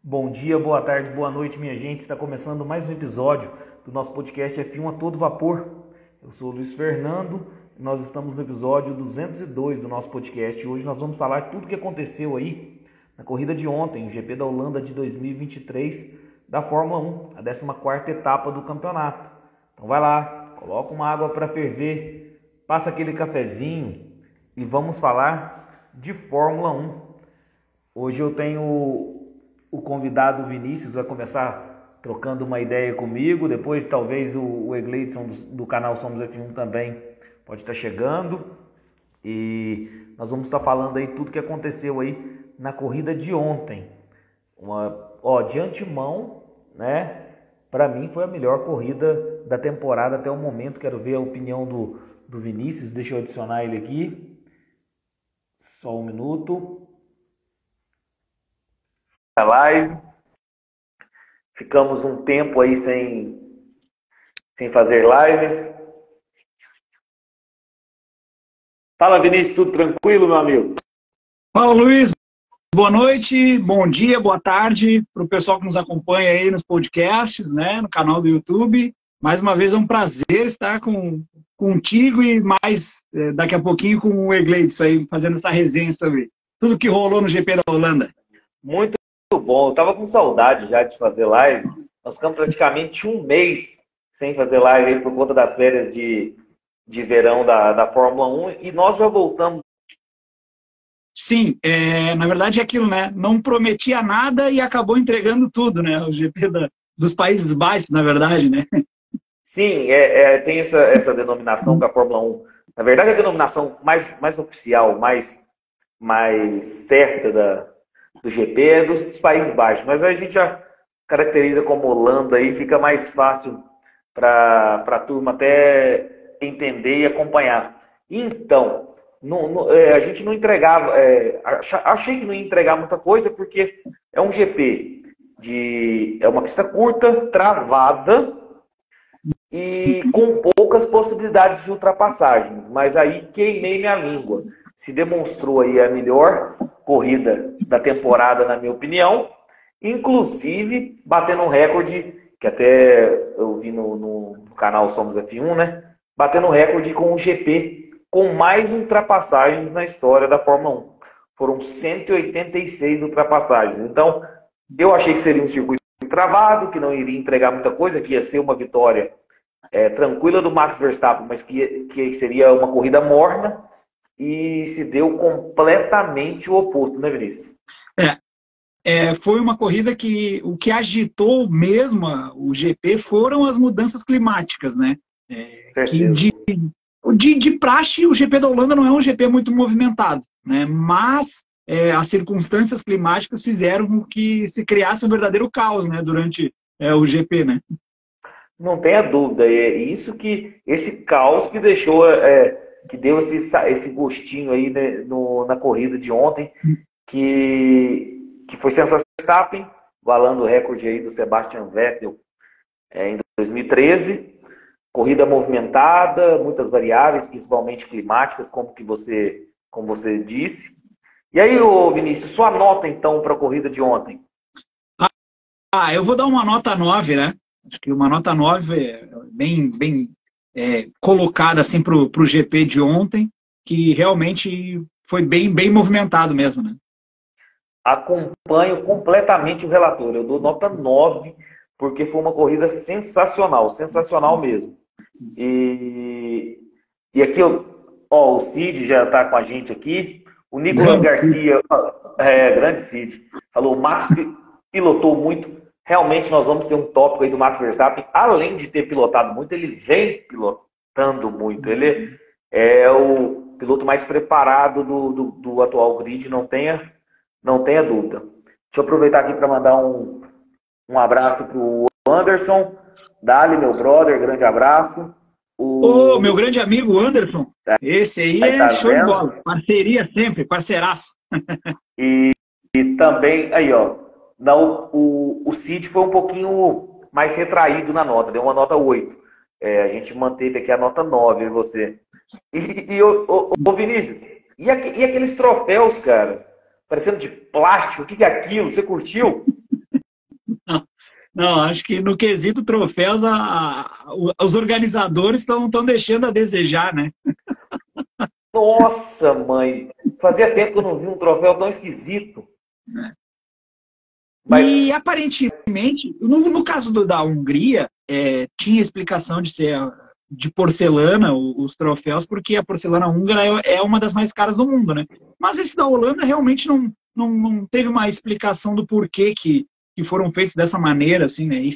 Bom dia, boa tarde, boa noite, minha gente. Está começando mais um episódio do nosso podcast F1 a todo vapor. Eu sou o Luiz Fernando e nós estamos no episódio 202 do nosso podcast. Hoje nós vamos falar tudo o que aconteceu aí na corrida de ontem, o GP da Holanda de 2023 da Fórmula 1, a 14ª etapa do campeonato. Então vai lá, coloca uma água para ferver, passa aquele cafezinho e vamos falar de Fórmula 1. Hoje eu tenho o convidado Vinícius, vai começar trocando uma ideia comigo. Depois talvez o Egleidson do canal Somos F1 também pode estar chegando. E nós vamos estar falando aí tudo que aconteceu aí na corrida de ontem. De antemão, né? Para mim foi a melhor corrida da temporada até o momento. Quero ver a opinião do Vinícius. Deixa eu adicionar ele aqui. Só um minuto. A live. Ficamos um tempo aí sem fazer lives. Fala, Vinícius, tudo tranquilo, meu amigo? Fala, Luiz. Boa noite, bom dia, boa tarde para o pessoal que nos acompanha aí nos podcasts, né, no canal do YouTube. Mais uma vez é um prazer estar contigo e mais daqui a pouquinho com o Egleidson aí, fazendo essa resenha sobre tudo que rolou no GP da Holanda. Muito bom, eu tava com saudade já de fazer live. Nós ficamos praticamente um mês sem fazer live aí por conta das férias de verão da Fórmula 1 e nós já voltamos. Sim, na verdade é aquilo, né? Não prometia nada e acabou entregando tudo, né? O GP dos Países Baixos, na verdade, né? Sim, tem essa denominação com a Fórmula 1. Na verdade, a denominação mais oficial, mais certa do GP é dos Países Baixos. Mas a gente já caracteriza como Holanda aí, fica mais fácil para a turma até entender e acompanhar. Então, a gente não entregava, achei que não ia entregar muita coisa, porque é um GP é uma pista curta, travada e com poucas possibilidades de ultrapassagens. Mas aí queimei minha língua. Se demonstrou aí a melhor corrida da temporada, na minha opinião, inclusive batendo um recorde, que até eu vi no canal Somos F1, né? Batendo um recorde com o GP com mais ultrapassagens na história da Fórmula 1. Foram 186 ultrapassagens. Então, eu achei que seria um circuito travado, que não iria entregar muita coisa, que ia ser uma vitória tranquila do Max Verstappen, mas que seria uma corrida morna, e se deu completamente o oposto, né, Vinícius? Foi uma corrida que o que agitou mesmo o GP foram as mudanças climáticas, né? De praxe, o GP da Holanda não é um GP muito movimentado, né? Mas as circunstâncias climáticas fizeram com que se criasse um verdadeiro caos, né? Durante o GP, né? Não tenha dúvida. É isso esse caos que deixou, que deu esse gostinho aí, né, na corrida de ontem, que foi sensacional. Verstappen, igualando o recorde aí do Sebastian Vettel em 2013. Corrida movimentada, muitas variáveis, principalmente climáticas, como você disse. E aí, Vinícius, sua nota então para a corrida de ontem? Eu vou dar uma nota 9, né? Acho que uma nota 9 bem colocada assim para o GP de ontem, que realmente foi bem movimentado mesmo, né? Acompanho completamente o relator. Eu dou nota 9, porque foi uma corrida sensacional mesmo. E aqui, o Cid já está com a gente aqui. O Nicolas Garcia, grande Cid, falou: o Max pilotou muito. Realmente nós vamos ter um tópico aí do Max Verstappen. Além de ter pilotado muito, ele vem pilotando muito. Ele é o piloto mais preparado do atual grid, não tenha dúvida. Deixa eu aproveitar aqui para mandar um abraço para o Anderson. Dali, meu brother, grande abraço. Meu grande amigo Anderson. Esse aí tá show de bola. Parceria sempre, parceiraço. E também, aí, o Cid foi um pouquinho mais retraído na nota, deu uma nota 8. A gente manteve aqui a nota 9, você. Ô Vinícius, e aqueles troféus, cara? Parecendo de plástico, o que é aquilo? Você curtiu? Não, acho que no quesito troféus, os organizadores estão deixando a desejar, né? Nossa, mãe, fazia tempo que eu não vi um troféu tão esquisito. E Mas aparentemente, no caso da Hungria, tinha explicação de ser de porcelana os troféus, porque a porcelana húngara é uma das mais caras do mundo, né? Mas esse da Holanda realmente não teve uma explicação do porquê que foram feitos dessa maneira, assim, né? E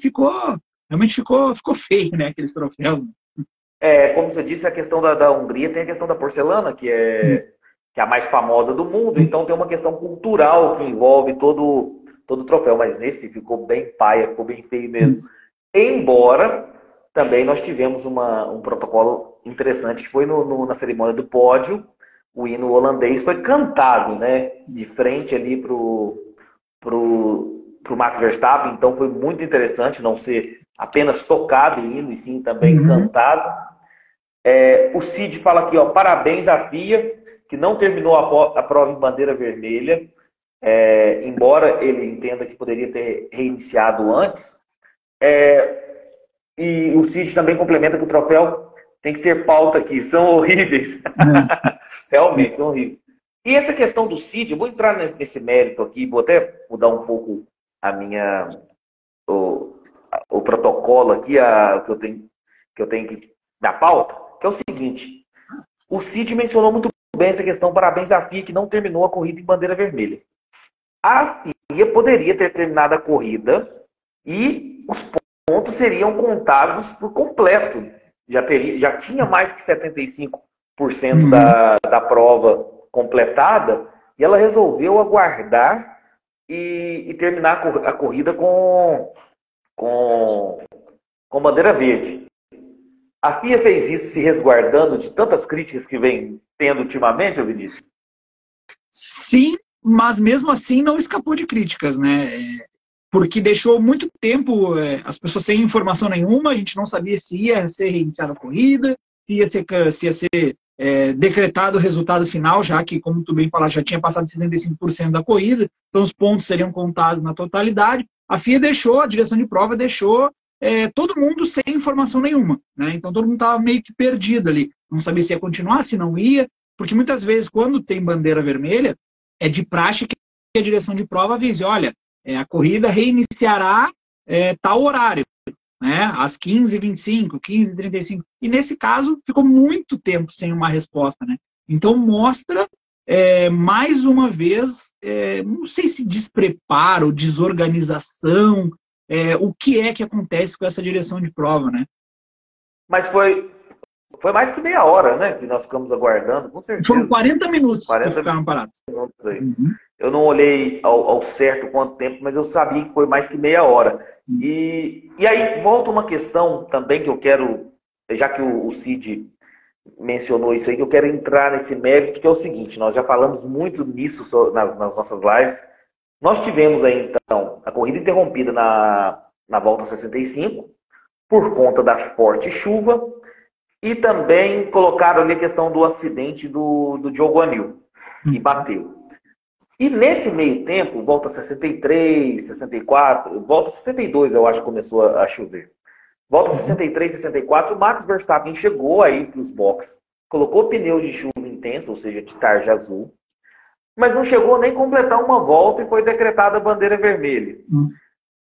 realmente ficou feio, né? Aqueles troféus. como você disse, a questão da Hungria tem a questão da porcelana, que é a mais famosa do mundo, então tem uma questão cultural que envolve todo o troféu, mas nesse ficou bem paia, ficou bem feio mesmo. Embora também nós tivemos um protocolo interessante, que foi na cerimônia do pódio, o hino holandês foi cantado, né, de frente ali pro Max Verstappen, então foi muito interessante não ser apenas tocado o hino, e sim também cantado. O Cid fala aqui, ó, parabéns à FIA, que não terminou a prova em bandeira vermelha, embora ele entenda que poderia ter reiniciado antes. E o Cid também complementa que o troféu tem que ser pauta aqui, são horríveis. Realmente, são horríveis. E essa questão do Cid, eu vou entrar nesse mérito aqui, vou até mudar um pouco o protocolo aqui, que eu tenho que da pauta, que é o seguinte: o Cid mencionou muito bem essa questão, parabéns à FIA que não terminou a corrida em bandeira vermelha. A FIA poderia ter terminado a corrida e os pontos seriam contados por completo. Já tinha mais que 75% da prova completada, e ela resolveu aguardar e terminar a corrida com bandeira verde. A FIA fez isso se resguardando de tantas críticas que vem tendo ultimamente, Vinícius? Sim, mas mesmo assim não escapou de críticas, né? Porque deixou muito tempo as pessoas sem informação nenhuma, a gente não sabia se ia ser reiniciada a corrida, se ia ser decretado o resultado final, já que, como tu bem falaste, já tinha passado 75% da corrida, então os pontos seriam contados na totalidade. A FIA a direção de prova deixou todo mundo sem informação nenhuma, né? Então todo mundo estava meio que perdido ali, não sabia se ia continuar, se não ia, porque muitas vezes quando tem bandeira vermelha, é de praxe que a direção de prova avise, olha, a corrida reiniciará tal horário, né? Às 15h25, 15h35. E nesse caso, ficou muito tempo sem uma resposta, né? Então mostra, mais uma vez, não sei se despreparo, desorganização, o que é que acontece com essa direção de prova, né? Mas foi mais que meia hora, né? Que nós ficamos aguardando, com certeza. Foram 40 minutos que ficaram parados. Aí. Eu não olhei ao certo quanto tempo, mas eu sabia que foi mais que meia hora. E aí volta uma questão também que eu quero, já que o Cid mencionou isso aí, que eu quero entrar nesse mérito, que é o seguinte: nós já falamos muito nisso nas nossas lives. Nós tivemos aí, então, a corrida interrompida na volta 65, por conta da forte chuva, e também colocaram ali a questão do acidente do Diogo Anil, que bateu. E nesse meio tempo, volta 63, 64, volta 62 eu acho que começou a chover. Volta 63, 64, o Max Verstappen chegou aí para os boxes, colocou pneus de chuva intensa, ou seja, de tarja azul, mas não chegou nem a completar uma volta e foi decretada a bandeira vermelha.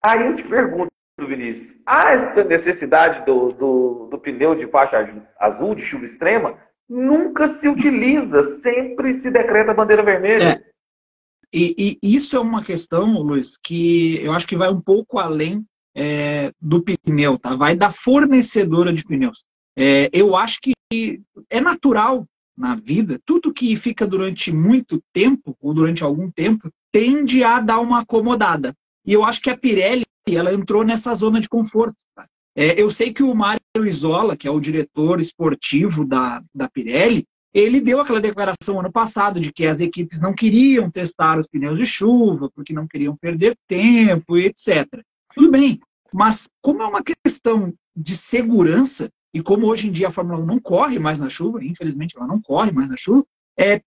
Aí eu te pergunto, Vinícius, há essa necessidade do pneu de faixa azul, de chuva extrema? Nunca se utiliza, sempre se decreta a bandeira vermelha. E isso é uma questão, Luiz, que eu acho que vai um pouco além do pneu, tá? Vai da fornecedora de pneus. Eu acho que é natural na vida, tudo que fica durante muito tempo, ou durante algum tempo, tende a dar uma acomodada. E eu acho que a Pirelli, ela entrou nessa zona de conforto. Tá? Eu sei que o Mário Isola, que é o diretor esportivo da Pirelli, ele deu aquela declaração ano passado de que as equipes não queriam testar os pneus de chuva, porque não queriam perder tempo, etc. Tudo bem, mas como é uma questão de segurança, e como hoje em dia a Fórmula 1 não corre mais na chuva, infelizmente ela não corre mais na chuva,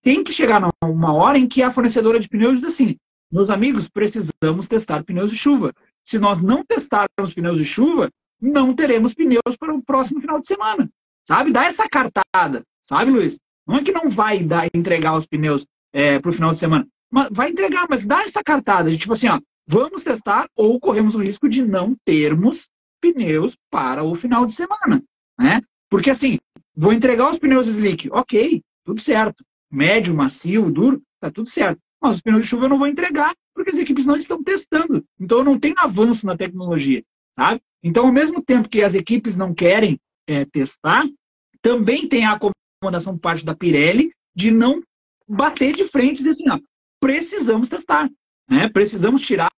tem que chegar uma hora em que a fornecedora de pneus diz assim: meus amigos, precisamos testar pneus de chuva. se nós não testarmos pneus de chuva, não teremos pneus para o próximo final de semana. Sabe? Dá essa cartada. Sabe, Luiz? Não é que não vai entregar os pneus para o final de semana. Mas vai entregar, mas dá essa cartada. De, tipo assim, ó, vamos testar ou corremos o risco de não termos pneus para o final de semana. Né? Porque assim, vou entregar os pneus slick. Ok, tudo certo. Médio, macio, duro, tá tudo certo. Mas os pneus de chuva eu não vou entregar, porque as equipes não estão testando. Então eu não tenho avanço na tecnologia. Sabe? Então, ao mesmo tempo que as equipes não querem testar, também tem a acomodação por parte da Pirelli de não bater de frente e dizer assim, ó, precisamos testar. Né? Precisamos tirar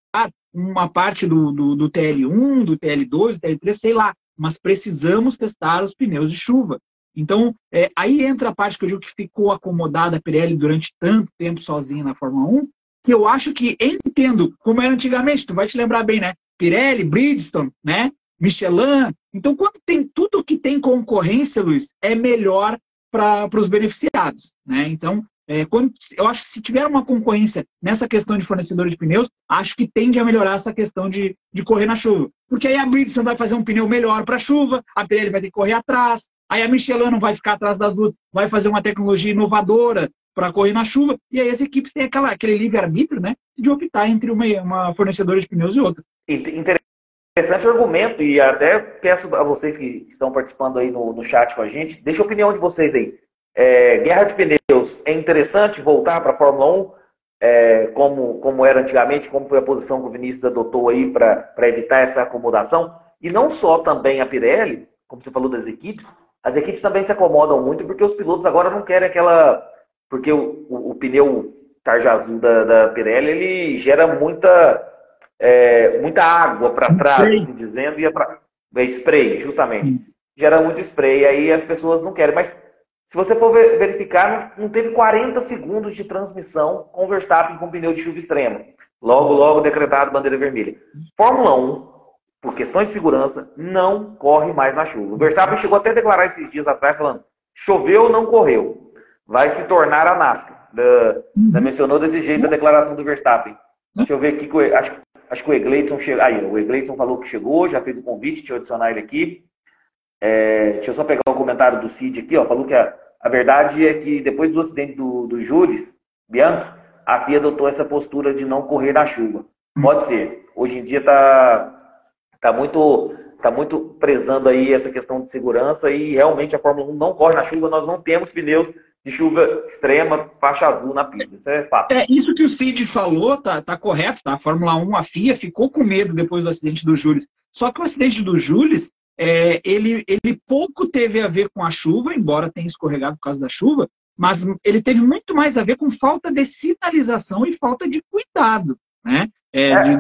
uma parte do TL1, do TL2, do TL3, sei lá, mas precisamos testar os pneus de chuva. Então, aí entra a parte que eu digo que ficou acomodada a Pirelli durante tanto tempo sozinha na Fórmula 1, que eu acho que, entendo, como era antigamente, tu vai te lembrar bem, né? Pirelli, Bridgestone, né? Michelin. Então, quando tem tudo que tem concorrência, Luiz, é melhor para os beneficiados, né? Então, eu acho que se tiver uma concorrência nessa questão de fornecedor de pneus, acho que tende a melhorar essa questão de correr na chuva. Porque aí a Bridgestone vai fazer um pneu melhor para a chuva, a Pirelli vai ter que correr atrás, aí a Michelin não vai ficar atrás das duas, vai fazer uma tecnologia inovadora para correr na chuva, e aí as equipes têm aquele livre-arbítrio, né, de optar entre uma fornecedora de pneus e outra. Interessante argumento, e até peço a vocês que estão participando aí no chat com a gente, deixa a opinião de vocês aí. Guerra de pneus, é interessante voltar para a Fórmula 1, como era antigamente, como foi a posição que o Vinícius adotou aí para evitar essa acomodação? E não só também a Pirelli, como você falou das equipes, as equipes também se acomodam muito porque os pilotos agora não querem aquela... Porque o pneu tarja azul da Pirelli, ele gera muita água para trás, assim dizendo, e spray, justamente. Gera muito spray, aí as pessoas não querem. Mas se você for verificar, não teve 40 segundos de transmissão com o Verstappen com pneu de chuva extrema. Logo decretado bandeira vermelha. Fórmula 1, por questões de segurança, não corre mais na chuva. O Verstappen chegou até a declarar esses dias atrás, falando, choveu, não correu. Vai se tornar a NASCAR. Mencionou desse jeito a declaração do Verstappen. Deixa eu ver aqui, acho que o Egleidson chegou. Aí, o Egleidson falou que chegou, já fez o convite, deixa eu adicionar ele aqui. Deixa eu só pegar o comentário do Cid aqui, ó. Falou que a verdade é que depois do acidente do Jules Bianchi, a FIA adotou essa postura de não correr na chuva. Pode ser. Hoje em dia tá muito prezando aí essa questão de segurança e realmente a Fórmula 1 não corre na chuva, nós não temos pneus de chuva extrema, faixa azul na pista. Isso é fato. Isso que o Cid falou tá correto, tá? A Fórmula 1, a FIA, ficou com medo depois do acidente do Jules. Só que o acidente do Jules, ele pouco teve a ver com a chuva, embora tenha escorregado por causa da chuva, mas ele teve muito mais a ver com falta de sinalização e falta de cuidado, né?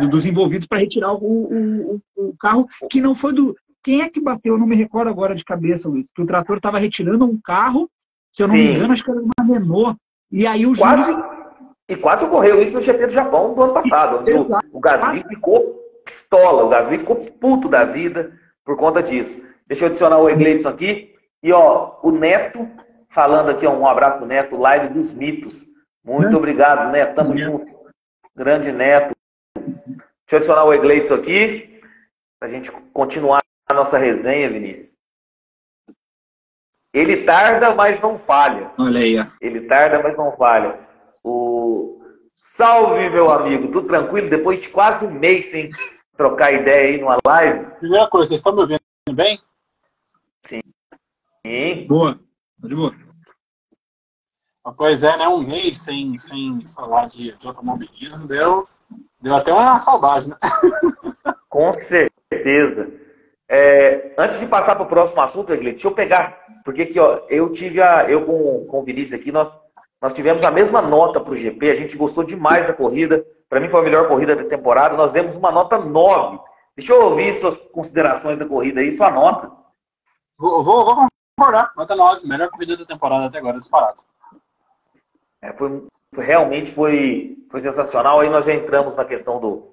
Dos envolvidos para retirar o carro, que não foi do... Quem é que bateu? Eu não me recordo agora de cabeça, Luiz. Que o trator estava retirando um carro, se eu não me engano, acho que era uma Renault. E aí o quase ocorreu isso no GP do Japão do ano passado, onde o Gasly ficou pistola, o Gasly ficou puto da vida por conta disso. Deixa eu adicionar o Egleidson aqui. E ó, o Neto falando aqui, ó, um abraço pro Neto, live dos mitos. Muito obrigado, Neto. Tamo junto. Grande Neto. Deixa eu adicionar o Egleidson aqui, pra gente continuar a nossa resenha, Vinícius. Ele tarda, mas não falha. Olha aí, ó. Ele tarda, mas não falha. Salve, meu amigo. Tudo tranquilo? Depois de quase um mês sem trocar ideia aí numa live. Primeira coisa, vocês estão me ouvindo bem? Sim. Boa. Tá de boa. Pois é, né? Um mês sem falar de automobilismo deu até uma saudade, né? Com certeza. Antes de passar para o próximo assunto, Egleidson, deixa eu pegar, porque aqui, ó, eu com o Vinícius aqui, nós tivemos a mesma nota para o GP, a gente gostou demais da corrida, para mim foi a melhor corrida da temporada, nós demos uma nota 9. Deixa eu ouvir suas considerações da corrida aí, sua nota. Vou concordar, nota 9, melhor corrida da temporada até agora, disparado. Realmente foi sensacional, aí nós já entramos na questão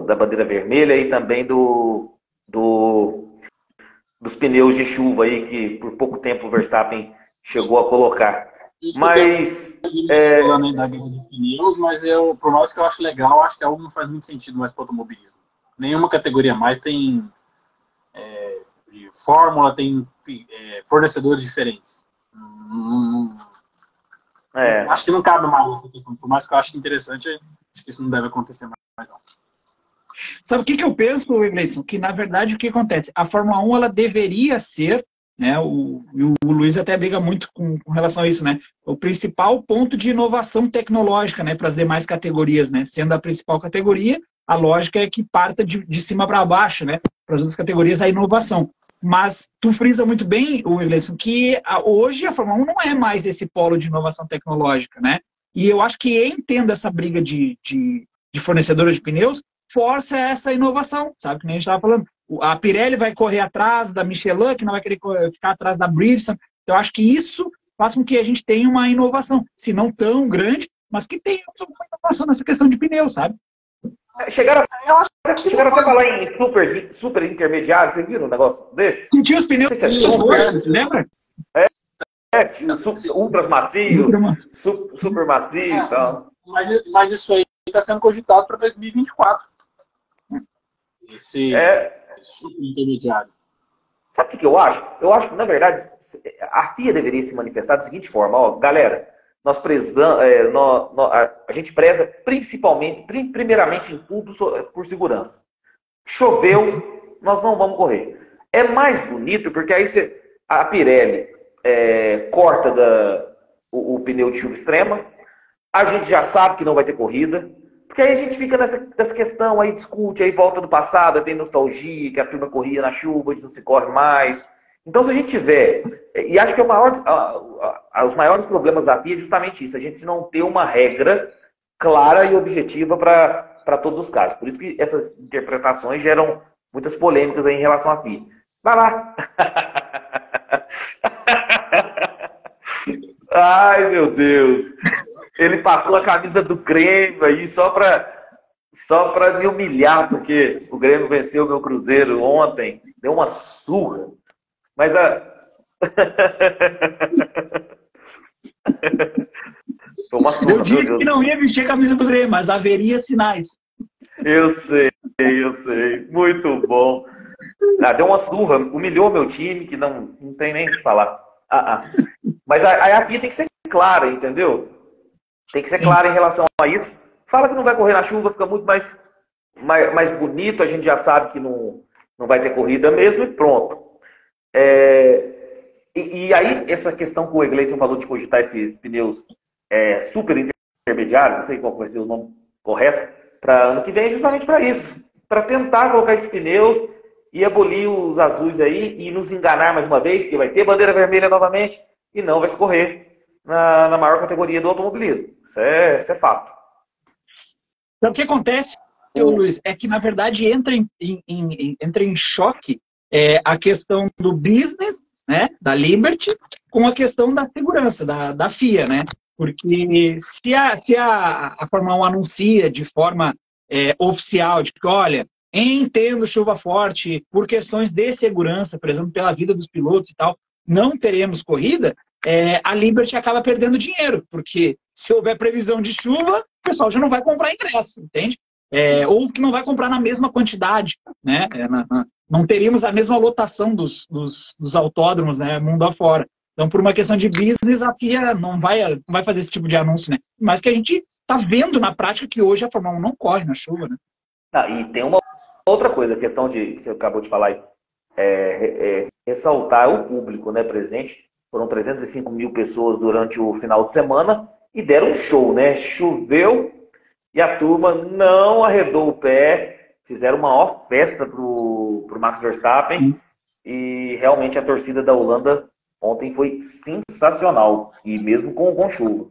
da bandeira vermelha e também dos pneus de chuva aí, que por pouco tempo o Verstappen chegou a colocar. Mas... falando aí da guerra de pneus, mas por mais que eu acho legal, acho que algo não faz muito sentido mais para o automobilismo. nenhuma categoria mais tem de fórmula, tem fornecedores diferentes. Acho que não cabe mais essa questão. Por mais que eu ache interessante, acho que isso não deve acontecer mais não. Sabe o que eu penso, Gleison? Que, na verdade, o que acontece? A Fórmula 1, ela deveria ser, né, o Luiz até briga muito com relação a isso, né? O principal ponto de inovação tecnológica, né, para as demais categorias, né? Sendo a principal categoria, a lógica é que parta de cima para baixo, né? Para as outras categorias, a inovação. Mas tu frisa muito bem, Gleison, que hoje a Fórmula 1 não é mais esse polo de inovação tecnológica, né? E eu acho que entendo essa briga de fornecedores de pneus, força essa inovação, sabe? Que nem a gente estava falando. A Pirelli vai correr atrás da Michelin, que não vai querer ficar atrás da Bridgestone. Eu acho que isso faz com que a gente tenha uma inovação, se não tão grande, mas que tenha uma inovação nessa questão de pneus, sabe? Chegaram até a falar em super intermediários, vocês viram um negócio desse? Tinha os pneus lembra? Tinha ultras macio, super macio e tal. Mas isso aí está sendo cogitado para 2024. Esse super intermediário. Sabe o que eu acho? Eu acho que, na verdade, a FIA deveria se manifestar da seguinte forma. Ó, galera, nós prezamos, a gente preza primeiramente em tudo por segurança. Choveu, nós não vamos correr. É mais bonito porque aí a Pirelli corta o pneu de chuva extrema, a gente já sabe que não vai ter corrida, porque aí a gente fica nessa questão, aí discute, aí volta do passado, tem nostalgia, que a turma corria na chuva, a gente não se corre mais. Então, se a gente tiver, e acho que os maiores problemas da FIA é justamente isso, a gente não ter uma regra clara e objetiva para todos os casos. Por isso que essas interpretações geram muitas polêmicas aí em relação à FIA. Vai lá! Ai, meu Deus! Ele passou a camisa do Grêmio aí só para me humilhar, porque o Grêmio venceu o meu Cruzeiro ontem, deu uma surra. Mas foi uma surra, eu disse que não ia vestir a camisa do Grêmio, mas haveria sinais. Eu sei. Muito bom. Deu uma surra, humilhou meu time, que não tem nem o que falar. Mas a FIA tem que ser clara, entendeu? Tem que ser clara em relação a isso. Fala que não vai correr na chuva, fica muito mais bonito, a gente já sabe que não vai ter corrida mesmo e pronto. E aí, essa questão que o Gleison falou de cogitar esses pneus super intermediários, não sei qual vai ser o nome correto, para ano que vem, é justamente para isso. Para tentar colocar esses pneus e abolir os azuis aí e nos enganar mais uma vez, porque vai ter bandeira vermelha novamente e não vai se correr na maior categoria do automobilismo. Isso é fato. Então, o que acontece, Luiz, é que, na verdade, entra em choque a questão do business, né, da Liberty, com a questão da segurança, da FIA, né? Porque se a Fórmula 1 anuncia de forma oficial, de que, olha, entendo chuva forte, por questões de segurança, por exemplo, pela vida dos pilotos e tal, não teremos corrida, a Liberty acaba perdendo dinheiro, porque se houver previsão de chuva, o pessoal já não vai comprar ingresso, entende? Ou que não vai comprar na mesma quantidade, né? Não teríamos a mesma lotação dos autódromos, né, mundo afora. Então, por uma questão de business, a FIA não vai fazer esse tipo de anúncio, né? Mas que a gente está vendo na prática que hoje a Fórmula 1 não corre na chuva, né? E tem uma outra coisa, a questão que você acabou de falar aí, ressaltar o público, né, presente. Foram 305 mil pessoas durante o final de semana e deram um show, né? Choveu e a turma não arredou o pé, fizeram uma maior festa pro Max Verstappen e realmente a torcida da Holanda ontem foi sensacional, e mesmo com chuva.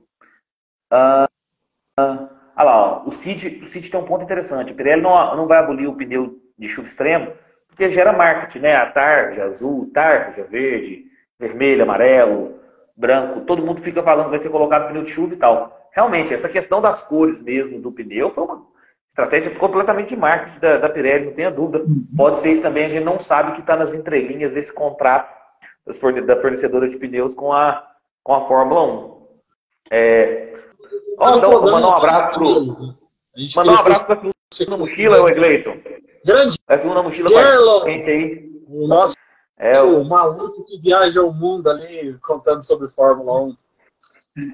Olha lá, ó, o Cid tem um ponto interessante. A Pirelli não vai abolir o pneu de chuva extremo porque gera marketing, né? A tarja azul, tarja verde, vermelho, amarelo, branco. Todo mundo fica falando que vai ser colocado pneu de chuva e tal. Realmente, essa questão das cores mesmo do pneu foi uma estratégia completamente de marketing da Pirelli, não tenha dúvida. Pode ser isso também, a gente não sabe o que está nas entrelinhas desse contrato da fornecedora de pneus com a Fórmula 1. Mandar um abraço para a mochila, o Gleison. Grande F1 na mochila com a gente aí. O nosso o maluco que viaja o mundo ali contando sobre Fórmula 1.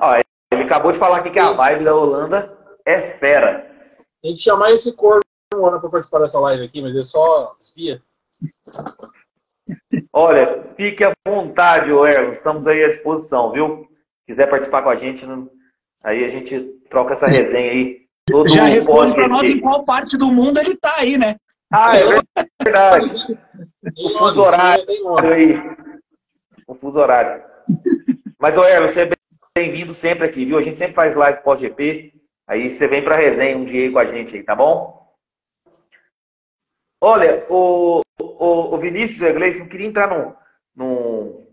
Ó, ele acabou de falar aqui que a vibe da Holanda é fera. A gente chamar esse corno um ano para participar dessa live aqui, mas ele só desvia. Olha, fique à vontade, Erlon. Estamos aí à disposição, viu? Quiser participar com a gente, aí a gente troca essa resenha aí. Todo já responde para nós em qual parte do mundo ele tá aí, né? Ah, é verdade. O fuso horário aí. O fuso horário. Mas, Erlon, você é bem-vindo sempre aqui, viu? A gente sempre faz live pós-GP. Aí você vem pra resenha um dia aí com a gente aí, tá bom? Olha, o Vinícius e o Gleison, eu queria entrar num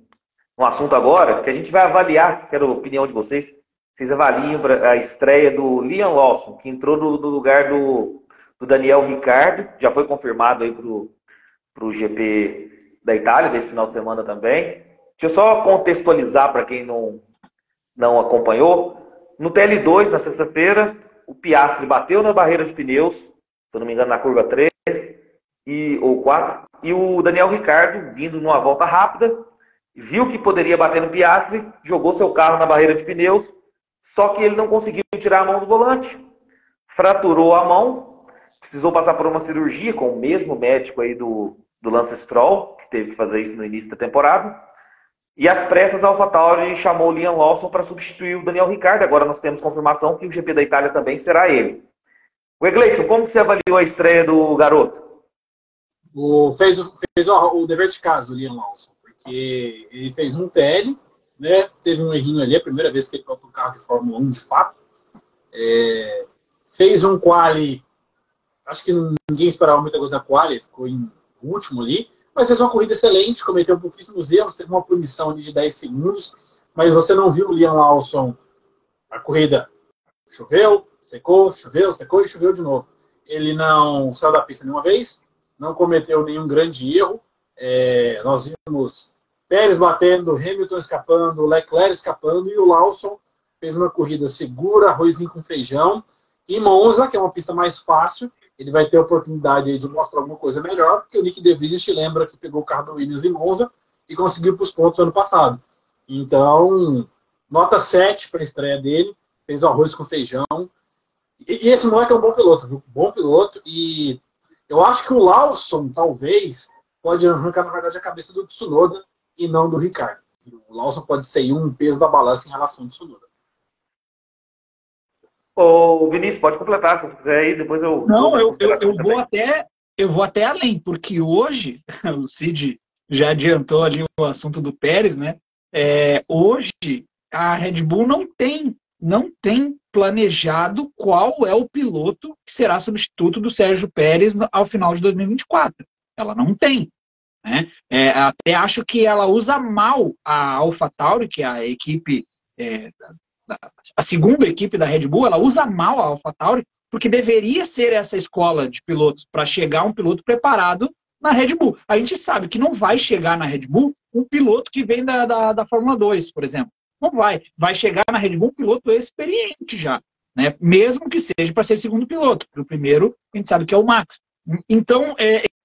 assunto agora, que a gente vai avaliar, quero a opinião de vocês. Vocês avaliam a estreia do Liam Lawson, que entrou no lugar do Daniel Ricciardo, já foi confirmado aí pro GP da Itália, desse final de semana também. Deixa eu só contextualizar para quem não acompanhou. No TL2, na sexta-feira, o Piastri bateu na barreira de pneus, se eu não me engano, na curva 3 ou 4, e o Daniel Ricciardo, vindo numa volta rápida, viu que poderia bater no Piastri, jogou seu carro na barreira de pneus, só que ele não conseguiu tirar a mão do volante, fraturou a mão, precisou passar por uma cirurgia com o mesmo médico aí do Lance Stroll, que teve que fazer isso no início da temporada. E às pressas, a AlphaTauri chamou o Liam Lawson para substituir o Daniel Ricciardo. Agora nós temos confirmação que o GP da Itália também será ele. O Egleison, como você avaliou a estreia do garoto? Fez o dever de casa, o Liam Lawson, porque ele fez um TL, né? Teve um errinho ali, a primeira vez que ele foi para um carro de Fórmula 1 de fato. Fez um quali, acho que ninguém esperava muita coisa da quali, ficou em último ali. Mas fez uma corrida excelente, cometeu pouquíssimos erros, teve uma punição de 10 segundos, mas você não viu o Liam Lawson, a corrida choveu, secou, choveu, secou e choveu de novo. Ele não saiu da pista nenhuma vez, não cometeu nenhum grande erro. Nós vimos Pérez batendo, Hamilton escapando, Leclerc escapando, e o Lawson fez uma corrida segura, arrozinho com feijão. E Monza, que é uma pista mais fácil, ele vai ter a oportunidade aí de mostrar alguma coisa melhor, porque o Nick De Vries te lembra que pegou o carro do Williams em Monza e conseguiu para os pontos no ano passado. Então, nota 7 para a estreia dele, fez o arroz com feijão. E esse moleque é um bom piloto, viu? Bom piloto. E eu acho que o Lawson, talvez, pode arrancar, na verdade, a cabeça do Tsunoda e não do Ricciardo. O Lawson pode ser um peso da balança em relação ao Tsunoda. Ô, Vinícius, pode completar, se você quiser aí, depois eu... Não, eu vou até além, porque hoje, o Cid já adiantou ali o assunto do Pérez, né? Hoje, a Red Bull não tem planejado qual é o piloto que será substituto do Sérgio Pérez ao final de 2024. Ela não tem. Né? Até acho que ela usa mal a AlphaTauri, que é a equipe... a segunda equipe da Red Bull, ela usa mal a AlphaTauri, porque deveria ser essa escola de pilotos para chegar um piloto preparado na Red Bull. A gente sabe que não vai chegar na Red Bull um piloto que vem da Fórmula 2, por exemplo. Não vai. Vai chegar na Red Bull um piloto experiente já, né? Mesmo que seja para ser segundo piloto. O primeiro, a gente sabe que é o Max. Então,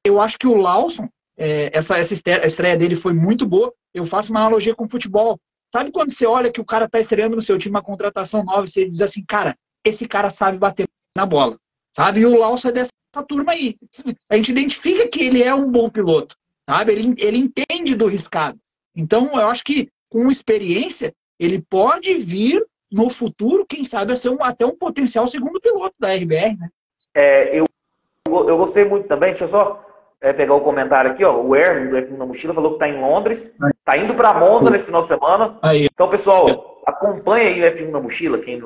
eu acho que o Lawson, essa estreia dele foi muito boa. Eu faço uma analogia com o futebol. Sabe quando você olha que o cara está estreando no seu time uma contratação nova e você diz assim, cara, esse cara sabe bater na bola, sabe? E o Lawson é dessa turma aí. A gente identifica que ele é um bom piloto, sabe? Ele entende do riscado. Então, eu acho que com experiência, ele pode vir no futuro, quem sabe, a ser até um potencial segundo piloto da RBR, né? Eu gostei muito também, deixa eu só... pegar o comentário aqui, ó. O Erwin do F1 na Mochila falou que está em Londres, está indo para Monza nesse final de semana. Então, pessoal, acompanha aí o F1 na Mochila, quem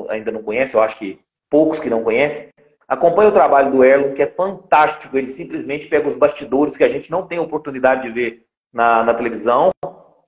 ainda não conhece, eu acho que poucos que não conhecem. Acompanha o trabalho do Erwin, que é fantástico. Ele simplesmente pega os bastidores que a gente não tem oportunidade de ver na televisão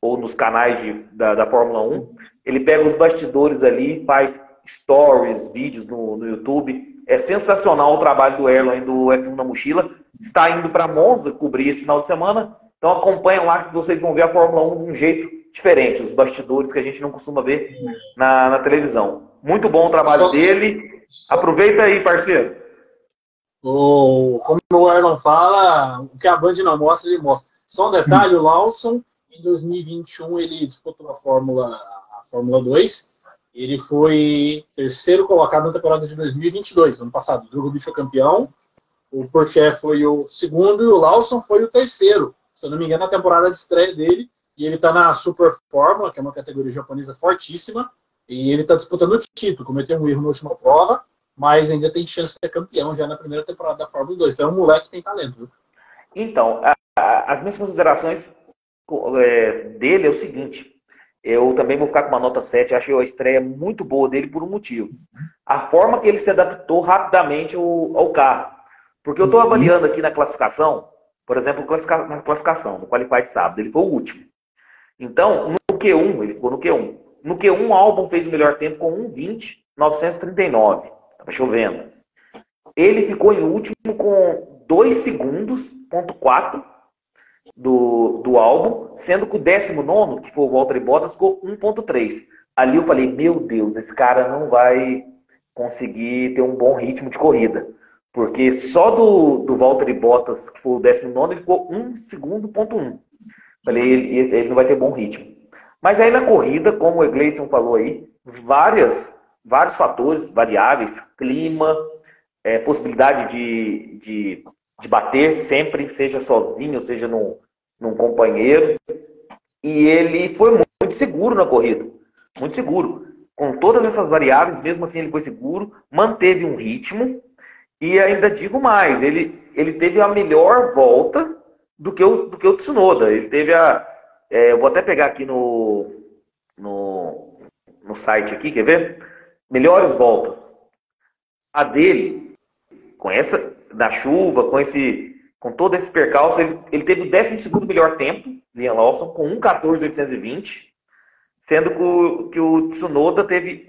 ou nos canais da Fórmula 1. Ele pega os bastidores ali, faz stories, vídeos no YouTube. É sensacional o trabalho do Erwin do F1 na Mochila. Está indo para Monza cobrir esse final de semana. Então acompanham lá que vocês vão ver a Fórmula 1 de um jeito diferente. Os bastidores que a gente não costuma ver na televisão. Muito bom o trabalho dele. Aproveita aí, parceiro. Como o Erlon fala, o que a Band não mostra, ele mostra. Só um detalhe, o Lawson, em 2021, ele disputou a Fórmula 2. Ele foi terceiro colocado na temporada de 2022, ano passado. O Drogovic foi campeão, o Pourchaire foi o segundo e o Lawson foi o terceiro. Se eu não me engano, na temporada de estreia dele. E ele está na Super Fórmula, que é uma categoria japonesa fortíssima. E ele está disputando o título. Cometeu um erro na última prova, mas ainda tem chance de ser campeão já na primeira temporada da Fórmula 2. Então é um moleque que tem talento, viu? Então, as minhas considerações dele é o seguinte. Eu também vou ficar com uma nota 7. Achei a estreia muito boa dele por um motivo. A forma que ele se adaptou rapidamente ao carro. Porque eu estou avaliando aqui na classificação, por exemplo, na classificação, no Qualify de sábado, ele foi o último. Então, no Q1, ele ficou no Q1. No Q1, o Albon fez o melhor tempo com 1:20.939. Estava chovendo. Ele ficou em último com 2 segundos, ponto 4 do Albon, sendo que o 19º, que foi o Valtteri Bottas, ficou 1.3. Ali eu falei, meu Deus, esse cara não vai conseguir ter um bom ritmo de corrida. Porque só do Valtteri Bottas, que foi o 19º, ele ficou 1 segundo, ponto 1. Falei, ele não vai ter bom ritmo. Mas aí na corrida, como o Egleison falou aí, vários fatores, variáveis, clima, possibilidade de bater sempre, seja sozinho, seja num companheiro. E ele foi muito seguro na corrida. Muito seguro. Com todas essas variáveis, mesmo assim ele foi seguro, manteve um ritmo. E ainda digo mais, ele teve a melhor volta do que o Tsunoda. Ele teve eu vou até pegar aqui no site aqui, quer ver? Melhores voltas. A dele, da chuva, com todo esse percalço, ele teve o 12º melhor tempo, Liam Lawson, com 1:14.820, sendo que o Tsunoda teve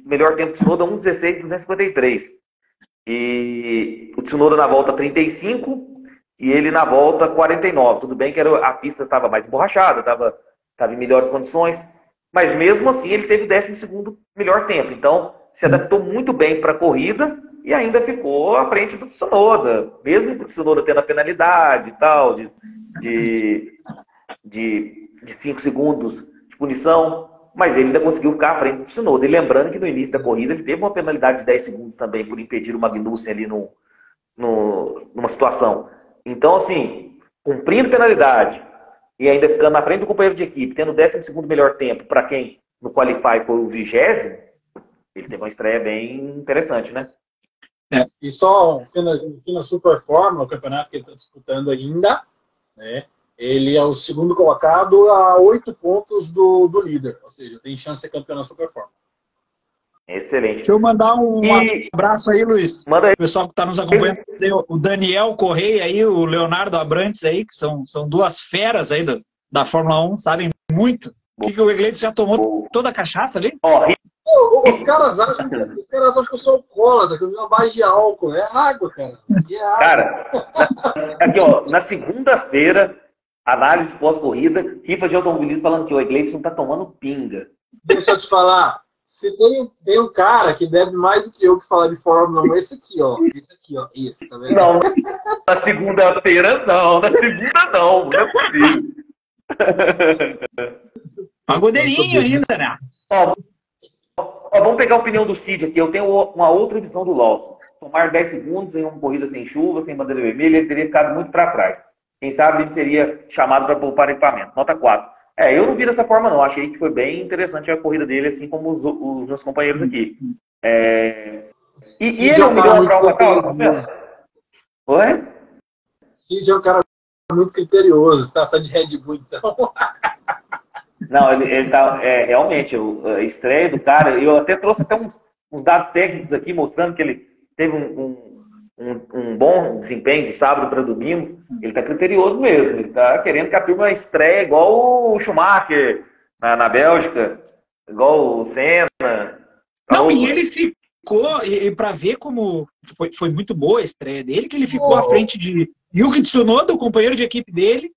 melhor tempo do Tsunoda, 1:16.253. E o Tsunoda na volta 35 e ele na volta 49. Tudo bem que a pista estava mais emborrachada, estava em melhores condições, mas mesmo assim ele teve o 12º melhor tempo. Então se adaptou muito bem para a corrida e ainda ficou à frente do Tsunoda, mesmo com o Tsunoda tendo a penalidade e tal, de 5 segundos de punição. Mas ele ainda conseguiu ficar à frente do Tsunoda. E lembrando que no início da corrida ele teve uma penalidade de 10 segundos também por impedir o Magnussen ali numa situação. Então, assim, cumprindo penalidade e ainda ficando na frente do companheiro de equipe, tendo o 12º melhor tempo, para quem no Qualify foi o 20º, ele teve uma estreia bem interessante, né? E só aqui na Super Fórmula, o campeonato que ele está disputando ainda, né? Ele é o segundo colocado a 8 pontos do líder. Ou seja, tem chance de ser campeão na Super Fórmula. Excelente. Deixa eu mandar um abraço aí, Luiz. Manda aí. O pessoal que está nos acompanhando. O Daniel Correia aí, o Leonardo Abrantes aí, que são duas feras aí da Fórmula 1, sabem muito. O Egleito já tomou toda a cachaça ali? Os caras acham que eu sou alcoólatra, que eu vi uma base de álcool. É água, cara. É água. Cara, aqui ó, na segunda-feira, análise pós-corrida, rifa de automobilismo falando que o Egleison tá tomando pinga. Deixa eu te falar, se tem um cara que deve mais do que eu que falar de Fórmula 1, esse aqui, ó. Esse, tá vendo? Não, na segunda-feira não, na segunda não é possível. Pagodeirinho ainda, né? Ó, vamos pegar a opinião do Cid aqui. Eu tenho uma outra visão do Lawson. Tomar 10 segundos em uma corrida sem chuva, sem bandeira vermelha, ele teria ficado muito para trás. Quem sabe ele seria chamado para poupar equipamento. Nota 4. Eu não vi dessa forma, não. Achei que foi bem interessante a corrida dele, assim como os meus companheiros aqui. E ele é o melhor para o AlphaTauri? Oi? Cid é um cara muito criterioso. Tá de Red Bull, então. Não, ele tá... realmente, a estreia do cara... Eu até trouxe até uns dados técnicos aqui, mostrando que ele teve um bom desempenho de sábado para domingo. Ele tá criterioso mesmo. Ele tá querendo que a turma estreie igual o Schumacher na Bélgica, igual o Senna. Não, e ele ficou... E para ver como foi muito boa a estreia dele, que ele ficou à frente de Yuki Tsunoda, o companheiro de equipe dele,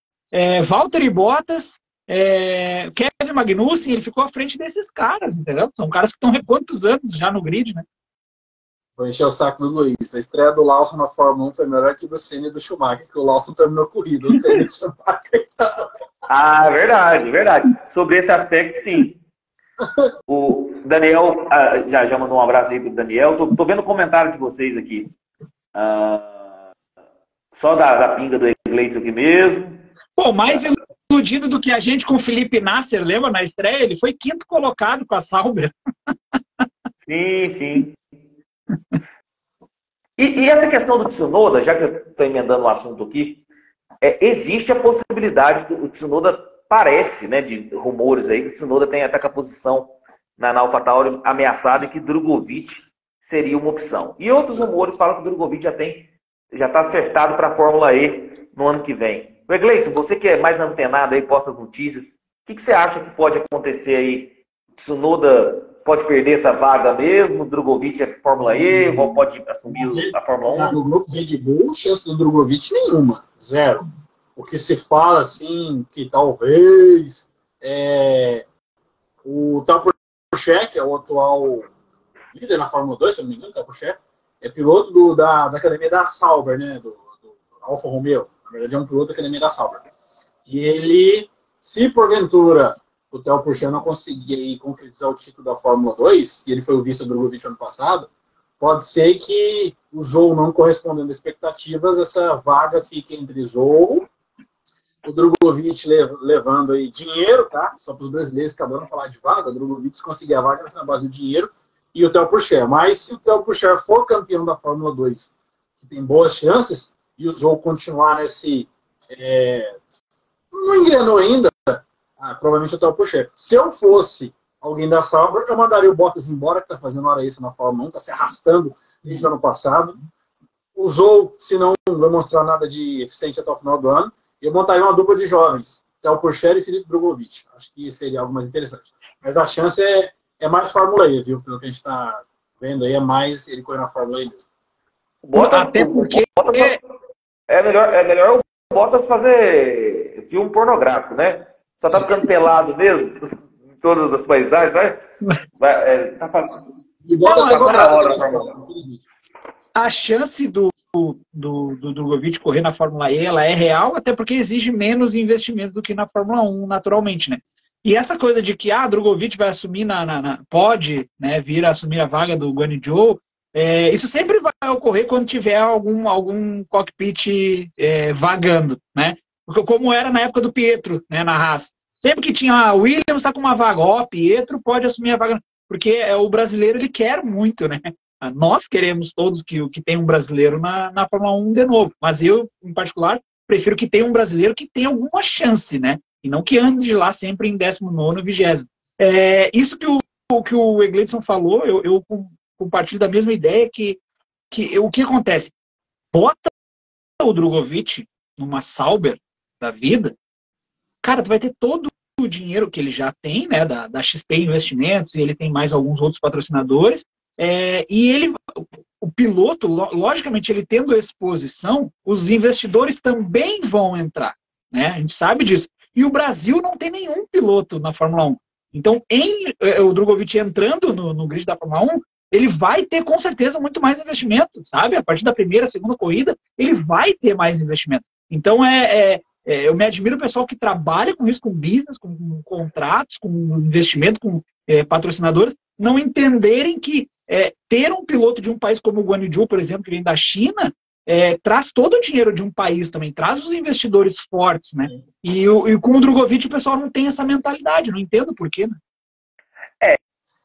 Valtteri Bottas, Kevin Magnussen. Ele ficou à frente desses caras, entendeu? São caras que estão há quantos anos já no grid, né? Vou encher o saco do Luiz. A estreia do Lawson na Fórmula 1 foi melhor que do Senna e do Schumacher, que o Lawson terminou a corrida, o Senna e o Schumacher. Ah, verdade, verdade. Sobre esse aspecto, sim. O Daniel, já mandou um abraço aí pro Daniel. Tô vendo o comentário de vocês aqui. Só da pinga do Egleito aqui mesmo. Pô, mais iludido do que a gente com o Felipe Nasser, lembra na estreia? Ele foi quinto colocado com a Sauber. Sim, sim. E essa questão do Tsunoda, já que eu estou emendando o assunto aqui, existe a possibilidade do Tsunoda, parece, né, de rumores aí, que o Tsunoda tem até a posição na AlphaTauri ameaçada e que Drogovic seria uma opção. E outros rumores falam que Drogovic já está acertado para a Fórmula E no ano que vem. O Egleison, você que é mais antenado aí, posta as notícias, o que você acha que pode acontecer aí? Tsunoda pode perder essa vaga mesmo? Drogovic é Fórmula E? Pode assumir a Fórmula 1? No grupo Red Bull, chance do Drogovic nenhuma. Zero. O que se fala, assim, que talvez o Tal Pourchaire, que é o atual líder na Fórmula 2, se eu não me engano, Tal Pourchaire, é piloto da academia da Sauber, né? Do Alfa Romeo. Na verdade, é um piloto da academia da Sauber. E ele, se porventura o Theo Pourchaire não conseguir concretizar o título da Fórmula 2, e ele foi o vice do Drogovic ano passado, pode ser que o Zou não correspondendo às expectativas, essa vaga fique entre Zou, o Drogovic levando aí dinheiro, tá? Só para os brasileiros que adoram falar de vaga, o Drogovic conseguir a vaga na base do dinheiro, e o Theo Pourchaire. Mas se o Theo Pourchaire for campeão da Fórmula 2, que tem boas chances, e o Zou continuar nesse... não engrenou ainda, provavelmente o Theo Pourchaire. Se eu fosse alguém da Sauber, eu mandaria o Bottas embora, que está fazendo hora extra na Fórmula 1, está se arrastando desde o ano passado. O Zou, se não demonstrar nada de eficiente até o final do ano, eu montaria uma dupla de jovens, Theo Pourchaire e Felipe Drogovic. Acho que seria algo mais interessante. Mas a chance é mais Fórmula E, viu? Pelo que a gente está vendo aí, é mais ele correr na Fórmula E mesmo. Até porque... É melhor o Bottas fazer filme pornográfico, né? Só tá ficando pelado mesmo, em todas as paisagens, tá passando a hora na Fórmula 1. A chance do Drogovic correr na Fórmula E, ela é real, até porque exige menos investimento do que na Fórmula 1, naturalmente, né? E essa coisa de que Drogovic vai assumir pode, né, vir a assumir a vaga do Guanyu Zhou, isso sempre vai ocorrer quando tiver algum cockpit vagando, né? Porque como era na época do Pietro, né, na Haas. Sempre que tinha Williams está com uma vaga, Pietro pode assumir a vaga, porque o brasileiro ele quer muito, né? Nós queremos todos que tem um brasileiro na Fórmula 1 de novo, mas eu, em particular, prefiro que tenha um brasileiro que tenha alguma chance, né? E não que ande lá sempre em 19º, 20º. Isso que o Egleison falou, eu compartilho da mesma ideia que o que acontece? Bota o Drogovic numa Sauber da vida, cara, tu vai ter todo o dinheiro que ele já tem, né, da XP Investimentos, e ele tem mais alguns outros patrocinadores, e o piloto, logicamente, ele tendo exposição, os investidores também vão entrar, né? A gente sabe disso. E o Brasil não tem nenhum piloto na Fórmula 1. Então, o Drogovic entrando no grid da Fórmula 1, ele vai ter, com certeza, muito mais investimento, sabe? A partir da primeira, segunda corrida, ele vai ter mais investimento. Então, eu me admiro o pessoal que trabalha com isso, com business, com contratos, com investimento, com patrocinadores, não entenderem que ter um piloto de um país como o Guanyu Zhou, por exemplo, que vem da China, traz todo o dinheiro de um país também, traz os investidores fortes, né? E com o Drogovic o pessoal não tem essa mentalidade, não entendo por quê, né?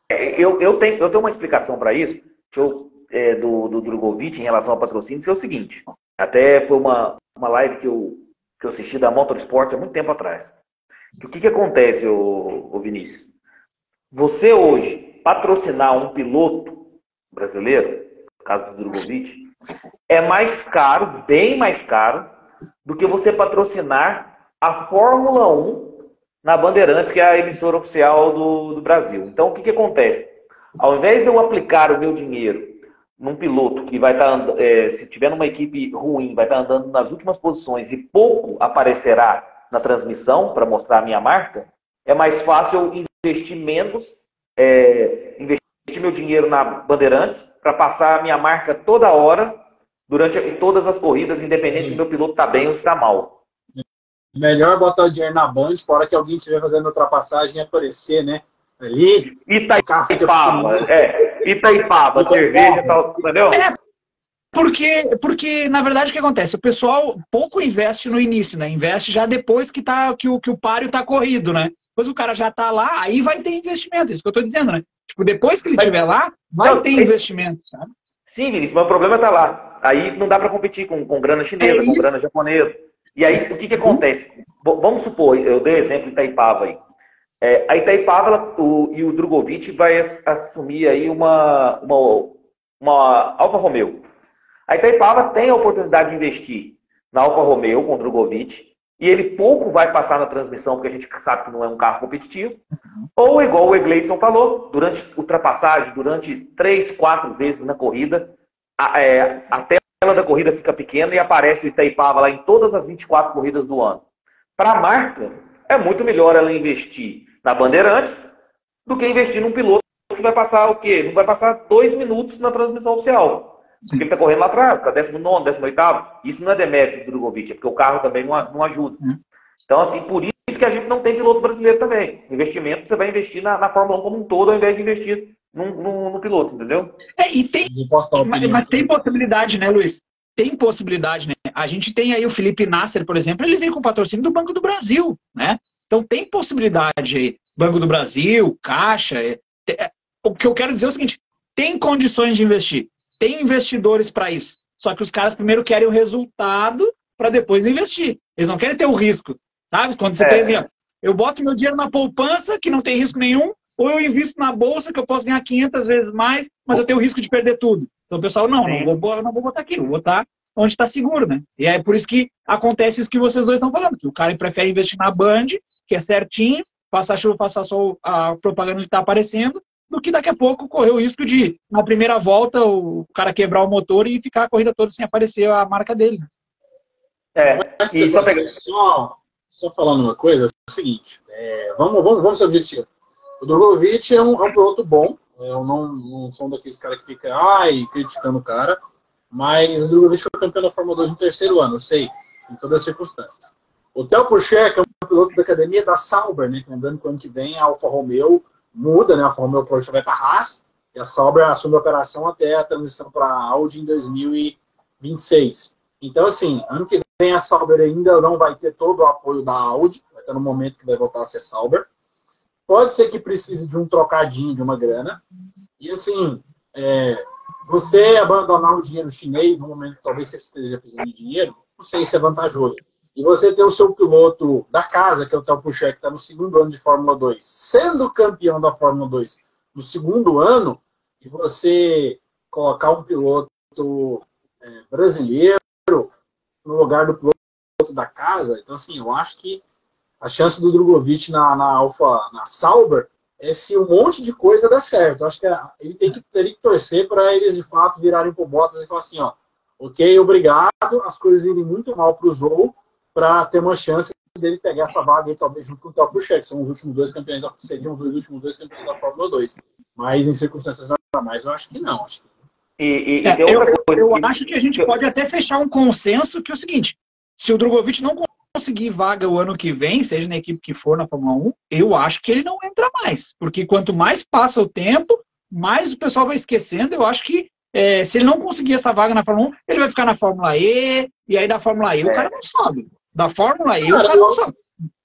Eu tenho uma explicação para isso, do Drogovic em relação ao patrocínio, que é o seguinte, até foi uma live que eu assisti da Motorsport há muito tempo atrás. O que acontece, ô Vinícius? Você hoje patrocinar um piloto brasileiro, no caso do Drogovic, é mais caro, bem mais caro, do que você patrocinar a Fórmula 1 na Bandeirantes, que é a emissora oficial do Brasil. Então, o que acontece? Ao invés de eu aplicar o meu dinheiro num piloto que vai estar, se tiver numa equipe ruim, vai estar andando nas últimas posições e pouco aparecerá na transmissão para mostrar a minha marca, é mais fácil investir menos meu dinheiro na Bandeirantes para passar a minha marca toda hora, durante todas as corridas, independente se meu piloto está bem ou se está mal. Melhor botar o dinheiro na Band para hora que alguém estiver fazendo ultrapassagem e aparecer, né? Ali. Itaipava, cerveja e tal, entendeu? Porque, na verdade, o que acontece? O pessoal pouco investe no início, né? Investe já depois que o páreo tá corrido, né? Depois o cara já tá lá, aí vai ter investimento, isso que eu tô dizendo, né? Tipo, depois que ele estiver lá, vai ter investimento, sabe? Sim, Vinícius, mas o problema tá lá. Aí não dá para competir com grana chinesa, com grana japonesa. E aí, o que acontece? Vamos supor, eu dei o exemplo de Itaipava aí. A Itaipava e o Drogovic vai assumir aí uma Alfa Romeo. A Itaipava tem a oportunidade de investir na Alfa Romeo com o Drogovic, e ele pouco vai passar na transmissão, porque a gente sabe que não é um carro competitivo. Ou, igual o Egleidson falou, durante ultrapassagem, durante 3, 4 vezes na corrida, a tela da corrida fica pequena e aparece o Itaipava lá em todas as 24 corridas do ano. Para a marca, é muito melhor ela investir na Bandeirantes do que investir num piloto que vai passar o quê? Não vai passar 2 minutos na transmissão oficial. Porque ele está correndo lá atrás, está 19º, 18º. Isso não é demérito do Drogovic, é porque o carro também não ajuda. Então, assim, por isso que a gente não tem piloto brasileiro também. Investimento, você vai investir na Fórmula 1 como um todo, ao invés de investir no piloto, entendeu? Mas tem possibilidade, né, Luiz? Tem possibilidade, né? A gente tem aí o Felipe Nasser, por exemplo, ele vem com patrocínio do Banco do Brasil, né? Então tem possibilidade aí. Banco do Brasil, Caixa. O que eu quero dizer é o seguinte, tem condições de investir. Tem investidores para isso. Só que os caras primeiro querem o resultado para depois investir. Eles não querem ter o risco, sabe? Quando você tem assim, eu boto meu dinheiro na poupança, que não tem risco nenhum, ou eu invisto na bolsa, que eu posso ganhar 500 vezes mais, mas eu tenho o risco de perder tudo. Então o pessoal, não vou botar aqui, vou botar onde está seguro, né? E é por isso que acontece isso que vocês dois estão falando, que o cara prefere investir na Band, que é certinho, faça chuva, faça sol, a propaganda que está aparecendo, do que daqui a pouco correr o risco de, na primeira volta, o cara quebrar o motor e ficar a corrida toda sem aparecer a marca dele. E só falando uma coisa, é o seguinte, vamos ser objetivos. O Drogovic é um piloto bom, eu não sou um daqueles caras que fica criticando o cara, mas o Drogovic foi campeão da Fórmula 2 no 3º ano, eu sei, em todas as circunstâncias. O Theo Pourchaire, que é um piloto da academia da Sauber, né, lembrando que ano que vem a Alfa Romeo muda, né? A Alfa Romeo Porsche vai para a Haas e a Sauber assume a operação até a transição para a Audi em 2026. Então, assim, ano que vem a Sauber ainda não vai ter todo o apoio da Audi, vai estar no momento que vai voltar a ser Sauber. Pode ser que precise de um trocadinho, de uma grana. E, assim, você abandonar o dinheiro chinês no momento que talvez você esteja precisando de dinheiro, não sei se é vantajoso. E você ter o seu piloto da casa, que é o Theo Pourchaire, que está no 2º ano de Fórmula 2, sendo campeão da Fórmula 2 no 2º ano, e você colocar um piloto brasileiro no lugar do piloto da casa, então, assim, eu acho que a chance do Drogovic na Sauber é se um monte de coisa der certo. Eu acho que ele teria que torcer para eles, de fato, virarem por Bottas e falar assim, ok, obrigado, as coisas irem muito mal para o Zou, para ter uma chance dele pegar essa vaga aí, talvez junto com o Theo Pourchaire, que são os últimos 2 campeões seriam os últimos dois campeões da Fórmula 2. Mas em circunstâncias normais, eu acho que não. Acho que... Eu acho que a gente pode até fechar um consenso que é o seguinte, se o Drogovic não conseguir vaga o ano que vem, seja na equipe que for na Fórmula 1, eu acho que ele não entra mais. Porque quanto mais passa o tempo, mais o pessoal vai esquecendo. Eu acho que se ele não conseguir essa vaga na Fórmula 1, ele vai ficar na Fórmula E, e aí da Fórmula E o cara não sobe. Da Fórmula E o cara não sobe.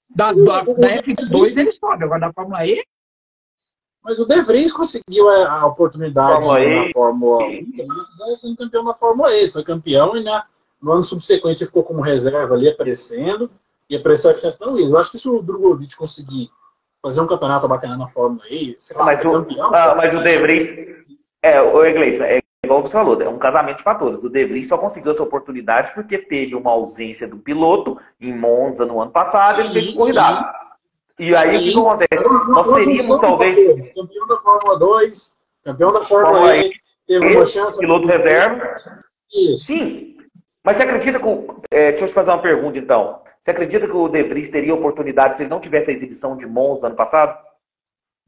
Da F2 ele sobe, agora da Fórmula E... Mas o De Vries conseguiu a oportunidade na Fórmula 1. Ele vai ser campeão na Fórmula E. Ele foi campeão e no ano subsequente ele ficou como reserva ali, aparecendo. E apareceu a chance para o Luiz. Eu acho que se o Drogovic conseguir fazer um campeonato bacana na Fórmula E, ser campeão... Mas o De Vries... o Egleidson, igual você falou, é um casamento de fatores. O De Vries só conseguiu essa oportunidade porque teve uma ausência do piloto em Monza no ano passado, ele fez corridaço. E aí o que acontece? Nós teríamos talvez... Campeão da Fórmula 2, campeão da Fórmula E, teve uma chance... Piloto reserva. Isso. Sim. Mas você acredita que... deixa eu te fazer uma pergunta, então. Você acredita que o De Vries teria oportunidade se ele não tivesse a exibição de Monza ano passado?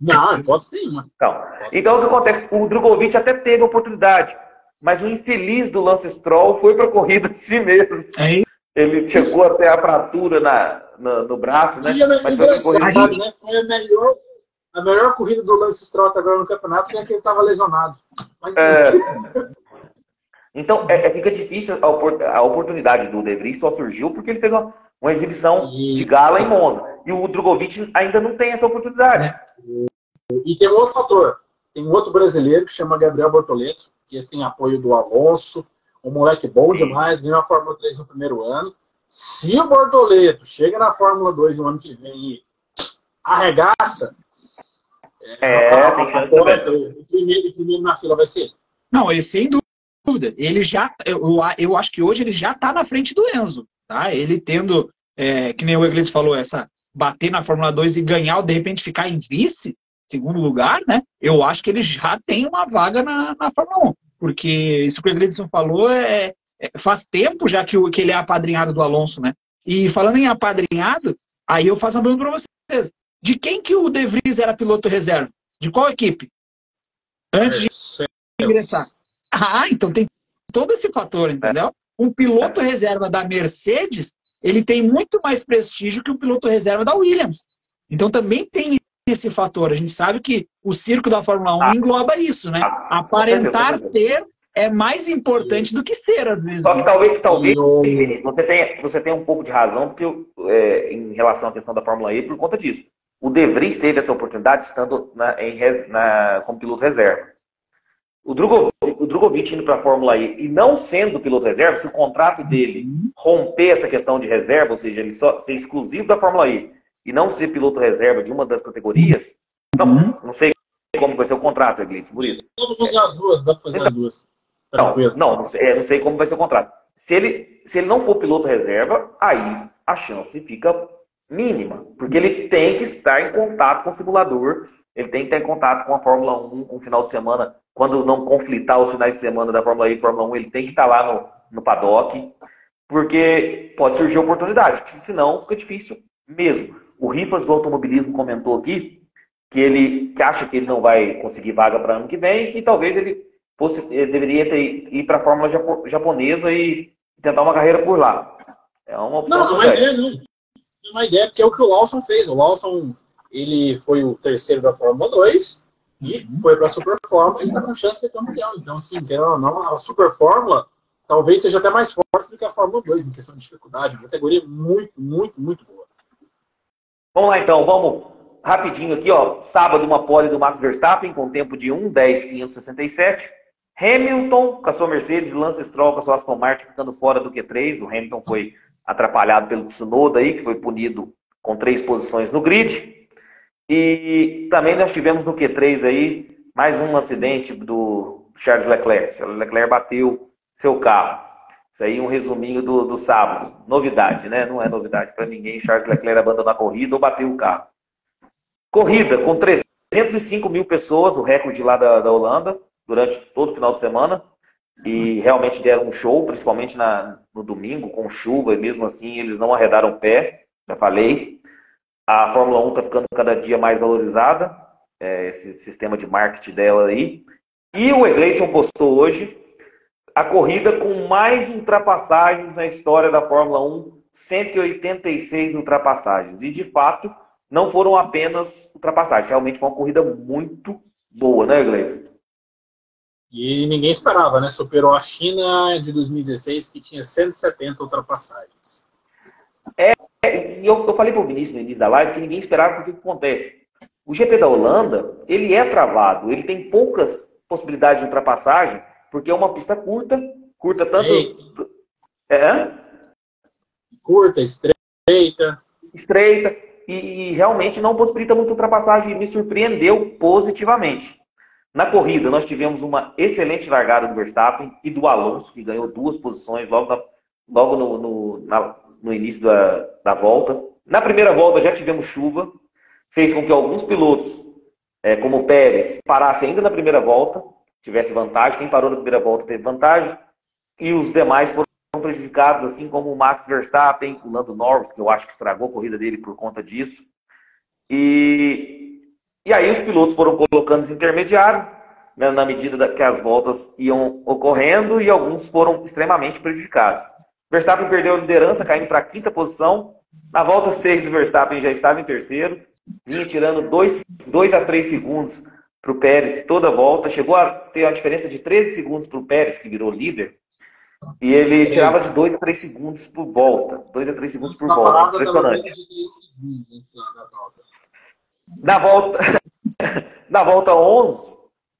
Não, hipótese nenhuma. Então, o que acontece? O Drogovic até teve oportunidade, mas o infeliz do Lance Stroll foi para a corrida de si mesmo. Ele chegou até a fratura no braço, né? Mas foi engraçado, né? Foi a melhor corrida do Lance Stroll agora no campeonato, e é que ele estava lesionado. Então, fica difícil a oportunidade do De Vries só surgiu porque ele fez uma exibição de gala em Monza. E o Drogovic ainda não tem essa oportunidade. E tem um outro fator. Tem um outro brasileiro que chama Gabriel Bortoleto, que esse tem apoio do Alonso, um moleque bom demais, ganhou a Fórmula 3 no primeiro ano. Se o Bortoleto chega na Fórmula 2 no ano que vem e arregaça, tem chance também. O primeiro na fila vai ser ele. Não, ele sem dúvida. Ele já, eu acho que hoje ele já está na frente do Enzo. Tá? Ele tendo, que nem o Iglesias falou, bater na Fórmula 2 e ganhar, ou de repente ficar em vice, segundo lugar, né? Eu acho que ele já tem uma vaga na Fórmula 1. Porque isso que o Iglesias falou faz tempo já que ele é apadrinhado do Alonso, né? E falando em apadrinhado, aí eu faço uma pergunta para vocês. De quem que o De Vries era piloto reserva? De qual equipe? Antes de ingressar. Então tem todo esse fator, entendeu? Um piloto reserva da Mercedes, ele tem muito mais prestígio que um piloto reserva da Williams. Então também tem esse fator. A gente sabe que o circo da Fórmula 1 engloba isso, né? Aparentar ser é mais importante do que ser, às vezes. Só que talvez você tenha um pouco de razão porque, em relação à questão da Fórmula E por conta disso. O De Vries teve essa oportunidade estando como piloto reserva. O Drogovic indo para a Fórmula E e não sendo piloto reserva, se o contrato dele romper essa questão de reserva, ou seja, ele só ser exclusivo da Fórmula E e não ser piloto reserva de uma das categorias, não sei como vai ser o contrato, Iglesias, por isso. Dá para fazer as duas, Não sei como vai ser o contrato. Se ele não for piloto reserva, aí a chance fica mínima, porque ele tem que estar em contato com o simulador, ele tem que estar em contato com a Fórmula 1 com o final de semana, quando não conflitar os finais de semana da Fórmula E e Fórmula 1, ele tem que estar lá no paddock, porque pode surgir oportunidade, porque senão fica difícil mesmo. O Rifas do automobilismo comentou aqui que acha que ele não vai conseguir vaga para ano que vem, e que talvez ele deveria ir para a Fórmula japonesa e tentar uma carreira por lá. É uma opção. Não é uma ideia, porque é o que o Lawson fez. O Lawson, ele foi o terceiro da Fórmula 2 e foi para a Super Fórmula e está com chance de ser campeão. Então, assim, a Super Fórmula talvez seja até mais forte do que a Fórmula 2 em questão de dificuldade. Uma categoria muito, muito, muito boa. Vamos lá, então. Vamos rapidinho aqui, ó. Sábado, uma pole do Max Verstappen com tempo de 1:10.567. Hamilton com a sua Mercedes, Lance Stroll com a sua Aston Martin ficando fora do Q3. O Hamilton foi atrapalhado pelo Tsunoda aí, que foi punido com 3 posições no grid. E também nós tivemos no Q3 aí mais um acidente do Charles Leclerc. O Leclerc bateu seu carro. Isso aí um resuminho do sábado. Novidade, né? Não é novidade para ninguém. Charles Leclerc abandonou a corrida ou bateu o carro. Corrida com 305 mil pessoas, o recorde lá da Holanda, durante todo o final de semana. E realmente deram um show, principalmente no domingo, com chuva, e mesmo assim eles não arredaram o pé, já falei. A Fórmula 1 está ficando cada dia mais valorizada, esse sistema de marketing dela aí. E o Egleiton postou hoje a corrida com mais ultrapassagens na história da Fórmula 1, 186 ultrapassagens. E de fato, não foram apenas ultrapassagens, realmente foi uma corrida muito boa, né, Egleiton? E ninguém esperava, né? Superou a China de 2016, que tinha 170 ultrapassagens. E eu falei para o Vinícius no início da live que ninguém esperava, porque o que acontece? O GP da Holanda, ele é travado, ele tem poucas possibilidades de ultrapassagem, porque é uma pista curta tanto... Curta, estreita. Estreita, e realmente não possibilita muita ultrapassagem, e me surpreendeu positivamente. Na corrida, nós tivemos uma excelente largada do Verstappen e do Alonso, que ganhou 2 posições logo no início da volta. Na primeira volta já tivemos chuva, fez com que alguns pilotos, como o Pérez, parassem ainda na primeira volta, tivesse vantagem. Quem parou na primeira volta teve vantagem, e os demais foram prejudicados, assim como o Max Verstappen, o Lando Norris, que eu acho que estragou a corrida dele por conta disso. E E aí os pilotos foram colocando os intermediários, né, na medida que as voltas iam ocorrendo, e alguns foram extremamente prejudicados. Verstappen perdeu a liderança, caindo para a 5ª posição. Na volta 6, o Verstappen já estava em terceiro, vinha tirando 2 a 3 segundos para o Pérez toda a volta. Chegou a ter uma diferença de 13 segundos para o Pérez, que virou líder. E ele tirava de 2 a 3 segundos por volta. 2 a 3 segundos por volta. Impressionante. Na volta 11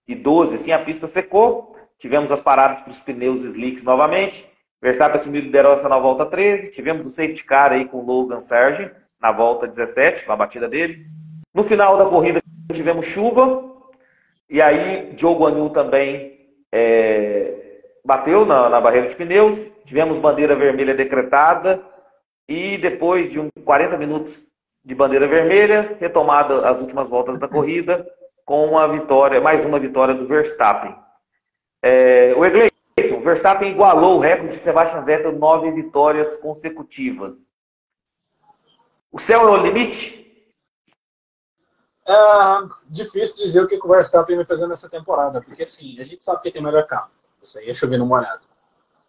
e 12, assim, a pista secou. Tivemos as paradas para os pneus slicks novamente. Verstappen assumiu liderança na volta 13. Tivemos o safety car aí com o Logan Sargent na volta 17, com a batida dele. No final da corrida tivemos chuva. E aí Zhou Guanyu também bateu na barreira de pneus. Tivemos bandeira vermelha decretada. E depois de 40 minutos de bandeira vermelha, retomada as últimas voltas da corrida, com uma vitória, mais uma vitória do Verstappen. O Egleison, o Verstappen igualou o recorde de Sebastian Vettel, 9 vitórias consecutivas. O céu é o limite? Difícil dizer o que o Verstappen vai fazer nessa temporada, porque assim, a gente sabe que tem melhor carro. Isso aí é chover no molhado.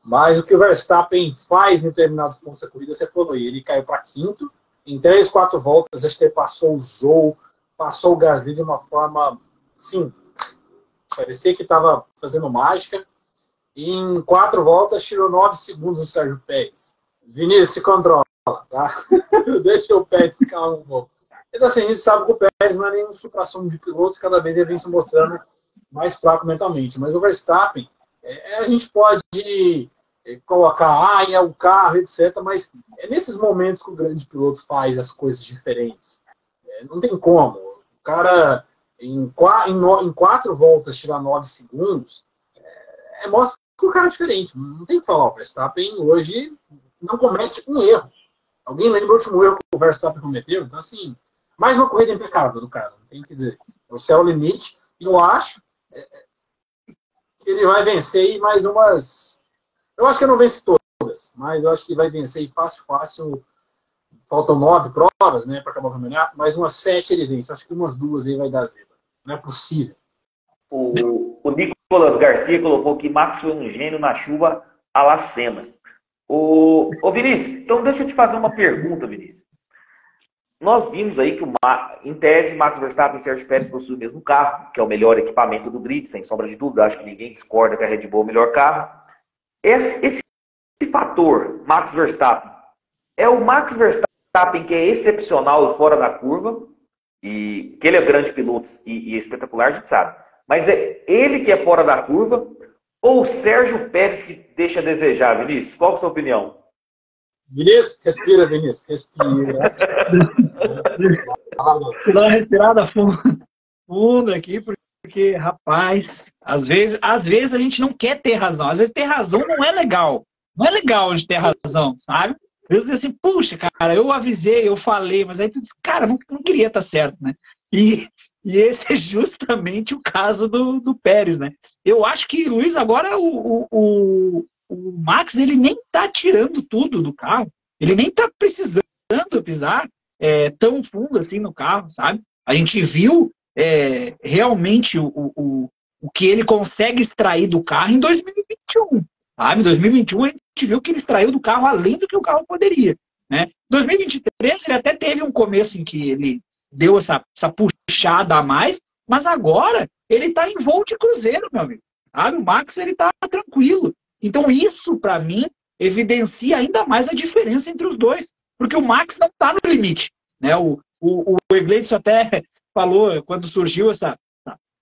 Mas o que o Verstappen faz em determinados pontos da corrida, você falou aí, ele caiu para 5º, em 3, 4 voltas, acho que ele passou o Zhou, passou o Gasly de uma forma, sim, parecia que estava fazendo mágica. E em 4 voltas, tirou 9 segundos do Sérgio Pérez. Vinícius, se controla, tá? Deixa o Pérez ficar um pouco. Então, assim, a gente sabe que o Pérez não é nenhum supra-sumo de piloto, cada vez ele vem se mostrando mais fraco mentalmente. Mas o Verstappen, a gente pode colocar, é o carro, etc. Mas é nesses momentos que o grande piloto faz as coisas diferentes. Não tem como. O cara, em 4 voltas, tirar 9 segundos, mostra que o cara é diferente. Não tem que falar. O Verstappen hoje não comete um erro. Alguém lembra o último erro que o Verstappen cometeu? Então, assim, mais uma corrida impecável do cara. Não tem o que dizer. O céu é o limite. E eu acho que ele vai vencer aí mais umas... Eu acho que eu não vence todas, mas eu acho que vai vencer aí fácil. Faltam 9 provas, né, para acabar o campeonato, mas umas 7 ele vence. Eu acho que umas 2 aí vai dar zebra. Não é possível. O Nicolas Garcia colocou que Max foi um gênio na chuva à la Senna. Ô Vinícius, então deixa eu te fazer uma pergunta, Vinícius. Nós vimos aí que, em tese, Max Verstappen e Sérgio Pérez possuem o mesmo carro, que é o melhor equipamento do grid, sem sombra de dúvida. Acho que ninguém discorda que a Red Bull é o melhor carro. Esse fator, Max Verstappen, é o Max Verstappen que é excepcional e fora da curva, e que ele é grande piloto e espetacular, a gente sabe. Mas é ele que é fora da curva, ou o Sérgio Pérez que deixa a desejar, Vinícius? Qual é a sua opinião? Vinícius, respira, Vinícius, respira. Vou dar uma respirada funda aqui, porque, rapaz, às vezes a gente não quer ter razão. Às vezes ter razão não é legal. Não é legal a gente ter razão, sabe? Às vezes assim, puxa, cara, eu avisei, eu falei, mas aí tu diz, cara, não queria estar certo, né? E esse é justamente o caso do Pérez, né? Eu acho que, Luiz, agora o Max, ele nem tá tirando tudo do carro. Ele nem tá precisando pisar tão fundo assim no carro, sabe? A gente viu realmente o que ele consegue extrair do carro em 2021, sabe? Em 2021 a gente viu que ele extraiu do carro além do que o carro poderia, né? Em 2023 ele até teve um começo em que ele deu essa puxada a mais, mas agora ele está em voo de cruzeiro, meu amigo. Sabe? O Max, ele está tranquilo. Então isso, para mim, evidencia ainda mais a diferença entre os dois, porque o Max não está no limite, né? O Egleison até falou, quando surgiu essa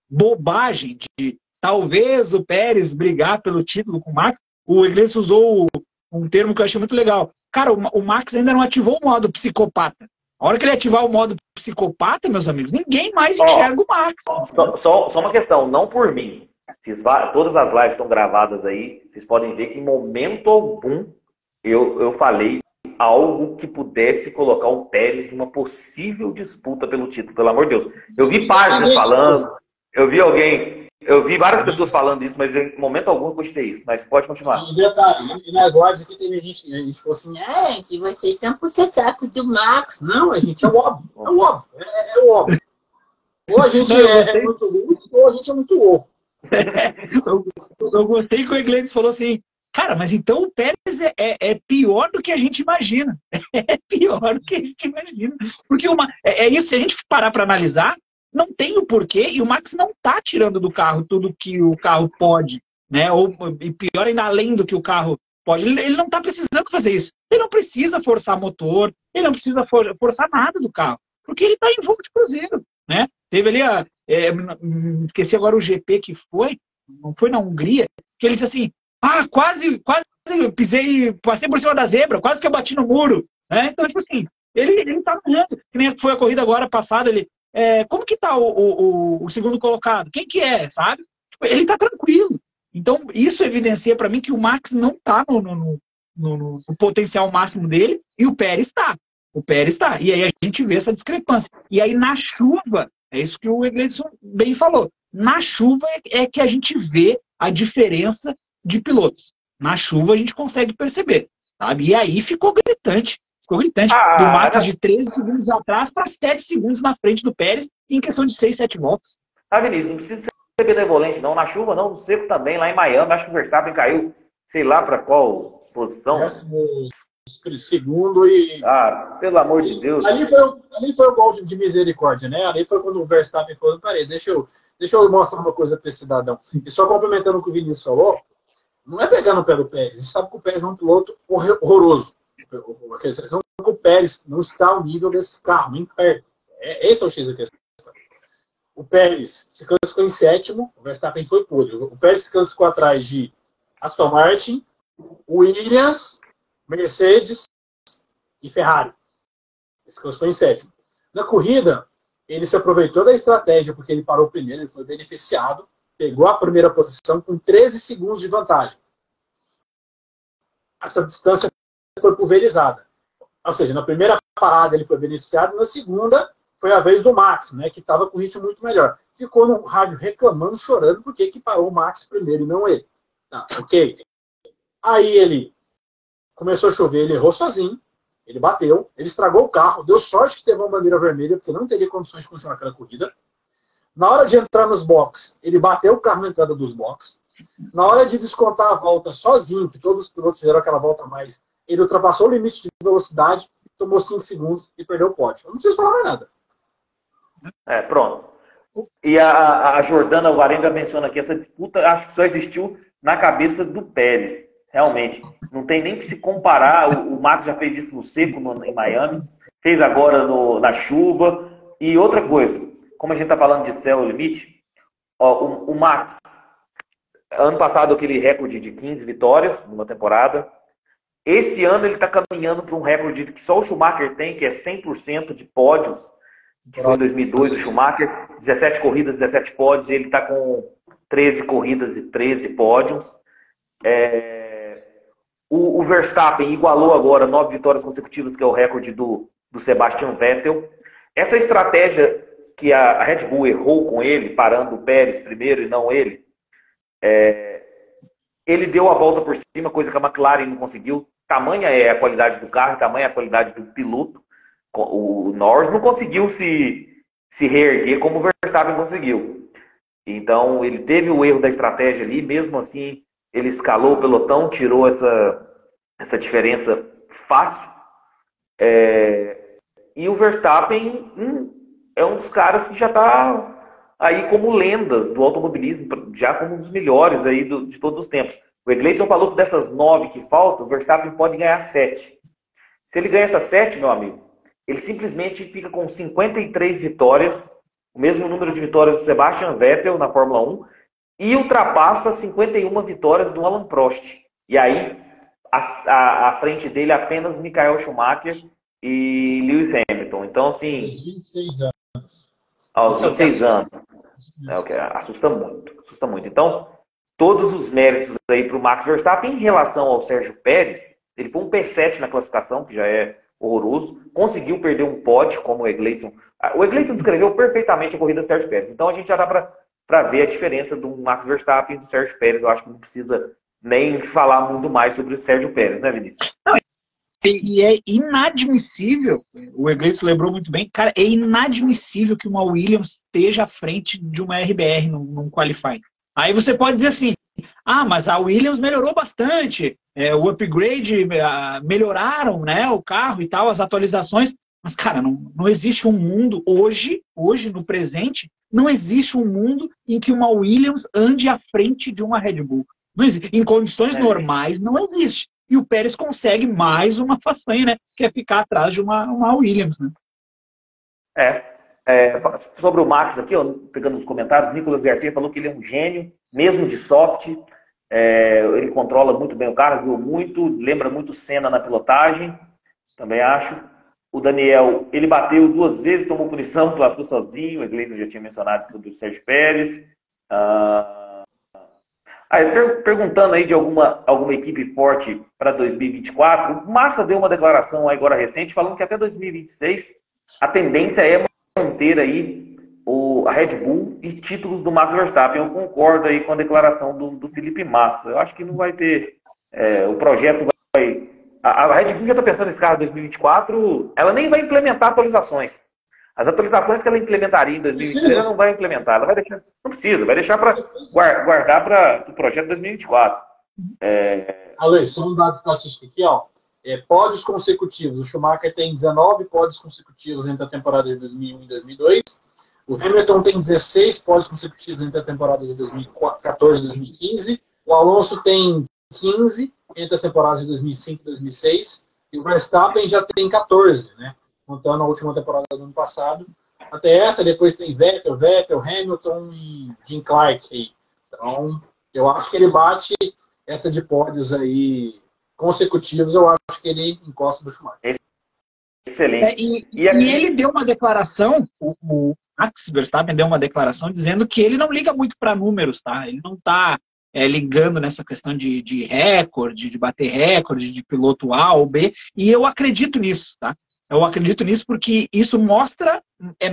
bobagem de talvez o Pérez brigar pelo título com o Max, o Egleison usou um termo que eu achei muito legal. Cara, o Max ainda não ativou o modo psicopata. A hora que ele ativar o modo psicopata, meus amigos, ninguém mais enxerga o Max. Só uma questão, não por mim. Todas as lives estão gravadas aí. Vocês podem ver que em momento algum eu falei algo que pudesse colocar o Pérez numa possível disputa pelo título, pelo amor de Deus. Eu vi páginas falando, eu vi várias pessoas falando isso, mas em momento algum eu gostei isso. Mas pode continuar. E nas lives aqui teve gente falou assim, que vocês são puxa saco do Max. Não, gente, é o óbvio. É o óbvio. Ou a gente é muito lúcido, ou a gente é muito louco. Eu gostei que o Iglesias falou assim, cara, mas então o Pérez é pior do que a gente imagina. É pior do que a gente imagina. Porque é isso, se a gente parar para analisar, não tem o porquê, e o Max não está tirando do carro tudo que o carro pode, né? E pior ainda, além do que o carro pode. Ele não está precisando fazer isso. Ele não precisa forçar motor, ele não precisa forçar nada do carro, porque ele está em voo de cruzeiro, né? Teve ali, esqueci agora o GP que foi, não foi na Hungria, que ele disse assim, quase passei por cima da zebra, quase que eu bati no muro, né? Então, tipo assim, ele tá ganhando, que nem foi a corrida agora passada, como que tá o segundo colocado? Quem que é, sabe? Tipo, ele tá tranquilo. Então, isso evidencia para mim que o Max não tá no potencial máximo dele e o Pérez está. O Pérez está. E aí a gente vê essa discrepância. E aí na chuva, é isso que o Egleison bem falou, na chuva é que a gente vê a diferença de pilotos. Na chuva a gente consegue perceber, sabe? E aí ficou gritante. Do Max de 13 segundos atrás para 7 segundos na frente do Pérez em questão de 6, 7 voltas. Vinícius, não precisa ser benevolente não. Na chuva não, no seco também, lá em Miami, acho que o Verstappen caiu, sei lá para qual posição. Segundo e... pelo amor de Deus. Ali foi o gol de misericórdia, né? Ali foi quando o Verstappen falou, peraí, deixa eu mostrar uma coisa para esse cidadão. E só complementando o que o Vinícius falou, não é pegar no pé do Pérez. A gente sabe que o Pérez é um piloto horroroso. O Pérez não está ao nível desse carro, nem perto. Esse é o X da questão. O Pérez se classificou em sétimo, o Verstappen foi pole. O Pérez se classificou atrás de Aston Martin, Williams, Mercedes e Ferrari. Ele se classificou em sétimo. Na corrida, ele se aproveitou da estratégia, porque ele parou primeiro, ele foi beneficiado, pegou a primeira posição com 13 segundos de vantagem. Essa distância foi pulverizada. Ou seja, na primeira parada ele foi beneficiado, na segunda foi a vez do Max, né, que estava com ritmo muito melhor. Ficou no rádio reclamando, chorando, porque que parou o Max primeiro e não ele. Ok. Aí ele começou a chover, ele errou sozinho, ele bateu, ele estragou o carro, deu sorte que teve uma bandeira vermelha, porque não teria condições de continuar aquela corrida. Na hora de entrar nos boxes, ele bateu o carro na entrada dos boxes. Na hora de descontar a volta sozinho, que todos os pilotos fizeram aquela volta a mais, ele ultrapassou o limite de velocidade, tomou 5 segundos e perdeu o pódio. Eu não preciso falar mais nada. Pronto. E a Jordana Alvarenga menciona aqui, essa disputa acho que só existiu na cabeça do Pérez. Realmente, não tem nem que se comparar. O Max já fez isso no seco, em Miami, fez agora na chuva. E outra coisa, como a gente está falando de céu limite, o Max, ano passado aquele recorde de 15 vitórias numa temporada. Esse ano ele está caminhando para um recorde que só o Schumacher tem, que é 100% de pódios, que foi em 2002 o Schumacher, 17 corridas, 17 pódios, ele está com 13 corridas e 13 pódios. O Verstappen igualou agora 9 vitórias consecutivas, que é o recorde do Sebastian Vettel. Essa estratégia que a Red Bull errou com ele, parando o Pérez primeiro e não ele, ele deu a volta por cima, coisa que a McLaren não conseguiu. Tamanha é a qualidade do carro, tamanha é a qualidade do piloto. O Norris não conseguiu se reerguer como o Verstappen conseguiu. Então, ele teve o erro da estratégia ali, mesmo assim, ele escalou o pelotão, tirou essa diferença fácil. E o Verstappen é um dos caras que já está aí como lendas do automobilismo, já como um dos melhores aí de todos os tempos. O Egleison falou que dessas 9 que faltam, o Verstappen pode ganhar 7. Se ele ganha essas 7, meu amigo, ele simplesmente fica com 53 vitórias, o mesmo número de vitórias do Sebastian Vettel na Fórmula 1, e ultrapassa 51 vitórias do Alan Prost. E aí, à frente dele, apenas Michael Schumacher e Lewis Hamilton. Então, assim... Aos 26 anos. Aos 26 anos. O que assusta muito. Então, todos os méritos aí para o Max Verstappen em relação ao Sérgio Pérez. Ele foi um P7 na classificação, que já é horroroso. Conseguiu perder um pódio, como o Egleison. O Egleison descreveu perfeitamente a corrida do Sérgio Pérez. Então, a gente já dá para ver a diferença do Max Verstappen e do Sérgio Pérez. Eu acho que não precisa nem falar muito mais sobre o Sérgio Pérez, né, Vinícius? E é inadmissível, o Egleito lembrou muito bem, cara, é inadmissível que uma Williams esteja à frente de uma RBR num qualifying. Aí você pode dizer assim, mas a Williams melhorou bastante, o upgrade, melhoraram, né, o carro e tal, as atualizações, mas, cara, não existe um mundo, hoje, no presente, não existe um mundo em que uma Williams ande à frente de uma Red Bull. Não existe. Em condições normais, não existe. E o Pérez consegue mais uma façanha, né? Que é ficar atrás de uma Williams, né? Sobre o Max aqui, ó, pegando os comentários, o Nicolas Garcia falou que ele é um gênio, mesmo de soft. Ele controla muito bem o carro, viu muito, lembra muito Senna na pilotagem, também acho. O Daniel, ele bateu 2 vezes, tomou punição, se lascou sozinho. O Iglesias já tinha mencionado sobre o Sérgio Pérez. Perguntando aí de alguma equipe forte para 2024, o Massa deu uma declaração agora recente falando que até 2026 a tendência é manter aí a Red Bull e títulos do Max Verstappen. Eu concordo aí com a declaração do Felipe Massa. Eu acho que não vai ter... o projeto vai... A Red Bull já está pensando nesse carro em 2024, ela nem vai implementar atualizações. As atualizações que ela implementaria em 2023, ela não vai implementar. Ela vai deixar, não precisa, vai deixar para guardar para o projeto 2024. Aloysio, só um dado estatístico aqui, ó. Pódios consecutivos. O Schumacher tem 19 pódios consecutivos entre a temporada de 2001 e 2002. O Hamilton tem 16 pódios consecutivos entre a temporada de 2014 e 2015. O Alonso tem 15 entre as temporadas de 2005 e 2006. E o Verstappen já tem 14, né? Contando a última temporada do ano passado. Até essa, depois tem Vettel, Hamilton e Jim Clark aí. Então, eu acho que ele bate essa de pódios aí consecutivos, eu acho que ele encosta do Schumacher. Excelente. E ele deu uma declaração, o Max Verstappen deu uma declaração dizendo que ele não liga muito para números, tá? Ele não está ligando nessa questão de recorde, de bater recorde, de piloto A ou B, e eu acredito nisso, tá? Eu acredito nisso porque isso mostra,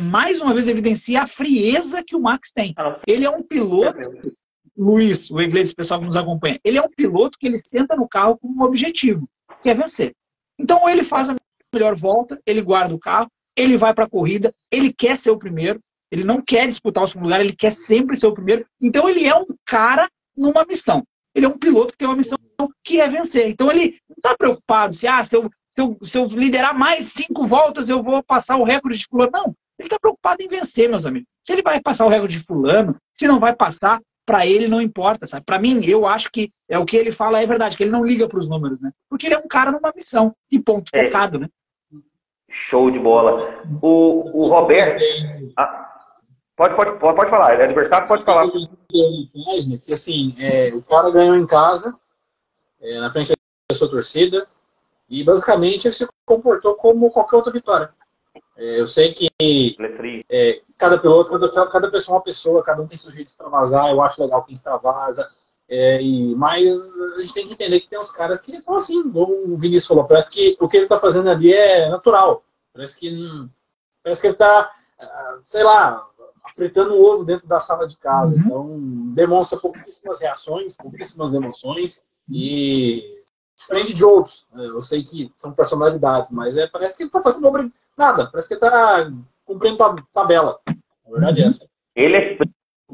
mais uma vez evidencia a frieza que o Max tem. Ele é um piloto, Luiz, o Iglesias, o pessoal que nos acompanha, ele é um piloto que ele senta no carro com um objetivo, que é vencer. Então, ou ele faz a melhor volta, ele guarda o carro, ele vai para a corrida, ele quer ser o primeiro, ele não quer disputar o segundo lugar, ele quer sempre ser o primeiro. Então, ele é um cara numa missão. Ele é um piloto que tem uma missão que é vencer. Então, ele não está preocupado se eu liderar mais 5 voltas, eu vou passar o recorde de fulano. Não, ele está preocupado em vencer, meus amigos. Se ele vai passar o recorde de fulano, se não vai passar, para ele não importa, sabe? Para mim, eu acho que o que ele fala é verdade, que ele não liga para os números, né? Porque ele é um cara numa missão, e ponto, focado, né? Show de bola. O Roberto... Pode falar, é adversário, pode falar. Que assim, o cara ganhou em casa, na frente da sua torcida, e basicamente ele se comportou como qualquer outra vitória. Eu sei que cada piloto, cada pessoa é uma pessoa, cada um tem seu jeito de extravasar, eu acho legal quem extravasa, mas a gente tem que entender que tem uns caras que são assim, como o Vinícius falou, parece que o que ele está fazendo ali é natural, parece que ele está, sei lá, fritando o ovo dentro da sala de casa, então demonstra pouquíssimas reações, pouquíssimas emoções, e diferente de outros, eu sei que são personalidades, mas parece que ele está fazendo nada, parece que ele está cumprindo tabela. Na verdade é essa. Ele é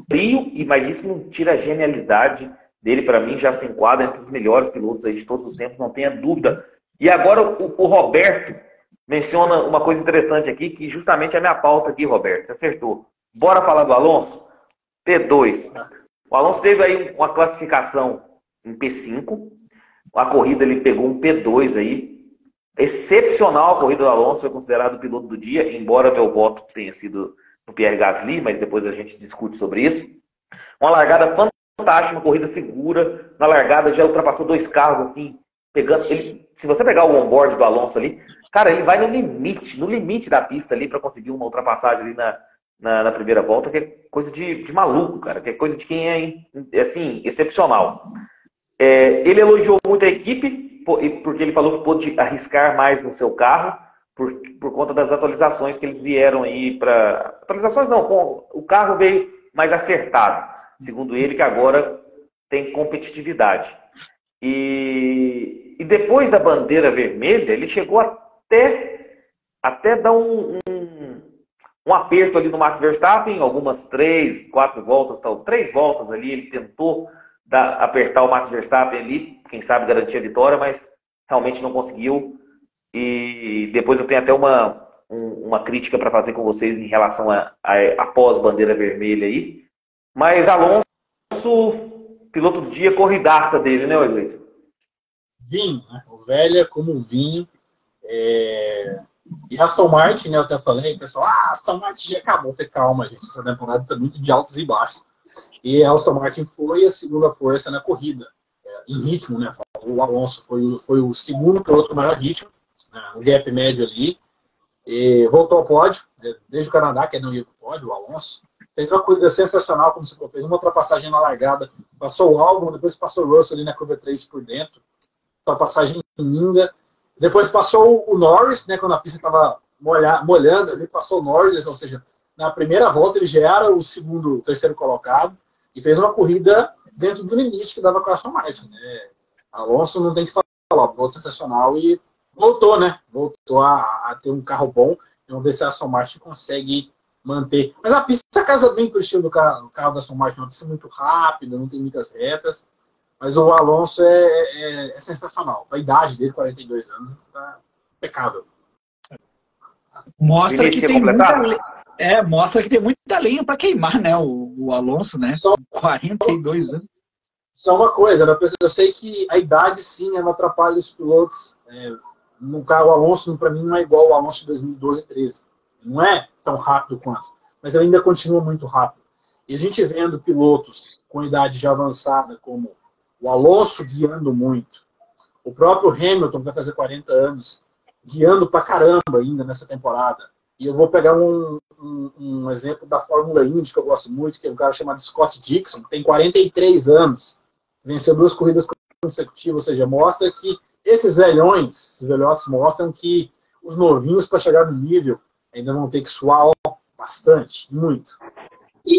frio, mas isso não tira a genialidade dele. Para mim, já se enquadra entre os melhores pilotos aí de todos os tempos, não tenha dúvida. E agora o Roberto menciona uma coisa interessante aqui, que justamente é a minha pauta aqui, Roberto. Você acertou. Bora falar do Alonso? P2. O Alonso teve aí uma classificação em P5. A corrida ele pegou um P2 aí. Excepcional a corrida do Alonso, foi considerado o piloto do dia, embora meu voto tenha sido no Pierre Gasly, mas depois a gente discute sobre isso. Uma largada fantástica, uma corrida segura. Na largada já ultrapassou 2 carros, assim, pegando. Se você pegar o onboard do Alonso ali, cara, ele vai no limite da pista ali para conseguir uma ultrapassagem ali na primeira volta, que é coisa de maluco, cara, que é coisa de quem é assim, excepcional. Ele elogiou muito a equipe, porque ele falou que pôde arriscar mais no seu carro, por conta das atualizações que eles vieram aí para... Atualizações não, o carro veio mais acertado, segundo ele, que agora tem competitividade. E E depois da bandeira vermelha, ele chegou até dar um aperto ali no Max Verstappen, algumas 3, 4 voltas, 3 voltas ali, ele tentou apertar o Max Verstappen ali, quem sabe garantir a vitória, mas realmente não conseguiu. E depois eu tenho até uma crítica para fazer com vocês em relação a pós-bandeira vermelha aí. Mas Alonso, piloto do dia, corridaça dele, né, Wesley? Vinho, né? O velho é como um vinho. E Aston Martin, né, eu até falei, pessoal, Aston Martin já acabou. Eu falei, calma, gente, essa temporada está muito de altos e baixos. E a Aston Martin foi a segunda força na corrida, em ritmo, né? O Alonso foi o segundo piloto com o maior ritmo, né, um gap médio ali. E voltou ao pódio, desde o Canadá, que não ia para o pódio, o Alonso. Fez uma corrida sensacional, como você falou, fez uma ultrapassagem na largada, passou o Albon, depois passou o Russell ali na curva 3 por dentro, ultrapassagem linda. Depois passou o Norris, né, quando a pista estava molhando, ele passou o Norris, ou seja, na primeira volta ele já era o terceiro colocado, e fez uma corrida dentro do limite que dava com a Aston Martin. Né? Alonso não tem que falar, piloto sensacional, e voltou, né? Voltou a ter um carro bom. Vamos ver se a Aston Martin consegue manter. Mas a pista casa bem com o estilo do carro da Aston Martin. Uma pista muito rápida, não tem muitas retas. Mas o Alonso é sensacional. A idade dele, 42 anos, tá impecável. Mostra que tem mostra que tem muita lenha para queimar, né? O Alonso, né? 42 anos. Só uma coisa, né? Eu sei que a idade, sim, ela atrapalha os pilotos. No carro, o Alonso, para mim, não é igual ao Alonso de 2012 e 2013. Não é tão rápido quanto. Mas ele ainda continua muito rápido. E a gente vendo pilotos com idade já avançada, como o Alonso guiando muito, o próprio Hamilton, que vai fazer 40 anos, guiando pra caramba ainda nessa temporada. E eu vou pegar um exemplo da Fórmula Indy, que eu gosto muito, que é um cara chamado Scott Dixon, que tem 43 anos, venceu 2 corridas consecutivas, ou seja, mostra que esses velhotes mostram que os novinhos, para chegar no nível, ainda vão ter que suar bastante, muito.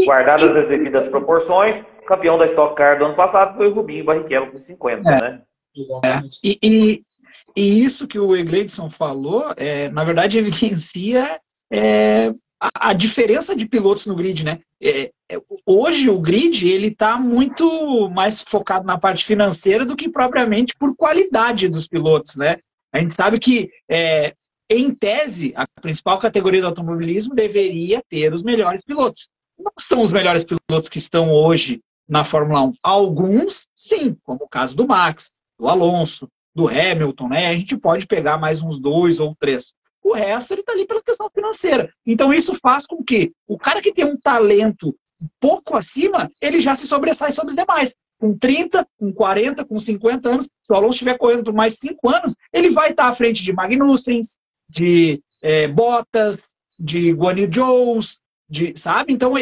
Guardadas as devidas proporções, campeão da Stock Car do ano passado foi o Rubinho Barrichello com 50, né? Exatamente. E isso que o Egleidson falou, na verdade, evidencia a diferença de pilotos no grid, né? Hoje o grid ele está muito mais focado na parte financeira do que propriamente por qualidade dos pilotos, né? A gente sabe que, em tese, a principal categoria do automobilismo deveria ter os melhores pilotos. Não são os melhores pilotos que estão hoje na Fórmula 1. Alguns, sim, como o caso do Max, do Alonso, do Hamilton, né? A gente pode pegar mais uns 2 ou 3. O resto, ele está ali pela questão financeira. Então, isso faz com que o cara que tem um talento pouco acima, ele já se sobressai sobre os demais. Com 30, com 40, com 50 anos, se o Alonso estiver correndo por mais 5 anos, ele vai estar à frente de Magnussen, de Bottas, de Guan Yu Zhou, sabe? Então,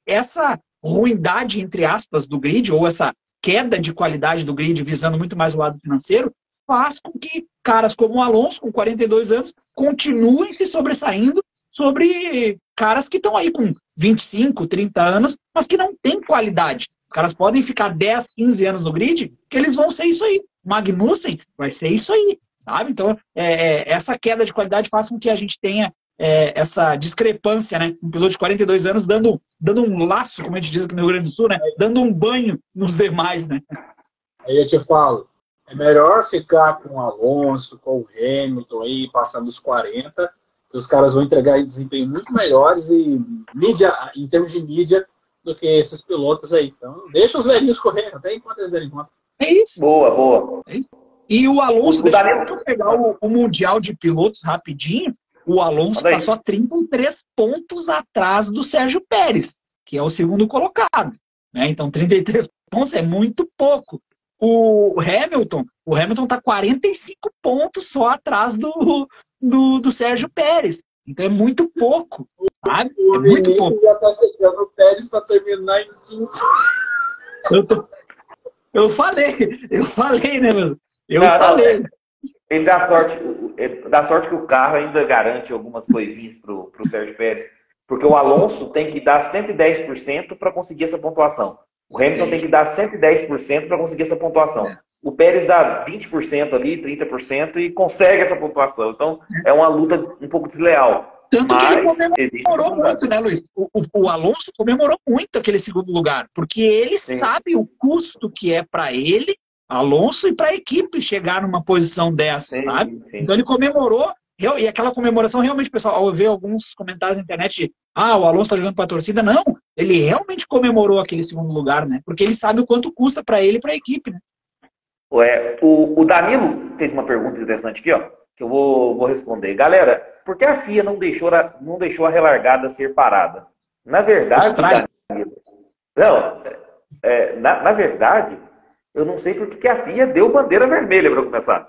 essa ruindade, entre aspas, do grid, ou essa queda de qualidade do grid, visando muito mais o lado financeiro, faz com que caras como o Alonso, com 42 anos, continuem se sobressaindo sobre caras que estão aí com 25, 30 anos, mas que não têm qualidade. Os caras podem ficar 10, 15 anos no grid, que eles vão ser isso aí. Magnussen vai ser isso aí, sabe? Então, essa queda de qualidade faz com que a gente tenha essa discrepância, né? Um piloto de 42 anos dando um laço, como a gente diz aqui no Rio Grande do Sul, né? Dando um banho nos demais, né? Aí eu te falo, é melhor ficar com o Alonso, com o Hamilton aí, passando os 40, que os caras vão entregar desempenho muito melhores em termos de mídia do que esses pilotos aí. Então, deixa os velhinhos correr, até enquanto eles derem conta. É isso. Boa. É isso. E o Alonso, deixa eu pegar o Mundial de Pilotos rapidinho, o Alonso está só 33 pontos atrás do Sérgio Pérez, que é o segundo colocado. Né? Então, 33 pontos é muito pouco. O Hamilton está 45 pontos só atrás do Sérgio Pérez. Então, é muito pouco. Sabe? O muito pouco. Já está secando o Pérez para terminar em quinto. Eu falei, né, meu? Falei. Ele dá sorte que o carro ainda garante algumas coisinhas pro Sérgio Pérez. Porque o Alonso tem que dar 110% para conseguir essa pontuação. O Hamilton tem que dar 110% para conseguir essa pontuação. o Pérez dá 20% ali, 30% e consegue essa pontuação. Então, é uma luta um pouco desleal. Tanto que ele existe comemorou muito, né, Luiz? O Alonso comemorou muito aquele segundo lugar, porque ele sabe o custo que é para ele, Alonso, e para a equipe chegar numa posição dessa, sabe? Sim. Então ele comemorou, e aquela comemoração realmente, pessoal, ao ver alguns comentários na internet de o Alonso está jogando para a torcida, não, ele realmente comemorou aquele segundo lugar, né? Porque ele sabe o quanto custa para ele e para a equipe, né? O Danilo fez uma pergunta interessante aqui, ó, que eu vou responder. Galera, por que a FIA não deixou a relargada ser parada? Na verdade, Danilo, na verdade, eu não sei por que a FIA deu bandeira vermelha para começar.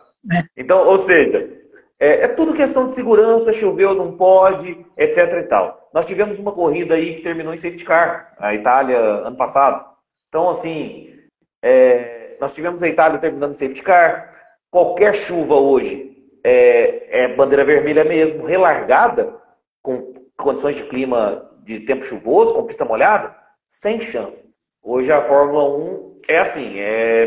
Então, ou seja, é tudo questão de segurança, choveu, não pode, etc e tal. Nós tivemos uma corrida aí que terminou em safety car, a Itália, ano passado. Então, assim, nós tivemos a Itália terminando em safety car. Qualquer chuva hoje é bandeira vermelha mesmo. Relargada, com condições de clima de tempo chuvoso, com pista molhada, sem chance. Hoje a Fórmula 1 é assim,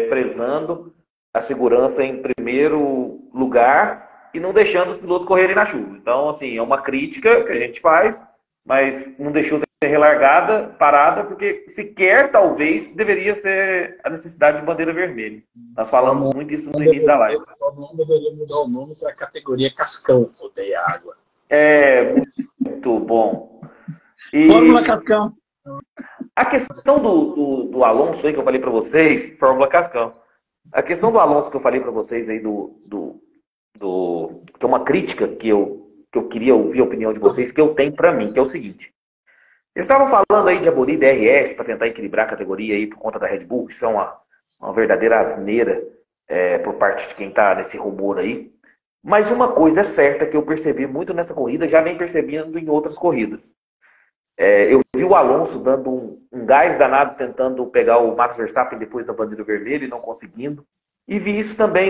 prezando a segurança em primeiro lugar e não deixando os pilotos correrem na chuva. Então, assim, é uma crítica que a gente faz, mas não deixou de ser relargada, parada, porque sequer, talvez, deveria ter a necessidade de bandeira vermelha. Nós falamos muito isso no início da live. A Fórmula 1 deveria mudar o nome para a categoria Cascão, odeia água. Muito bom. Fórmula Cascão. A questão do Alonso aí que eu falei para vocês, Fórmula Cascão. A questão do Alonso que eu falei para vocês aí que é uma crítica que eu queria ouvir a opinião de vocês, que eu tenho para mim, que é o seguinte. Eles estavam falando aí de abolir DRS para tentar equilibrar a categoria aí por conta da Red Bull, isso é uma verdadeira asneira por parte de quem está nesse rumor aí. Mas uma coisa é certa que eu percebi muito nessa corrida, já vem percebendo em outras corridas. Eu vi o Alonso dando um gás danado, tentando pegar o Max Verstappen depois da bandeira vermelha e não conseguindo. E vi isso também,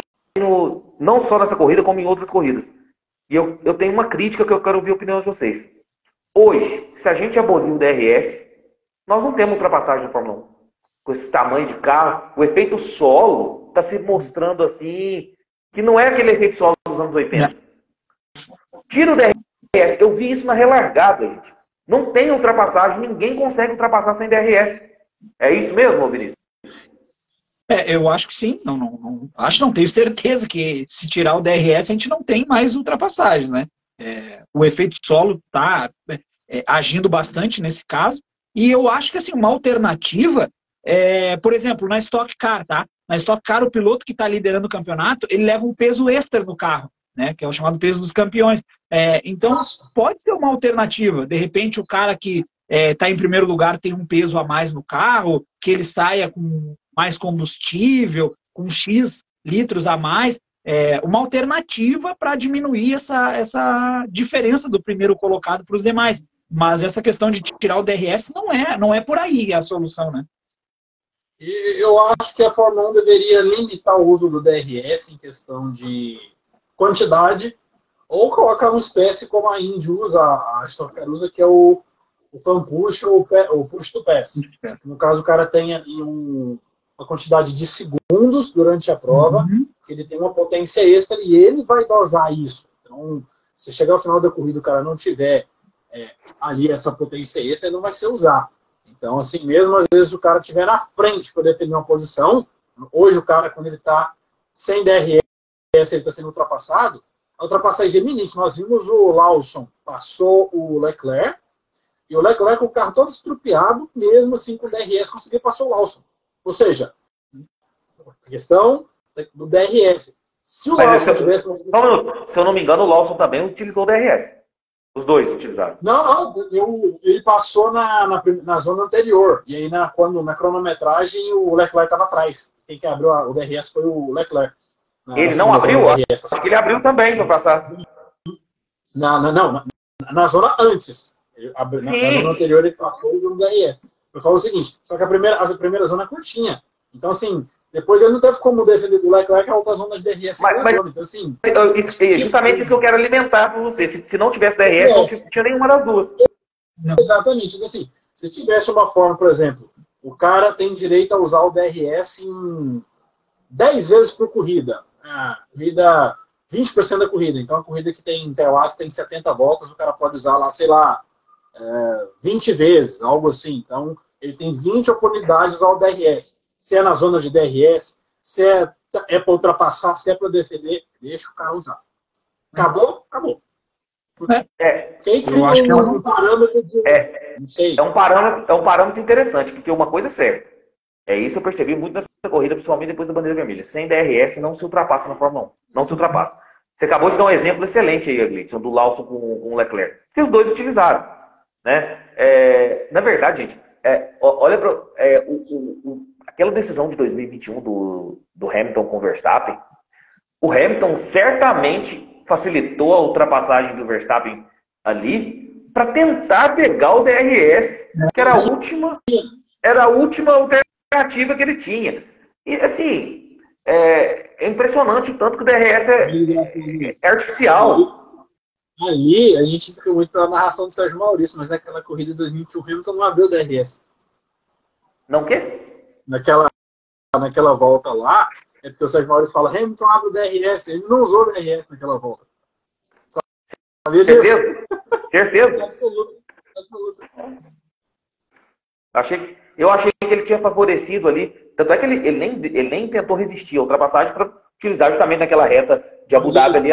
não só nessa corrida, como em outras corridas. E eu tenho uma crítica que eu quero ouvir a opinião de vocês. Hoje, se a gente abolir o DRS, nós não temos ultrapassagem na Fórmula 1. Com esse tamanho de carro, o efeito solo está se mostrando assim, que não é aquele efeito solo dos anos 80. Tira o DRS, eu vi isso na relargada, gente. Não tem ultrapassagem, ninguém consegue ultrapassar sem DRS. É isso mesmo, Vinícius? Eu acho que sim. Não tenho certeza que se tirar o DRS a gente não tem mais ultrapassagens, né? O efeito solo está agindo bastante nesse caso. E eu acho que assim, uma alternativa, por exemplo, na Stock Car, tá? Na Stock Car, o piloto que está liderando o campeonato, ele leva um peso extra no carro, né? Que é o chamado peso dos campeões. Então, pode ser uma alternativa. De repente, o cara que está em primeiro lugar tem um peso a mais no carro, que ele saia com mais combustível, com X litros a mais. Uma alternativa para diminuir essa diferença do primeiro colocado para os demais. Mas essa questão de tirar o DRS não é por aí a solução, né? Eu acho que a Fórmula 1 deveria limitar o uso do DRS em questão de quantidade, ou colocar uma espécie como a Indy usa, a Stock Car usa, que é o fan push ou o push to pass. No caso, o cara tem ali uma quantidade de segundos durante a prova, que ele tem uma potência extra e ele vai dosar isso. Então, se chegar ao final da corrida o cara não tiver ali essa potência extra, ele não vai ser usado. Então, assim, mesmo às vezes o cara estiver na frente para defender uma posição, hoje o cara, quando ele está sem DRS, ele está sendo ultrapassado, a ultrapassagem é iminente. Nós vimos o Lawson passou o Leclerc, e o Leclerc com o carro todo estrupiado, mesmo assim com o DRS, conseguiu passar o Lawson. Ou seja, a questão do DRS. Se o Lawson tivesse... Se eu não me engano, o Lawson também utilizou o DRS. Os dois utilizaram. Não, ele passou na zona anterior. E aí, na cronometragem, o Leclerc estava atrás. Quem que abriu o DRS foi o Leclerc. Ele não abriu? Ele abriu também no passado. Não. Na zona antes. Na zona anterior, ele passou no DRS. Eu falo o seguinte, só que a primeira zona é curtinha. Então, assim, depois ele não teve como defender do Leclerc a outra zona de DRS. Então, assim, justamente isso que eu quero alimentar para você. Se não tivesse DRS, não tinha nenhuma das duas. Exatamente. Então, assim, se tivesse uma forma, por exemplo, o cara tem direito a usar o DRS em 10 vezes por corrida. Corrida, 20% da corrida. Então, a corrida que tem interlagos tem 70 voltas, o cara pode usar lá, sei lá, 20 vezes, algo assim. Então, ele tem 20 oportunidades de usar o DRS. Se é na zona de DRS, se é para ultrapassar, se é para defender, deixa o cara usar. Acabou? Acabou. Quem criou um parâmetro de... Não sei. É um parâmetro interessante, porque uma coisa é certa. Isso eu percebi muito nessa corrida, principalmente depois da bandeira vermelha. Sem DRS não se ultrapassa na Fórmula 1. Não se ultrapassa. Você acabou de dar um exemplo excelente aí, Gleison, do Lawson com o Leclerc. Que os dois utilizaram. Né? Na verdade, gente, olha para aquela decisão de 2021 do Hamilton com o Verstappen. O Hamilton certamente facilitou a ultrapassagem do Verstappen ali para tentar pegar o DRS, que era a última alternativa que ele tinha. E assim, é impressionante o tanto que o DRS é artificial. Aí a gente fica muito pela narração do Sérgio Maurício, mas naquela corrida de 2021 o Hamilton não abriu o DRS. Não o quê? Naquela volta lá, é porque o Sérgio Maurício fala, Hamilton abre o DRS. Ele não usou o DRS naquela volta. Sabia disso? Certeza. Absoluto. Eu achei que ele tinha favorecido ali. Tanto é que ele nem tentou resistir à ultrapassagem para utilizar justamente naquela reta de Abu Dhabi ali.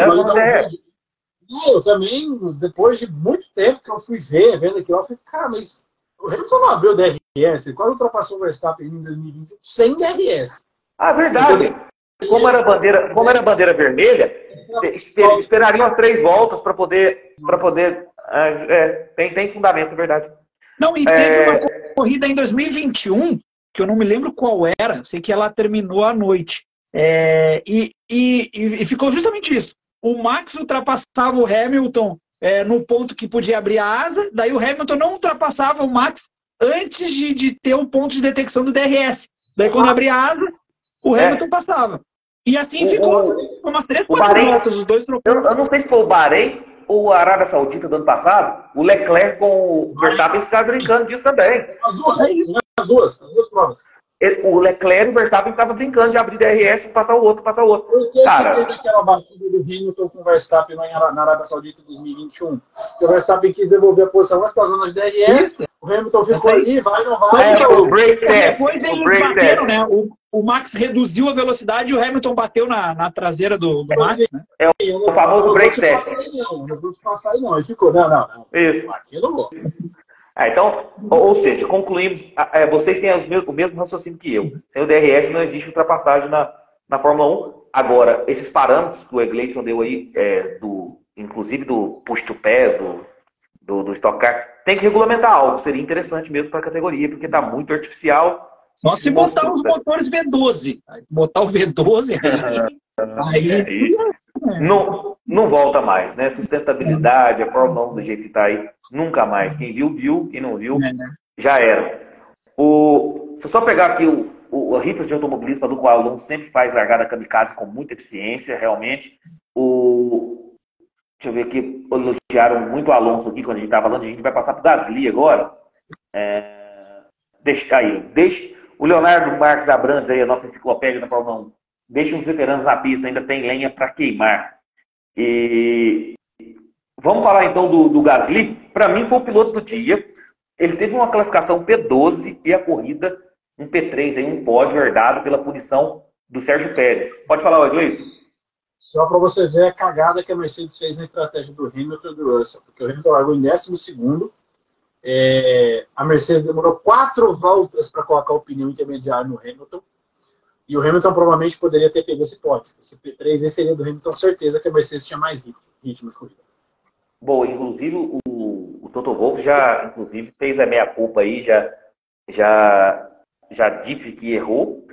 Eu também, depois de muito tempo que eu fui vendo aquilo, eu falei, cara, mas o Hamilton não abriu o DRS. Quando ultrapassou o Verstappen em 2020 sem DRS? Verdade. Como era a bandeira vermelha, esperariam as 3 voltas para poder tem fundamento, é verdade. Não, e teve uma corrida em 2021, que eu não me lembro qual era, sei que ela terminou à noite. E ficou justamente isso. O Max ultrapassava o Hamilton no ponto que podia abrir a asa, daí o Hamilton não ultrapassava o Max antes de ter o ponto de detecção do DRS. Daí quando abria a asa, o Hamilton passava. E assim ficou umas 3, 4 voltas, os dois trocando. Eu não sei se foi o Bahrein ou a Arábia Saudita do ano passado, o Leclerc com o Verstappen ficaram brincando disso também. As duas provas. O Leclerc e o Verstappen ficavam brincando de abrir DRS, passar o outro. Por que teve aquela batida do Hamilton com o Verstappen na Arábia Saudita em 2021? Porque o Verstappen quis devolver a posição antes da zona de DRS, o Hamilton ficou ali, vai, não vai. O break test. Depois eles bateram, né? O Max reduziu a velocidade e o Hamilton bateu na traseira do Max, né? O famoso break test. Não vou passar aí não, ele ficou, não. Isso. Aqui eu não vou. Então, ou seja, concluímos, vocês têm o mesmo raciocínio que eu. Sem o DRS não existe ultrapassagem na Fórmula 1. Agora, esses parâmetros que o Gleison deu aí, inclusive do push to pass, do Stock Car, tem que regulamentar algo. Seria interessante mesmo para a categoria, porque está muito artificial. Só se botar os motores V12. Botar o V12 aí... Não volta mais, né? Sustentabilidade, a Fórmula 1 do jeito que está aí, nunca mais. Quem viu, viu. Quem não viu, já era. Se eu só pegar aqui o rifle de automobilismo do qual o Alonso sempre faz largada kamikaze com muita eficiência, realmente. Deixa eu ver aqui, elogiaram muito o Alonso aqui quando a gente estava falando, a gente vai passar para o Gasly agora. Deixa o Leonardo Marques Abrantes aí, a nossa enciclopédia da Fórmula 1. Deixa os veteranos na pista, ainda tem lenha para queimar. E vamos falar então do Gasly. Para mim foi o piloto do dia. Ele teve uma classificação P12 e a corrida um P3, aí, um pódio herdado pela punição do Sérgio Pérez. Pode falar, Gleison? Só para você ver a cagada que a Mercedes fez na estratégia do Hamilton e do Russell. Porque o Hamilton largou em 12º. A Mercedes demorou 4 voltas para colocar o pneu intermediário no Hamilton. E o Hamilton provavelmente poderia ter pego esse pódio. Esse P3 seria do Hamilton, certeza que a Mercedes tinha mais ritmo de corrida. Bom, inclusive o Toto Wolff já inclusive, fez a meia-culpa aí, já disse que errou.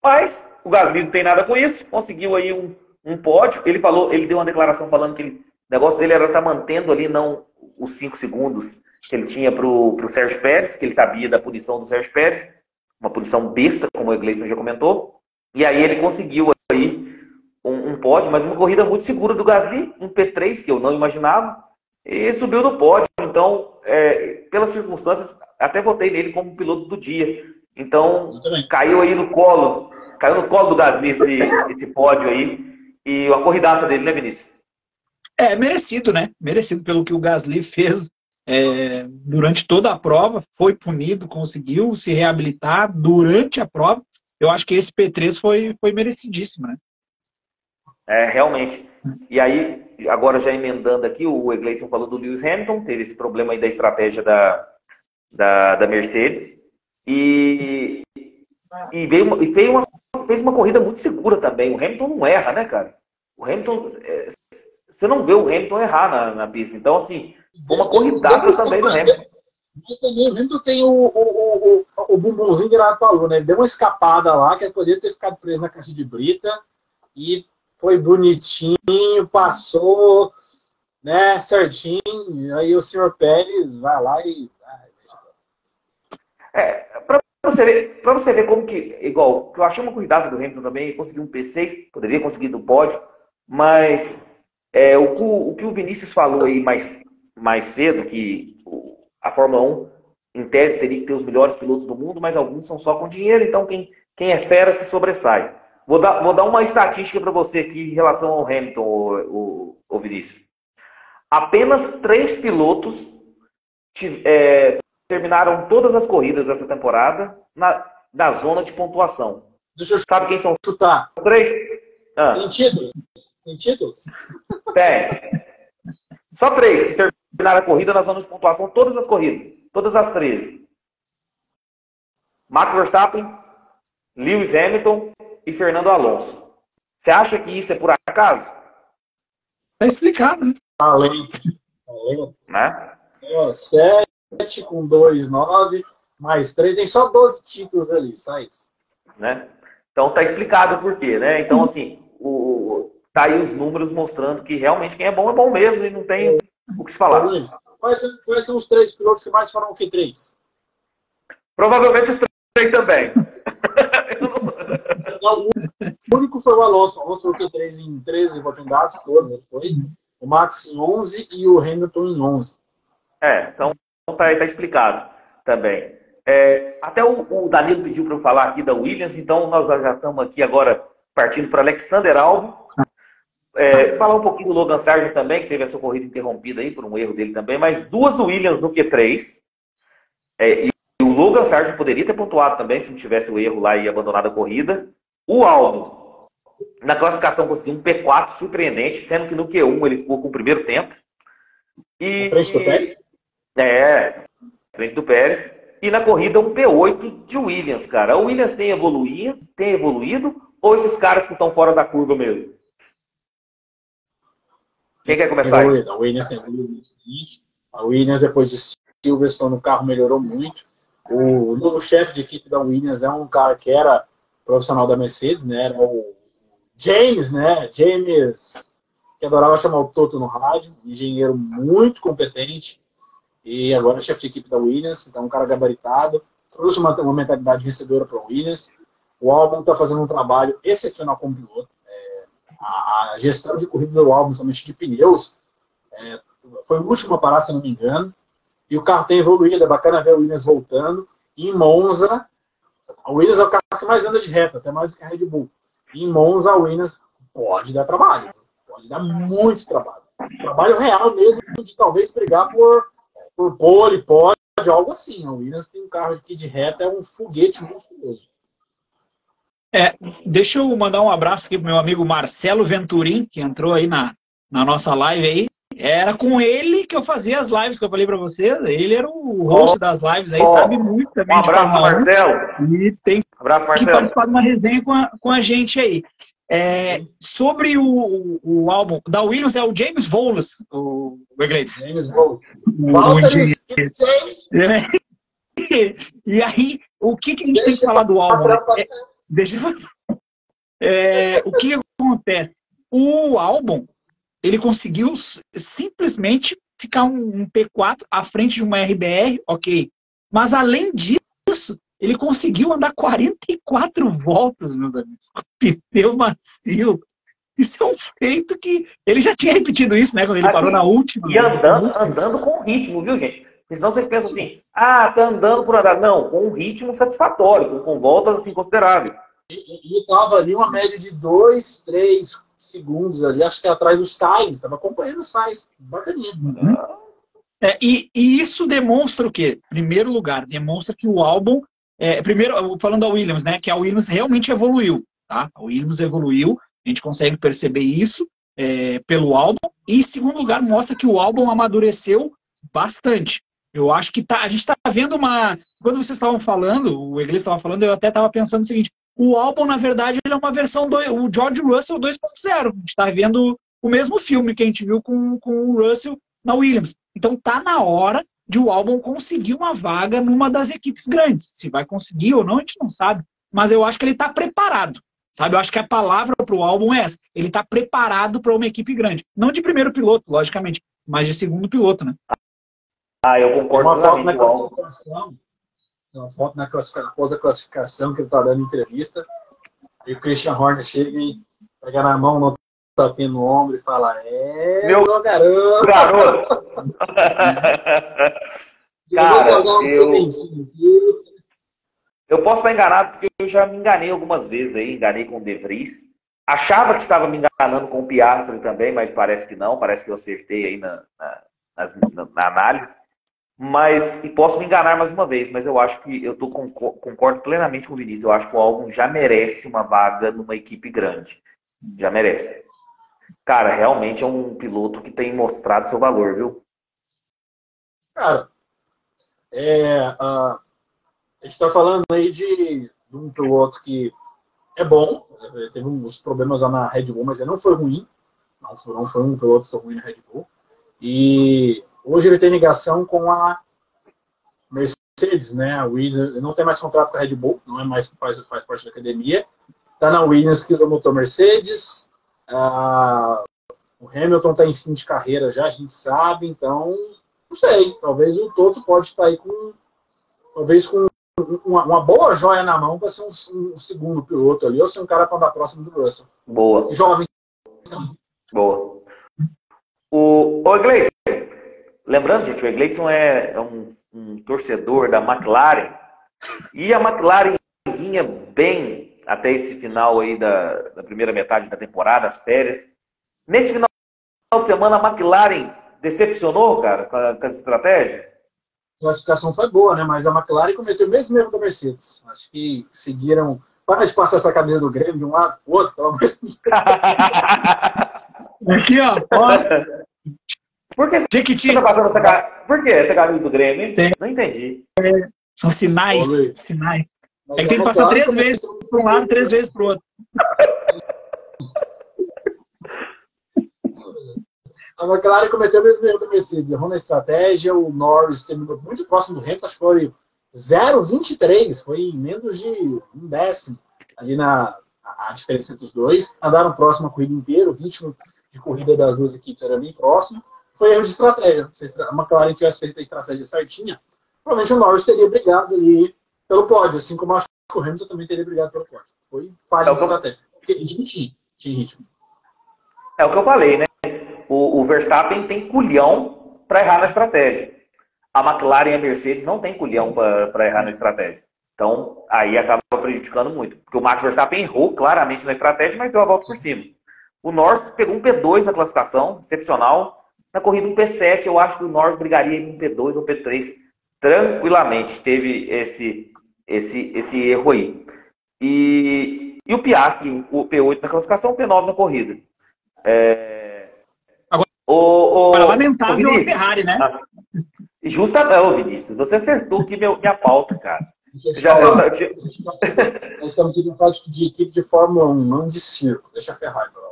Mas o Gasly não tem nada com isso, conseguiu aí um pódio. Ele deu uma declaração falando que o negócio dele era estar mantendo ali não os 5 segundos que ele tinha para o Sérgio Pérez, que ele sabia da punição do Sérgio Pérez. Uma punição besta, como o Gleison já comentou. E aí ele conseguiu aí um pódio, mas uma corrida muito segura do Gasly, um P3 que eu não imaginava, e subiu no pódio. Então, pelas circunstâncias, até votei nele como piloto do dia. Então, caiu aí no colo caiu no colo do Gasly esse pódio aí. E a corridaça dele, né, Vinícius? Merecido, né? Merecido pelo que o Gasly fez durante toda a prova. Foi punido, conseguiu se reabilitar durante a prova. Eu acho que esse P3 foi merecidíssimo, né? Realmente. E aí, agora já emendando aqui, o Egleison falou do Lewis Hamilton, teve esse problema aí da estratégia da Mercedes. E fez uma corrida muito segura também. O Hamilton não erra, né, cara? O Hamilton... Você não vê o Hamilton errar na pista. Então, assim, foi uma corridaça também do Hamilton. O Hamilton tem o bumbumzinho virado pra lua, né? Ele deu uma escapada lá, que ele poderia ter ficado preso na caixa de brita. E foi bonitinho, passou, né, certinho. Aí o senhor Pérez vai lá e... Pra você ver como que... Igual, eu achei uma corridaça do Hamilton também. Conseguiu um P6, poderia conseguir no pódio. Mas o que o Vinícius falou aí mais cedo, que a Fórmula 1, em tese, teria que ter os melhores pilotos do mundo, mas alguns são só com dinheiro, então quem é fera se sobressai. Vou dar uma estatística para você aqui em relação ao Hamilton, o Vinícius. Apenas 3 pilotos terminaram todas as corridas dessa temporada na zona de pontuação. Sabe quem são os 3? Tem títulos? Tem títulos? Tem. Só 3 que terminaram a corrida na zona de pontuação, todas as corridas. Todas as 13. Max Verstappen, Lewis Hamilton e Fernando Alonso. Você acha que isso é por acaso? Tá explicado, né? Talento. Né? 7 com 2, 9, mais 3. Tem só 12 títulos ali, só isso. Né? Então tá explicado o porquê, né? Então, assim, tá aí os números mostrando que realmente quem é bom mesmo e não tem o que se falar. Quais são os 3 pilotos que mais foram o Q3? Provavelmente os 3 também. O único foi o Alonso. O Alonso foi o Q3 em 13 oportunidades, todas. Foi o Max em 11 e o Hamilton em 11. Então tá explicado também. Até o Danilo pediu para eu falar aqui da Williams, então nós já estamos aqui agora partindo para Alexander Albon. Falar um pouquinho do Logan Sargent também, que teve a sua corrida interrompida aí por um erro dele também, mas 2 Williams no Q3. E o Logan Sargent poderia ter pontuado também se não tivesse o erro lá e abandonado a corrida. O Albon, na classificação, conseguiu um P4 surpreendente, sendo que no Q1 ele ficou com o primeiro tempo. Frente do Pérez? Frente do Pérez. E na corrida um P8 de Williams, cara. O Williams tem evoluído ou esses caras que estão fora da curva mesmo? Quem quer começar aí? A Williams tem evoluído. A Williams, depois de Silverstone, o carro melhorou muito. O novo chefe de equipe da Williams é um cara que era profissional da Mercedes, né? Era o James, né? James, que adorava chamar o Toto no rádio, engenheiro muito competente. E agora é chefe de equipe da Williams, então um cara gabaritado, trouxe uma mentalidade vencedora para o Williams. O Albon está fazendo um trabalho excepcional como piloto. A gestão de corrida do Albon, somente de pneus, foi o último a parar, se eu não me engano. E o carro tem evoluído, é bacana ver o Williams voltando. E em Monza, a Williams é o carro que mais anda de reta, até mais do que a Red Bull. E em Monza, a Williams pode dar trabalho, pode dar muito trabalho. Trabalho real mesmo, de talvez brigar por pole, algo assim. A Williams tem um carro aqui de reta, é um foguete monstruoso. Deixa eu mandar um abraço aqui pro meu amigo Marcelo Venturim, que entrou aí na nossa live aí. Era com ele que eu fazia as lives que eu falei para vocês. Ele era o host das lives aí, sabe muito também. Um abraço, Marcelo. E tem que participar de uma resenha com a gente aí. Sobre o álbum da Williams, é o James Vowles, o Iglesias. James Vowles. James. E aí, o que a gente tem que falar do álbum? Deixa eu o que acontece? O álbum, ele conseguiu simplesmente ficar um P4 à frente de uma RBR, ok. Mas além disso, ele conseguiu andar 44 voltas, meus amigos, com pneu macio. Isso é um feito que ele já tinha repetido isso, né? Quando ele parou na última. E andando com ritmo, viu, gente? Porque senão vocês pensam assim, tá andando por andar. Não, com um ritmo satisfatório, com voltas assim consideráveis. Ele estava ali uma média de 2, 3 segundos ali, acho que atrás do Sainz, estava acompanhando o Sainz, bacaninha. E isso demonstra o quê? Em primeiro lugar, demonstra que o Albon, primeiro, falando da Williams, né, que a Williams realmente evoluiu, tá? A Williams evoluiu, a gente consegue perceber isso pelo Albon, e em segundo lugar, mostra que o Albon amadureceu bastante. Eu acho que a gente está vendo quando vocês estavam falando, o Iglesias estava falando, eu até estava pensando o seguinte, o Albon, na verdade, ele é uma versão o George Russell 2.0. A gente está vendo o mesmo filme que a gente viu com o Russell na Williams. Então tá na hora de o Albon conseguir uma vaga numa das equipes grandes. Se vai conseguir ou não, a gente não sabe. Mas eu acho que ele está preparado. Sabe? Eu acho que a palavra para o Albon é essa. Ele está preparado para uma equipe grande. Não de primeiro piloto, logicamente, mas de segundo piloto, né? Eu concordo com com uma foto na classificação, após a classificação que ele está dando entrevista, e o Christian Horner chega e pega na mão, no tapinha no ombro e fala: meu garoto! Cara, eu posso estar enganado porque eu já me enganei algumas vezes aí, enganei com o De Vries. Achava que estava me enganando com o Piastri também, mas parece que não, parece que eu acertei aí na análise. E posso me enganar mais uma vez, mas eu acho que concordo plenamente com o Vinícius. Eu acho que o Albon já merece uma vaga numa equipe grande. Já merece. Cara, realmente é um piloto que tem mostrado seu valor, viu? Cara, a gente está falando aí de um piloto que é bom, teve uns problemas lá na Red Bull, mas ele não foi ruim. Não foi um piloto que foi ruim na Red Bull. E hoje ele tem ligação com a Mercedes, né? A Williams, ele não tem mais contrato com a Red Bull, não é mais faz parte da academia. Está na Williams, que usa o motor Mercedes. O Hamilton está em fim de carreira já, a gente sabe. Então, não sei. Talvez o Toto pode estar aí com uma boa joia na mão para ser um segundo piloto ali, ou ser um cara para andar próximo do Russell. Boa. Jovem. Boa. O Egleison, lembrando, gente, o Egleison é um torcedor da McLaren. E a McLaren vinha bem até esse final aí da primeira metade da temporada, as férias. Nesse final de semana, a McLaren decepcionou, cara, com as estratégias? A classificação foi boa, né? Mas a McLaren cometeu o mesmo erro da Mercedes. Acho que seguiram... Para de passar essa camisa do Grêmio de um lado para o outro, pelo amor de Deus. Aqui, ó. Por que você tá passando essa camisa do Grêmio? Tem. Não entendi. São sinais. Sinais. É que tem que passar 3 vezes para um lado, 3 vezes para o outro. A McLaren cometeu o mesmo erro da Mercedes. Errou na estratégia, o Norris terminou muito próximo do Hamilton, acho que foi 0,23, foi menos de 1/10 ali a diferença entre os dois. Andaram próximo a corrida inteira, o ritmo de corrida das duas equipes era bem próximo. Foi erro de estratégia. Se a McLaren tivesse feito a estratégia certinha, provavelmente o Norris teria brigado ali pelo pódio, assim como acho que o Hamilton também teria brigado pelo pódio. Foi falha de estratégia. Porque tinha ritmo. É o que eu falei, né? O Verstappen tem culhão para errar na estratégia. A McLaren e a Mercedes não tem culhão para errar na estratégia. Então, aí acaba prejudicando muito. Porque o Max Verstappen errou claramente na estratégia, mas deu a volta por cima. O Norris pegou um P2 na classificação, excepcional. Na corrida um P7, eu acho que o Norris brigaria em um P2 ou P3 tranquilamente. Teve esse erro aí. E o Piastri, o P8 na classificação, o P9 na corrida. Agora, lamentável a Ferrari, né? Justamente, Vinícius, você acertou aqui minha pauta, cara. Nós estamos aqui no caso de equipe de Fórmula 1, não de circo. Deixa a Ferrari pra lá.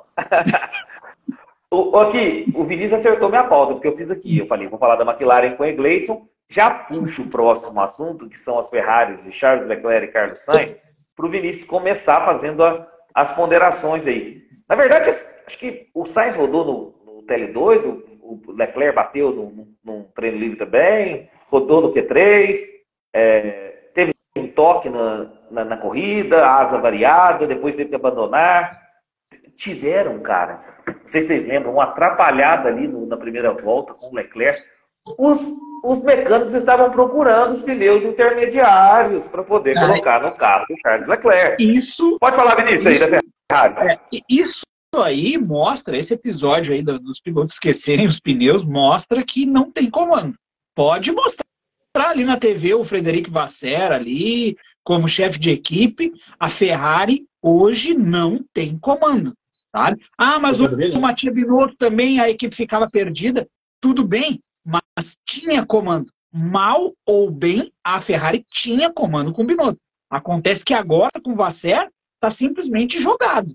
Aqui, o Vinícius acertou minha pauta, porque eu fiz aqui. Eu falei, vou falar da McLaren com o Egleison, já puxo o próximo assunto, que são as Ferraris de Charles Leclerc e Carlos Sainz, para o Vinícius começar fazendo as ponderações aí. Na verdade, acho que o Sainz rodou no TL2, o Leclerc bateu num treino livre também, rodou no Q3, teve um toque na corrida, asa variada, depois teve que abandonar. Tiveram, cara, não sei se vocês lembram, uma atrapalhada ali na primeira volta com o Leclerc. os mecânicos estavam procurando os pneus intermediários para poder colocar no carro do Charles Leclerc. Pode falar, Vinícius, aí da Ferrari. Isso aí mostra, esse episódio aí dos pilotos esquecerem os pneus, mostra que não tem comando. Pode mostrar ali na TV o Frederic Vasseur ali, como chefe de equipe, a Ferrari hoje não tem comando. Sabe? Mas o Mattia Binotto também, a equipe ficava perdida. Tudo bem, mas tinha comando. Mal ou bem, a Ferrari tinha comando com o Binotto. Acontece que agora, com o Vasseur, está simplesmente jogado.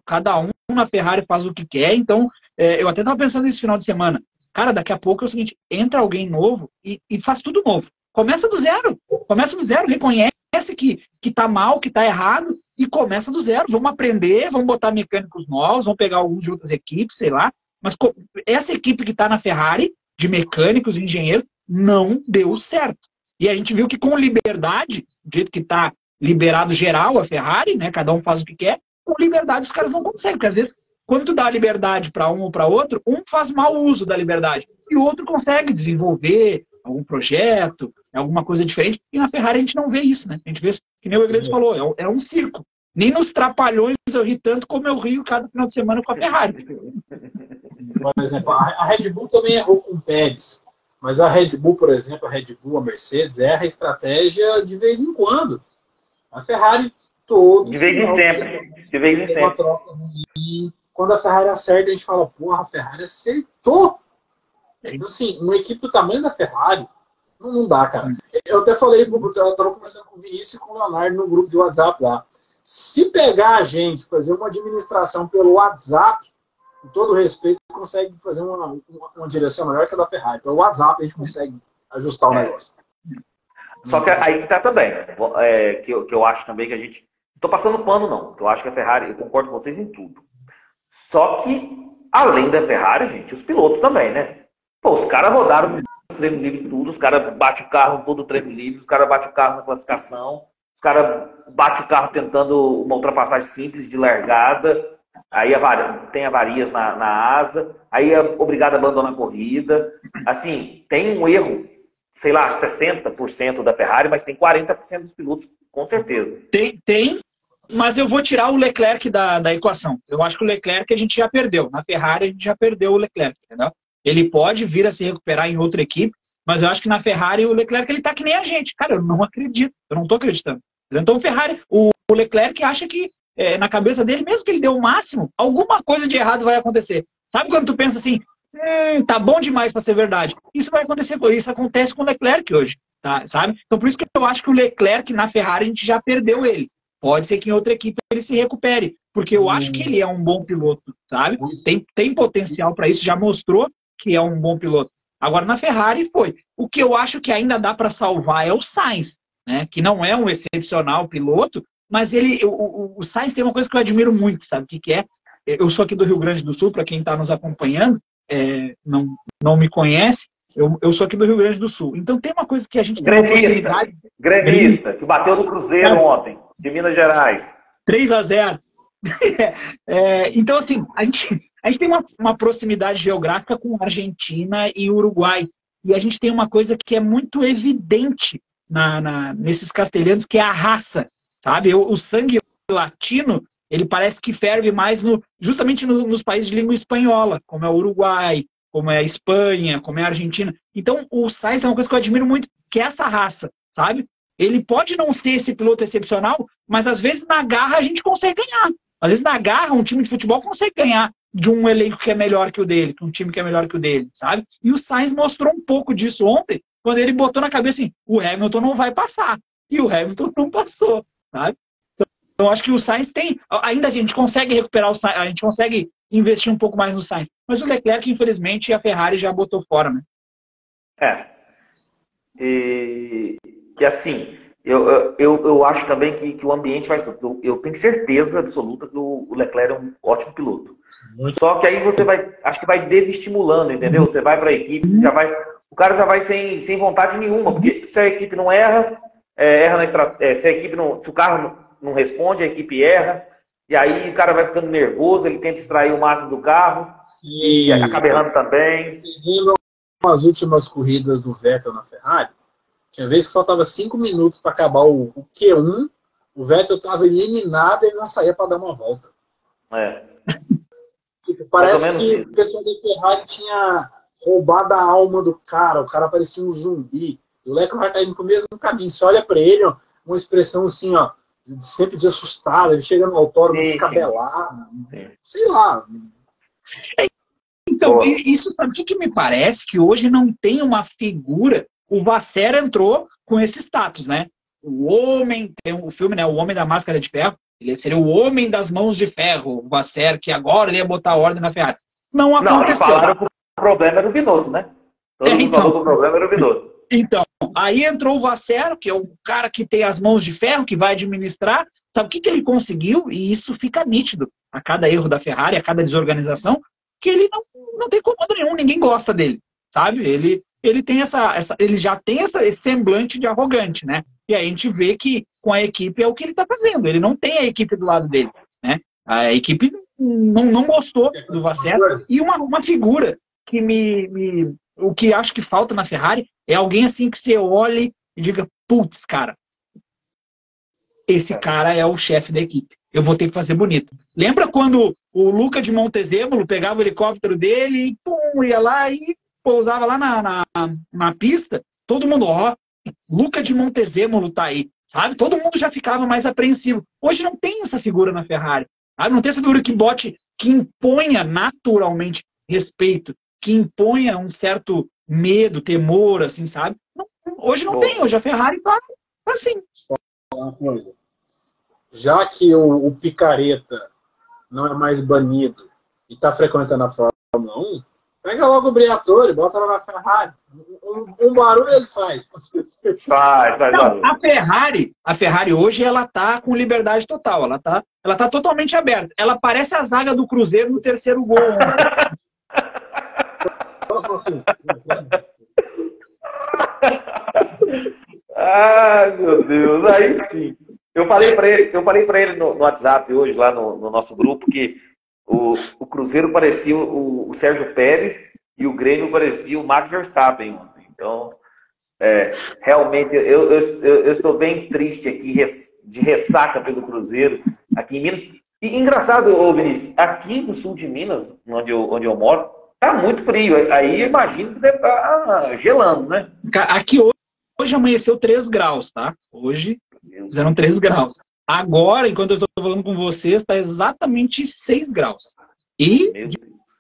Cada um na Ferrari faz o que quer. Então, eu até estava pensando nesse final de semana. Cara, daqui a pouco é o seguinte, entra alguém novo e faz tudo novo. Começa do zero, reconhece que tá mal, que tá errado e começa do zero. Vamos aprender, vamos botar mecânicos novos, vamos pegar alguns de outras equipes, sei lá. Mas essa equipe que tá na Ferrari, de mecânicos e engenheiros, não deu certo. E a gente viu que com liberdade, do jeito que tá liberado geral a Ferrari, né? Cada um faz o que quer, com liberdade os caras não conseguem, porque às vezes quando tu dá liberdade para um ou para outro, um faz mau uso da liberdade e o outro consegue desenvolver algum projeto, alguma coisa diferente. E na Ferrari a gente não vê isso, né? A gente vê, que nem o Egredes falou, é um circo. Nem nos Trapalhões eu ri tanto como eu rio cada final de semana com a Ferrari. Por exemplo, a Red Bull também errou com o Pérez. Mas a Red Bull, por exemplo, a Mercedes, erra a estratégia de vez em quando. A Ferrari, de vez em sempre. Quando a Ferrari acerta, a gente fala, porra, a Ferrari acertou. Então, assim, uma equipe do tamanho da Ferrari, não dá, cara. Eu até falei, eu estava conversando com o Vinícius e com o Leonardo no grupo de WhatsApp lá. Se pegar a gente, fazer uma administração pelo WhatsApp, com todo respeito, a gente consegue fazer uma direção melhor que a da Ferrari. Pelo WhatsApp a gente consegue ajustar o negócio. Só que aí que tá também, que eu acho também que a gente... Não tô passando pano, não. Eu acho que a Ferrari, eu concordo com vocês em tudo. Só que, além da Ferrari, gente, os pilotos também, né? Pô, os caras rodaram os treinos livres tudo, os caras batem o carro todo o treino livre, os caras batem o carro na classificação, os caras batem o carro tentando uma ultrapassagem simples de largada, aí tem avarias na asa, aí é obrigado a abandonar a corrida. Assim, tem um erro, sei lá, 60% da Ferrari, mas tem 40% dos pilotos, com certeza. Tem, mas eu vou tirar o Leclerc da equação. Eu acho que o Leclerc a gente já perdeu. Na Ferrari a gente já perdeu o Leclerc, entendeu? Ele pode vir a se recuperar em outra equipe, mas eu acho que na Ferrari o Leclerc ele tá que nem a gente. Cara, eu não acredito. Eu não tô acreditando. Então o Ferrari, o Leclerc acha que na cabeça dele, mesmo que ele dê o máximo, alguma coisa de errado vai acontecer. Sabe quando tu pensa assim, tá bom demais para ser verdade? Isso vai acontecer, isso acontece com o Leclerc hoje, tá? Sabe? Então por isso que eu acho que o Leclerc na Ferrari a gente já perdeu ele. Pode ser que em outra equipe ele se recupere, porque eu acho que ele é um bom piloto, sabe? Tem potencial para isso, já mostrou que é um bom piloto. Agora na Ferrari foi. O que eu acho que ainda dá para salvar é o Sainz, né? Que não é um excepcional piloto, mas o Sainz tem uma coisa que eu admiro muito, sabe o que é? Eu sou aqui do Rio Grande do Sul, para quem está nos acompanhando, não me conhece, eu sou aqui do Rio Grande do Sul. Então tem uma coisa que a gente tem uma possibilidade... Gremista, que bateu no Cruzeiro ontem, de Minas Gerais. 3-0. Então, assim, a gente tem uma proximidade geográfica com a Argentina e Uruguai. E a gente tem uma coisa que é muito evidente nesses castelhanos, que é a raça, sabe? O sangue latino, ele parece que ferve mais justamente nos países de língua espanhola, como é o Uruguai, como é a Espanha, como é a Argentina. Então, o Sainz é uma coisa que eu admiro muito, que é essa raça, sabe? Ele pode não ser esse piloto excepcional, mas às vezes na garra a gente consegue ganhar. Às vezes na garra um time de futebol consegue ganhar de um elenco que é melhor que o dele, de um time que é melhor que o dele, sabe? E o Sainz mostrou um pouco disso ontem, quando ele botou na cabeça assim, o Hamilton não vai passar. E o Hamilton não passou, sabe? Então acho que o Sainz tem... Ainda a gente consegue recuperar o Sainz, a gente consegue investir um pouco mais no Sainz. Mas o Leclerc, infelizmente, a Ferrari já botou fora, né? E assim, eu acho também que o ambiente vai... Eu tenho certeza absoluta que o Leclerc é um ótimo piloto. Só que aí você acho que vai desestimulando, entendeu? Você vai para a equipe, o cara já vai sem vontade nenhuma, porque se a equipe não erra na estratégia, se o carro não responde, a equipe erra, e aí o cara vai ficando nervoso, ele tenta extrair o máximo do carro, e acaba errando também. Vocês lembram as últimas corridas do Vettel na Ferrari, tinha vez que faltava 5 minutos para acabar o Q1, o Vettel estava eliminado e ele não saía para dar uma volta. Parece que o pessoal da Ferrari tinha roubado a alma do cara, o cara parecia um zumbi. O Leclerc tá indo pro mesmo caminho. Você olha para ele, ó, uma expressão assim, ó, sempre de assustado, ele chega no autódromo descabelado, sei lá. Então, isso sabe o que me parece? Que hoje não tem uma figura. O Vasser entrou com esse status, né? O homem, tem o filme, né? O Homem da Máscara de Ferro. Ele seria o homem das mãos de ferro, o Vasser, que agora ele ia botar ordem na Ferrari. Não aconteceu. Não, falaram que o problema era o Binotto, né? Todo mundo falou que o problema era o Binotto. Então, aí entrou o Vasser, que é o cara que tem as mãos de ferro, que vai administrar. Sabe o que ele conseguiu? E isso fica nítido a cada erro da Ferrari, a cada desorganização, que ele não tem comando nenhum, ninguém gosta dele, sabe? Ele tem ele já tem esse semblante de arrogante, né? E aí a gente vê que com a equipe é o que ele está fazendo. Ele não tem a equipe do lado dele, né? A equipe não gostou do Vasser. E uma figura que o que acho que falta na Ferrari é alguém assim que você olhe e diga, putz, cara, esse cara é o chefe da equipe. Eu vou ter que fazer bonito. Lembra quando o Luca de Montezemolo pegava o helicóptero dele e pum, ia lá e pousava lá na pista? Todo mundo, ó, Luca de Montezemolo tá aí, sabe? Todo mundo já ficava mais apreensivo. Hoje não tem essa figura na Ferrari, sabe? Não tem essa figura que imponha naturalmente respeito, que imponha um certo medo, temor, assim, sabe? Hoje não tem, hoje a Ferrari tá assim. Uma coisa. Já que o picareta não é mais banido e está frequentando a Fórmula 1, pega logo o Briatore, bota lá na Ferrari. Um barulho ele faz. Faz não, a Ferrari hoje ela tá com liberdade total. Ela tá totalmente aberta. Ela parece a zaga do Cruzeiro no terceiro gol. Ai, meu Deus, aí sim. Eu falei para ele no WhatsApp hoje, lá no nosso grupo, que o Cruzeiro parecia o Sérgio Pérez e o Grêmio parecia o Max Verstappen. Então, realmente, eu estou bem triste aqui, de ressaca pelo Cruzeiro, aqui em Minas. E engraçado, Vinícius, aqui no sul de Minas, onde eu moro, tá muito frio. Aí eu imagino que deve estar gelando, né? Aqui hoje amanheceu 3 graus, tá? Hoje fizeram 3 graus. Agora, enquanto eu estou falando com vocês, está exatamente 6 graus. E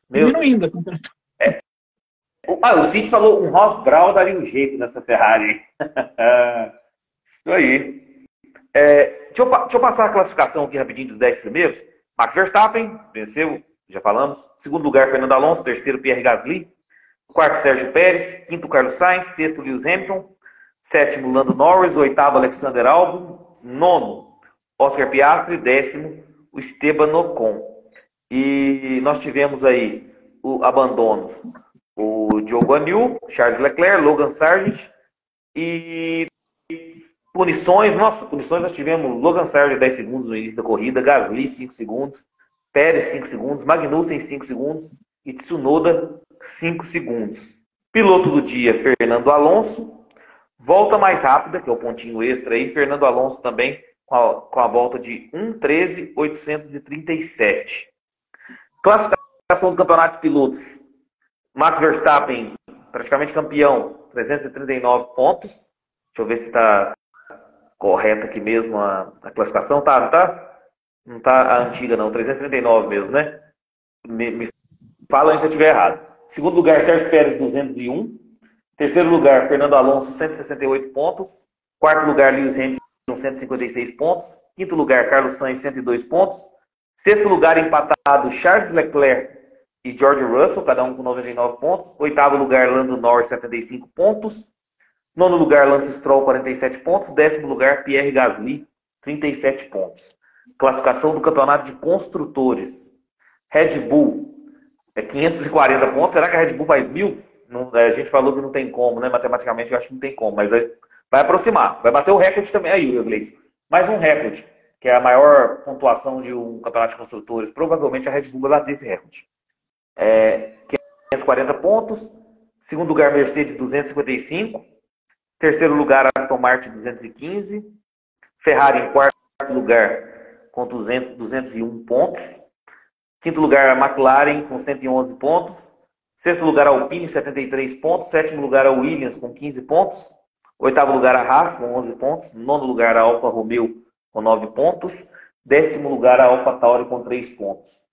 diminuindo a temperatura. O Cid falou, um Ross Brown daria um jeito nessa Ferrari. Isso aí. Deixa eu passar a classificação aqui rapidinho dos 10 primeiros. Max Verstappen, venceu, já falamos. Segundo lugar, Fernando Alonso. Terceiro, Pierre Gasly. Quarto, Sérgio Pérez. Quinto, Carlos Sainz. Sexto, Lewis Hamilton. Sétimo, Lando Norris. Oitavo, Alexander Albon. Nono, Oscar Piastri. Décimo, o Esteban Ocon. E nós tivemos aí abandonos. O Diogo Anil, Charles Leclerc, Logan Sargent. E punições nós tivemos Logan Sargent 10 segundos no início da corrida, Gasly 5 segundos, Pérez 5 segundos, Magnussen 5 segundos e Tsunoda 5 segundos. Piloto do dia, Fernando Alonso. Volta mais rápida, que é o pontinho extra aí, Fernando Alonso também com a volta de 1:13.837. Classificação do campeonato de pilotos. Max Verstappen, praticamente campeão, 339 pontos. Deixa eu ver se está correta aqui mesmo a classificação. Tá, não tá? Não tá a antiga, não. 339 mesmo, né? Me fala se eu estiver errado. Segundo lugar, Sérgio Pérez, 201. Terceiro lugar, Fernando Alonso, 168 pontos. Quarto lugar, Lewis Hamilton, 156 pontos. Quinto lugar, Carlos Sainz, 102 pontos. Sexto lugar, empatado, Charles Leclerc e George Russell, cada um com 99 pontos. Oitavo lugar, Lando Norris, 75 pontos. Nono lugar, Lance Stroll, 47 pontos. Décimo lugar, Pierre Gasly, 37 pontos. Classificação do campeonato de construtores. Red Bull, 540 pontos. Será que a Red Bull faz 1000? Não, a gente falou que não tem como, né? Matematicamente eu acho que não tem como, mas vai aproximar. Vai bater o recorde também aí, Gleison. Mais um recorde, que é a maior pontuação de um campeonato de construtores. Provavelmente a Red Bull vai bater esse recorde. 540 pontos. Segundo lugar, Mercedes, 255. Terceiro lugar, Aston Martin, 215. Ferrari em quarto lugar, com 201 pontos. Quinto lugar, a McLaren, com 111 pontos. Sexto lugar, a Alpine, 73 pontos. Sétimo lugar, a Williams, com 15 pontos. Oitavo lugar, a Haas, com 11 pontos. Nono lugar, a Alfa Romeo, com 9 pontos. Décimo lugar, a Alfa Tauri, com 3 pontos.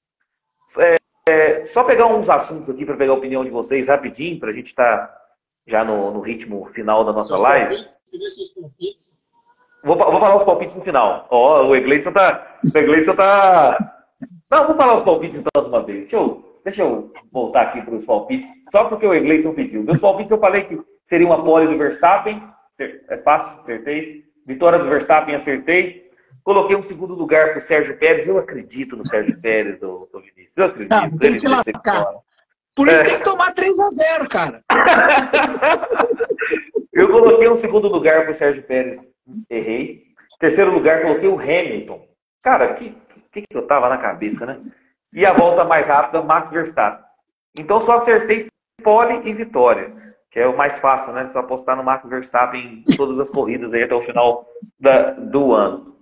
Só pegar uns assuntos aqui para pegar a opinião de vocês rapidinho, para a gente estar já no ritmo final da nossa live. Vou falar os palpites no final. Ó, o Egleison tá... Não, vou falar os palpites então de uma vez. Deixa eu voltar aqui para os palpites, só porque o Egleison pediu. Meus palpites eu falei que seria uma pole do Verstappen. É fácil, acertei. Vitória do Verstappen, acertei. Coloquei um segundo lugar para o Sérgio Pérez. Eu acredito no Sérgio Pérez, do Vinícius. Eu acredito. Não, tem que Por isso tem que tomar 3-0, cara. Eu coloquei um segundo lugar para o Sérgio Pérez. Errei. Terceiro lugar, coloquei o Hamilton. Cara, que eu tava na cabeça, né? E a volta mais rápida, Max Verstappen. Então só acertei pole e vitória, que é o mais fácil, né? Só apostar no Max Verstappen em todas as corridas aí até o final do ano.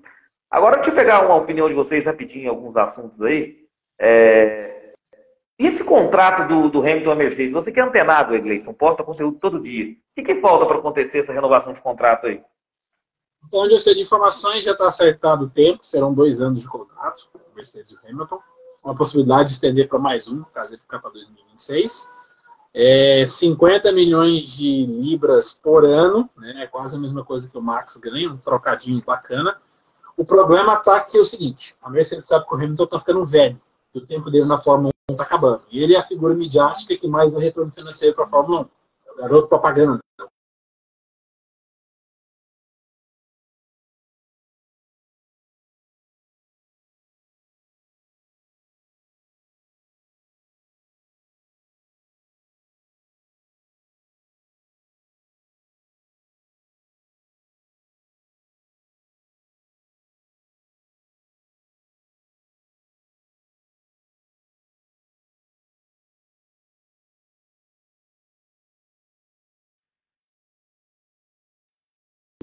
Agora, deixa eu pegar uma opinião de vocês rapidinho em alguns assuntos aí. E esse contrato do Hamilton à Mercedes? Você que é antenado, Egleison, posta conteúdo todo dia. O que falta para acontecer essa renovação de contrato aí? Então, onde eu sei de informações, já está acertado o tempo, serão 2 anos de contrato, Mercedes e o Hamilton. Uma possibilidade de estender para mais um, caso ele ficar para 2026. 50 milhões de libras por ano, né? É quase a mesma coisa que o Max ganha, um trocadinho bacana. O problema está que é o seguinte, a Mercedes sabe que o Hamilton está ficando velho, e o tempo dele na Fórmula 1 está acabando. E ele é a figura midiática que mais dá retorno financeiro para a Fórmula 1. É o garoto propaganda.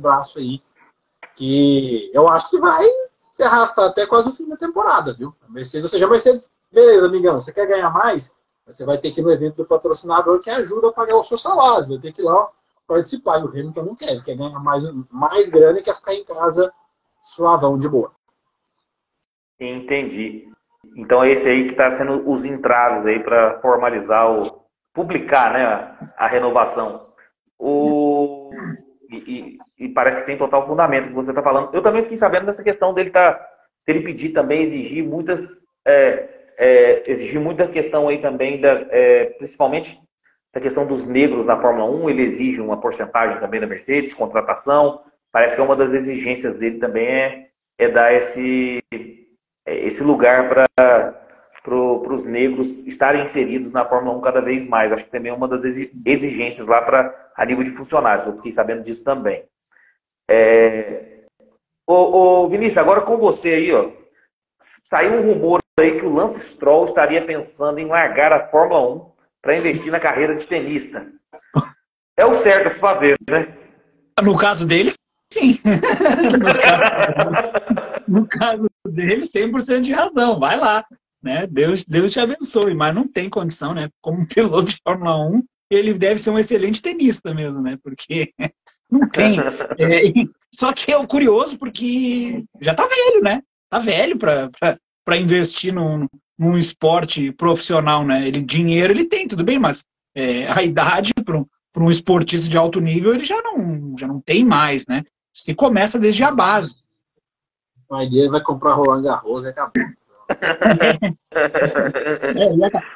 Braço aí, que eu acho que vai se arrastar até quase o fim da temporada, viu? A Mercedes, ou seja, a Mercedes, beleza, amigão, você quer ganhar mais? Você vai ter que ir no evento do patrocinador que ajuda a pagar o seu salário, vai ter que ir lá participar, e o Hamilton não quer, ele quer ganhar mais grana e quer ficar em casa suavão, de boa. Entendi. Então é esse aí que está sendo os entraves aí para formalizar publicar, né, a renovação. E parece que tem total fundamento o que você está falando. Eu também fiquei sabendo dessa questão dele pedir também, exigir muita questão aí também, principalmente da questão dos negros na Fórmula 1. Ele exige uma porcentagem também da Mercedes, contratação. Parece que é uma das exigências dele também é dar esse lugar para os negros estarem inseridos na Fórmula 1 cada vez mais. Acho que também é uma das exigências lá a nível de funcionários. Eu fiquei sabendo disso também. Vinícius, agora com você aí, ó. Saiu um rumor aí que o Lance Stroll estaria pensando em largar a Fórmula 1 para investir na carreira de tenista. É o certo a se fazer, né? No caso dele, sim. No caso dele, 100% de razão. Vai lá. Né? Deus te abençoe, mas não tem condição, né? Como piloto de Fórmula 1, ele deve ser um excelente tenista mesmo, né? Porque não tem. Só que é curioso porque já tá velho, né? Tá velho para investir num esporte profissional, né? Dinheiro ele tem, tudo bem, mas a idade para um esportista de alto nível ele já não tem mais, né? E começa desde a base. O pai dele vai comprar Roland Garros e acabou.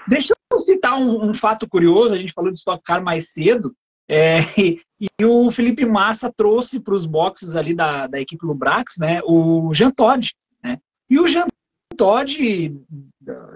Deixa eu citar um fato curioso. A gente falou de Stock Car mais cedo, e o Felipe Massa trouxe para os boxes ali da equipe Lubrax, né, o Jean Todt, né? E o Jean Todt,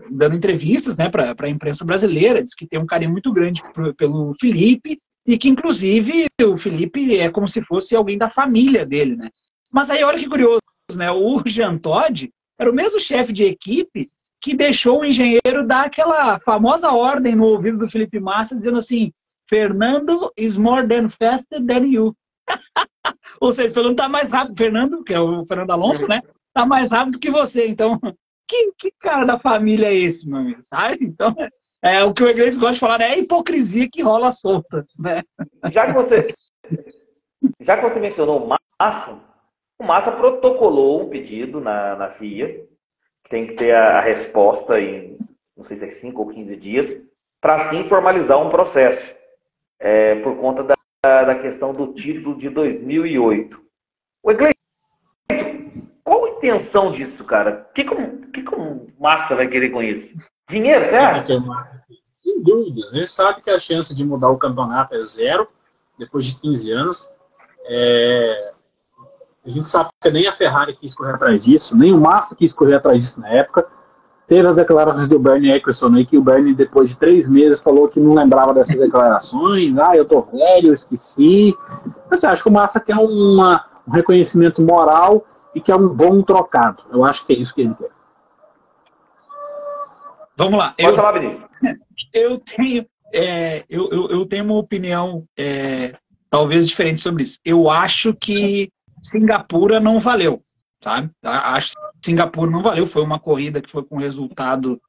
dando entrevistas, né, para a imprensa brasileira, diz que tem um carinho muito grande pelo Felipe e que, inclusive, o Felipe é como se fosse alguém da família dele, né? Mas aí, olha que curioso, né? O Jean Todt era o mesmo chefe de equipe que deixou o engenheiro dar aquela famosa ordem no ouvido do Felipe Massa, dizendo assim: Fernando is more than faster than you. Ou seja, o Fernando tá mais rápido. Fernando, que é o Fernando Alonso, né? Tá mais rápido que você. Então, que cara da família é esse, meu amigo? Sabe? Então, o que o Iglesias gosta de falar é a hipocrisia que rola solta, né? Já que você mencionou o Massa protocolou um pedido na FIA, que tem que ter a resposta em, não sei se é 5 ou 15 dias, para assim formalizar um processo, por conta da questão do título de 2008. O Iglesias, qual a intenção disso, cara? O que o Massa vai querer com isso? Dinheiro, certo? Sem dúvidas. Ele sabe que a chance de mudar o campeonato é zero, depois de 15 anos. A gente sabe que nem a Ferrari quis correr atrás disso, nem o Massa quis correr atrás disso na época. Teve as declarações do Bernie Ecclestone aí, que o Bernie, depois de 3 meses, falou que não lembrava dessas declarações. Eu tô velho, eu esqueci. Mas eu acho que o Massa quer um reconhecimento moral e que é um bom trocado. Eu acho que é isso que ele quer. Vamos lá. Pode falar, Vinícius. Eu tenho uma opinião talvez diferente sobre isso. Eu acho que Singapura não valeu, sabe? Acho que Singapura não valeu. Foi uma corrida que foi com resultado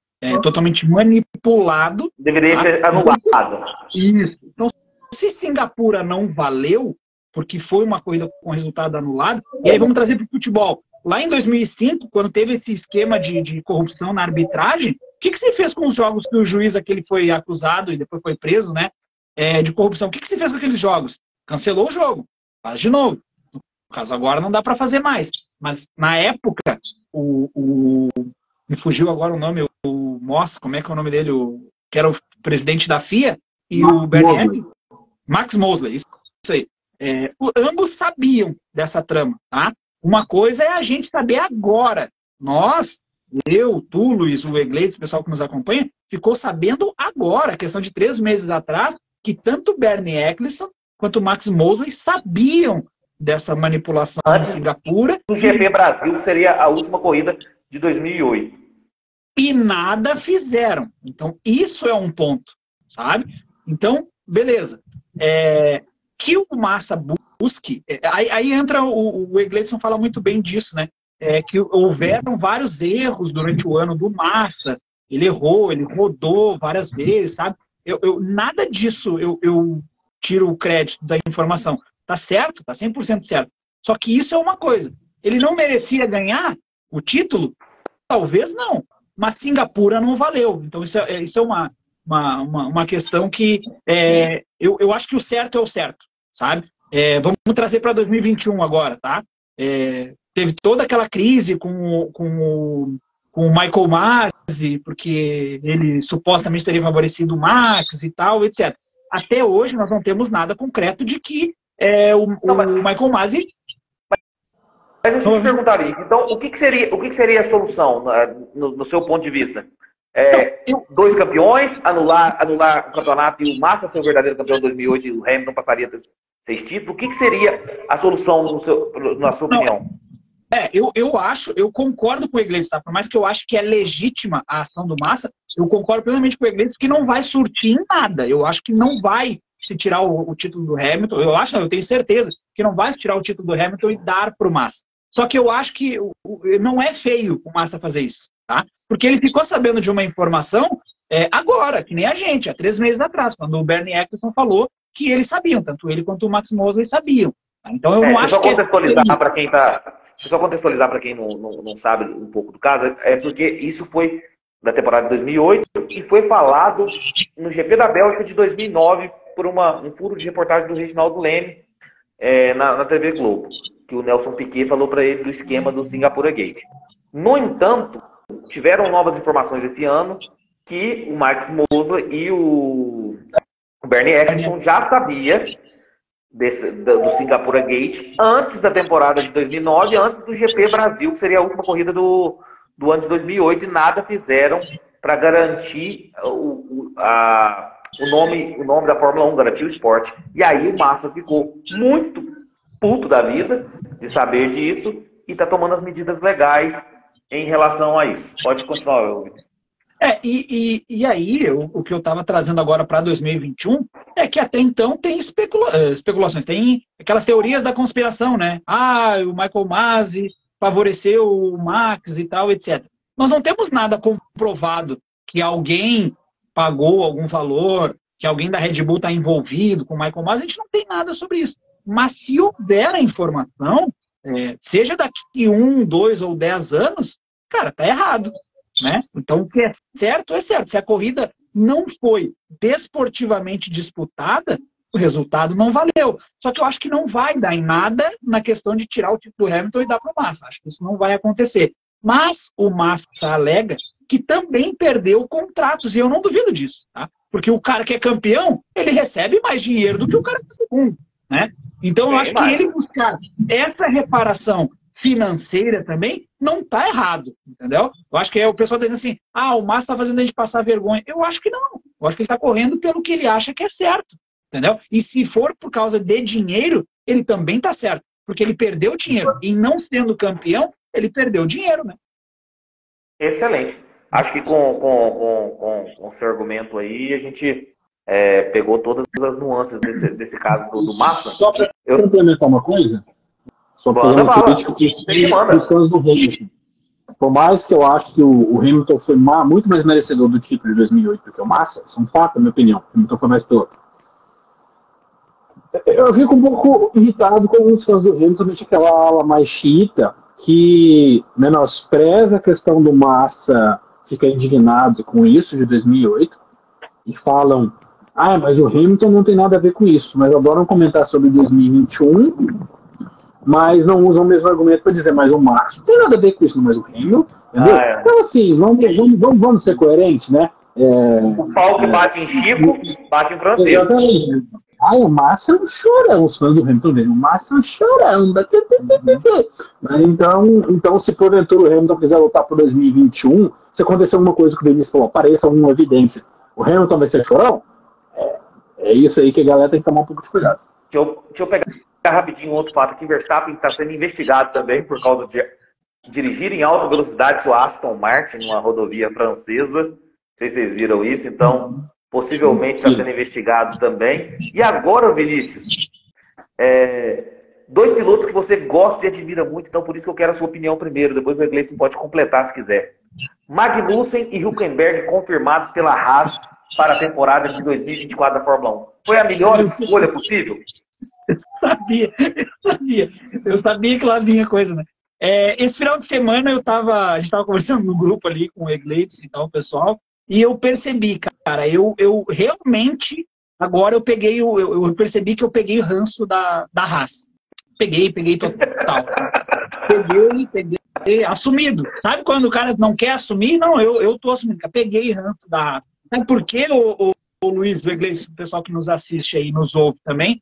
totalmente manipulado. Deveria ser anulado. Isso. Então, se Singapura não valeu, porque foi uma corrida com resultado anulado, e aí vamos trazer para o futebol. Lá em 2005, quando teve esse esquema de corrupção na arbitragem, o que se fez com os jogos que o juiz aquele foi acusado e depois foi preso, né? De corrupção? O que se fez com aqueles jogos? Cancelou o jogo. Faz de novo. No caso, agora não dá para fazer mais. Mas, na época, me fugiu agora o nome, o Moss, como é que é o nome dele? Que era o presidente da FIA, e o Bernie Max Mosley, isso aí. Ambos sabiam dessa trama, tá? Uma coisa é a gente saber agora. Nós, tu, Luiz, o Iglesias, o pessoal que nos acompanha, ficou sabendo agora, questão de 3 meses atrás, que tanto Bernie Ecclestone quanto o Max Mosley sabiam dessa manipulação de Singapura. O GP Brasil, que seria a última corrida de 2008. E nada fizeram. Então, isso é um ponto, sabe? Então, beleza. Que o Massa busque... Aí entra, o Iglesias fala muito bem disso, né? Que houveram vários erros durante o ano do Massa. Ele errou, ele rodou várias vezes, sabe? Nada disso eu tiro o crédito da informação. Tá certo, tá 100% certo. Só que isso é uma coisa. Ele não merecia ganhar o título? Talvez não. Mas Singapura não valeu. Então isso é uma questão que eu acho que o certo é o certo, sabe? Vamos trazer para 2021 agora, tá? Teve toda aquela crise com o Michael Masi, porque ele supostamente teria favorecido o Max e tal, etc. Até hoje nós não temos nada concreto de que o Michael Masi... Mas deixa eu te perguntar, então, o que seria a solução, no seu ponto de vista? 2 campeões, anular o campeonato e o Massa ser o verdadeiro campeão de 2008 e o Hamilton passaria a ter 6 títulos? O que seria a solução, na sua opinião? Eu concordo com o Iglesias, tá? Por mais que eu acho que é legítima a ação do Massa, eu concordo plenamente com o Iglesias que não vai surtir em nada. Eu acho que não vai se tirar o título do Hamilton. Eu tenho certeza que não vai se tirar o título do Hamilton e dar para o Massa. Só que eu acho que não é feio o Massa fazer isso, tá? Porque ele ficou sabendo de uma informação agora, que nem a gente, há 3 meses atrás, quando o Bernie Ecclestone falou que eles sabiam, tanto ele quanto o Max Mosley sabiam. Tá? Então eu não acho que... Deixa eu só contextualizar para quem não sabe um pouco do caso, porque isso foi da temporada de 2008 e foi falado no GP da Bélgica de 2009 por um furo de reportagem do Reginaldo Leme na TV Globo, que o Nelson Piquet falou para ele do esquema do Singapura Gate. No entanto, tiveram novas informações esse ano que o Max Mosley e o Bernie Ecclestone já sabia do Singapura Gate antes da temporada de 2009, antes do GP Brasil, que seria a última corrida do ano de 2008, e nada fizeram para garantir o nome da Fórmula 1, garantir o esporte. E aí o Massa ficou muito puto da vida de saber disso e está tomando as medidas legais em relação a isso. Pode continuar, Vinícius. E aí, o que eu estava trazendo agora para 2021 é que até então tem especulações, tem aquelas teorias da conspiração, né? Ah, o Michael Masi favoreceu o Max e tal, etc. Nós não temos nada comprovado que alguém pagou algum valor, que alguém da Red Bull está envolvido com o Michael Masi, a gente não tem nada sobre isso. Mas se houver a informação, seja daqui 1, 2 ou 10 anos, cara, tá errado, né? Então, o que é certo é certo. Se a corrida não foi desportivamente disputada, o resultado não valeu. Só que eu acho que não vai dar em nada na questão de tirar o título do Hamilton e dar para o Massa. Acho que isso não vai acontecer. Mas o Massa alega que também perdeu contratos, e eu não duvido disso, tá? Porque o cara que é campeão, ele recebe mais dinheiro do que o cara que é segundo, né? Então, eu acho que ele buscar essa reparação financeira também não está errado, entendeu? Eu acho que o pessoal está dizendo assim, o Massa está fazendo a gente passar vergonha. Eu acho que não. Eu acho que ele está correndo pelo que ele acha que é certo, entendeu? E se for por causa de dinheiro, ele também está certo, porque ele perdeu dinheiro. E não sendo campeão, ele perdeu dinheiro, né? Excelente. Acho que com o seu argumento aí, a gente pegou todas as nuances desse caso do Massa. Só para complementar uma coisa, só para fazer uma crítica para os fãs do Hamilton. Por mais que eu acho que o Hamilton foi muito mais merecedor do título de 2008 do que o Massa, isso é um fato, na minha opinião. O Hamilton foi mais piloto. Eu fico um pouco irritado com alguns fãs do Hamilton, deixa aquela ala mais xiita, que menospreza a questão do Massa, fica indignado com isso de 2008, e falam, mas o Hamilton não tem nada a ver com isso, mas adoram comentar sobre 2021, mas não usam o mesmo argumento para dizer, mas o Max não tem nada a ver com isso, mas o Hamilton, entendeu? Então, assim, vamos ser coerentes, né? O pau que bate em Chico, bate em francês. Exatamente. O Massa é um chorão, os fãs do Hamilton dele. O Massa é um chorão. Então, se porventura o Hamilton quiser lutar por 2021, se acontecer alguma coisa que o Denis falou, apareça alguma evidência, o Hamilton vai ser chorão? É isso aí que a galera tem que tomar um pouco de cuidado. Deixa eu pegar rapidinho outro fato aqui. Verstappen está sendo investigado também por causa de dirigir em alta velocidade sua Aston Martin numa rodovia francesa. Não sei se vocês viram isso, então possivelmente está sendo investigado também. E agora, Vinícius, 2 pilotos que você gosta e admira muito, então por isso que eu quero a sua opinião primeiro, depois o Gleison pode completar se quiser. Magnussen e Hülkenberg confirmados pela Haas para a temporada de 2024 da Fórmula 1. Foi a melhor escolha possível? Eu sabia que lá vinha coisa, né? Esse final de semana a gente estava conversando no grupo ali com o Egleitz e tal, o pessoal, e eu percebi, cara, eu realmente, agora eu percebi que eu peguei o ranço da Haas. Peguei total. Peguei, assumido. Sabe quando o cara não quer assumir? Não, eu tô assumindo. Peguei ranço da Haas. Sabe por quê, o Luiz, o Egleitz, o pessoal que nos assiste aí, nos ouve também,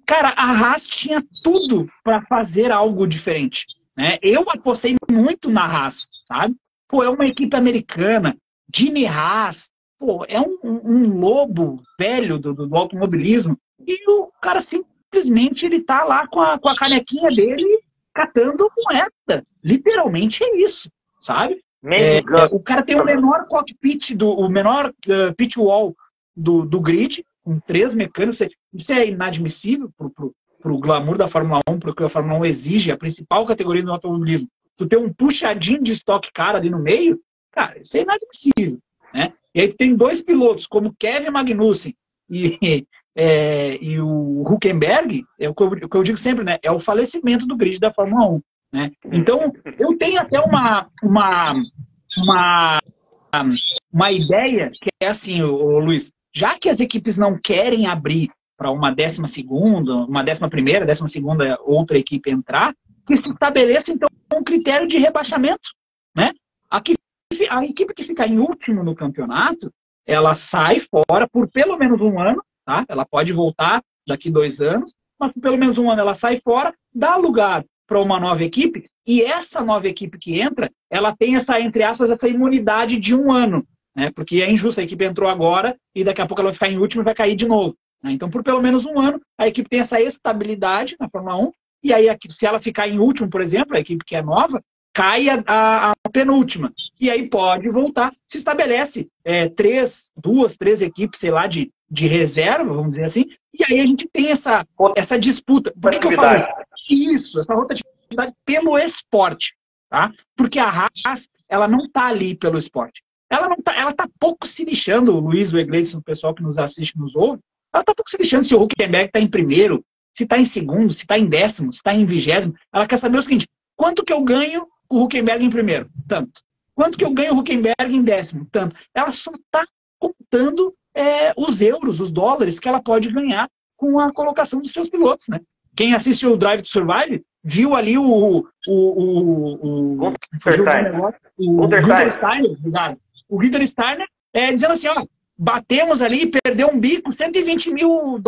cara, a Haas tinha tudo para fazer algo diferente, né? Eu apostei muito na Haas, sabe? É uma equipe americana, Jimmy Haas, é um lobo velho do automobilismo, e o cara simplesmente ele tá lá com a canequinha dele catando moeda. Literalmente é isso, sabe? O cara tem o menor cockpit, o menor pit wall do grid, com 3 mecânicos. Isso é inadmissível pro glamour da Fórmula 1, porque a Fórmula 1 exige, a principal categoria do automobilismo. Tu ter um puxadinho de estoque cara ali no meio, cara, isso é inadmissível, né? E aí tu tem 2 pilotos, como Kevin Magnussen e o Hülkenberg, o que eu digo sempre, né? É o falecimento do grid da Fórmula 1, né? Então, eu tenho até uma ideia que é assim, Luiz, já que as equipes não querem abrir para uma 12ª, uma 11ª, 12ª outra equipe entrar, que se estabeleça, então, um critério de rebaixamento, né? A equipe que ficar em último no campeonato, ela sai fora por pelo menos 1 ano, tá? Ela pode voltar daqui 2 anos, mas por pelo menos 1 ano ela sai fora, dá lugar para uma nova equipe, e essa nova equipe que entra, ela tem essa, entre aspas, essa imunidade de 1 ano, né? Porque é injusto, a equipe entrou agora e daqui a pouco ela vai ficar em último e vai cair de novo, né? Então, por pelo menos 1 ano, a equipe tem essa estabilidade na Fórmula 1, e aí, se ela ficar em último, por exemplo, a equipe que é nova, cai a penúltima. E aí pode voltar. Se estabelece 3 equipes, sei lá, de de reserva, vamos dizer assim, e aí a gente tem essa disputa. Por que eu falo isso? Isso, essa rotatividade pelo esporte, tá? Porque a Haas, ela não está ali pelo esporte. Ela tá pouco se lixando, o Luiz, o Egleison, o pessoal que nos assiste, nos ouve, ela tá pouco se lixando se o Hülkenberg está em primeiro, se está em segundo, se está em 10º, se está em 20º. Ela quer saber o seguinte: quanto que eu ganho o Hülkenberg em primeiro? Tanto. Quanto que eu ganho o Hülkenberg em 10º? Tanto. Ela só está contando os euros, os dólares que ela pode ganhar com a colocação dos seus pilotos, né? Quem assistiu o Drive to Survive viu ali o Günther Steiner dizendo assim, ó, batemos ali e perdeu um bico, $120 mil. O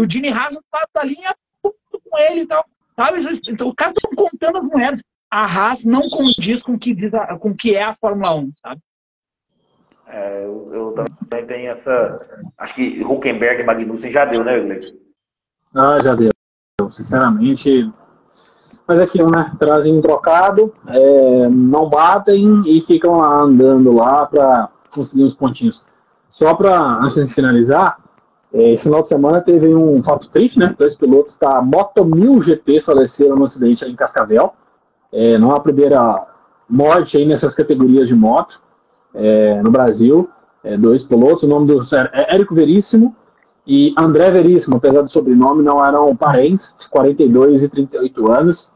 Gene Haas no lado da linha, com ele e tal. Sabe? Então, o cara está contando as moedas. A Haas não condiz com o que é a Fórmula 1, sabe? Eu também tenho essa... Acho que Hülkenberg e Magnussen já deu, né, Gleison? Já deu. Sinceramente... Mas é aquilo, né? Trazem um trocado, não batem e ficam lá andando lá para conseguir uns pontinhos. Só para, antes de finalizar, esse final de semana teve um fato triste, né? 2 pilotos da Moto 1000 GP faleceram no acidente aí em Cascavel. Não é a primeira morte aí nessas categorias de moto no Brasil. 2 pilotos, o nome do é Érico Veríssimo e André Veríssimo, apesar do sobrenome, não eram parentes, 42 e 38 anos.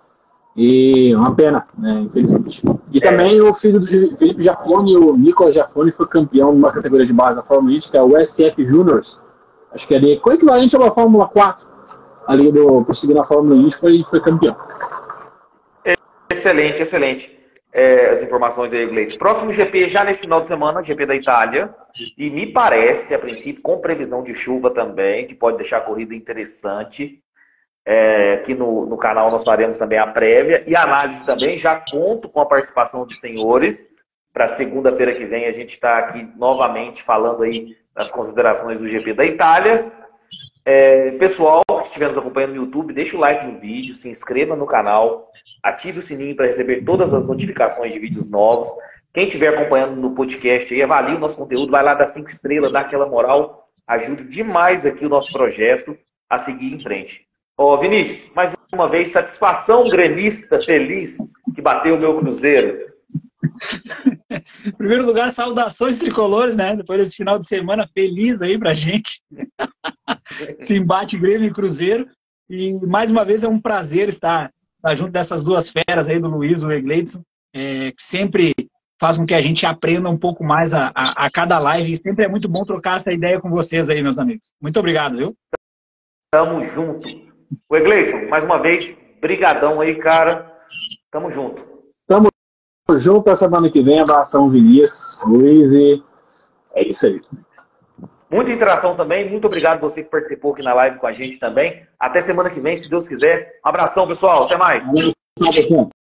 E uma pena, né, infelizmente. E também o filho do Felipe Giafone, o Nicolas Giafone, foi campeão de uma categoria de base da Fórmula 1, que é o SF Juniors. Acho que é ali, equivalente à Fórmula 4, ali do seguir na Fórmula 1, foi campeão. Excelente, excelente. As informações aí, Gleison. Próximo GP já nesse final de semana, GP da Itália. E me parece, a princípio, com previsão de chuva também, que pode deixar a corrida interessante. Aqui no canal nós faremos também a prévia e a análise também. Já conto com a participação dos senhores. Para segunda-feira que vem a gente está aqui novamente falando aí das considerações do GP da Itália. Pessoal que estiver nos acompanhando no YouTube, deixa o like no vídeo, se inscreva no canal, ative o sininho para receber todas as notificações de vídeos novos. Quem estiver acompanhando no podcast aí, avalie o nosso conteúdo, vai lá dar 5 estrelas, dá aquela moral, ajude demais aqui o nosso projeto a seguir em frente. Vinícius, mais uma vez, satisfação gremista feliz que bateu o meu Cruzeiro. Em primeiro lugar, saudações tricolores, né? Depois desse final de semana feliz aí pra gente. Esse embate Grêmio e Cruzeiro. E mais uma vez é um prazer estar junto dessas duas feras aí, do Luiz e o Egleison, que sempre faz com que a gente aprenda um pouco mais a cada live. E sempre é muito bom trocar essa ideia com vocês aí, meus amigos. Muito obrigado, viu? Tamo junto. O Egleison, mais uma vez, brigadão aí, cara. Tamo junto. Tamo junto, essa semana que vem, abração, Vinícius, Luiz, e é isso aí. Muita interação também. Muito obrigado você que participou aqui na live com a gente também. Até semana que vem, se Deus quiser. Um abração, pessoal. Até mais.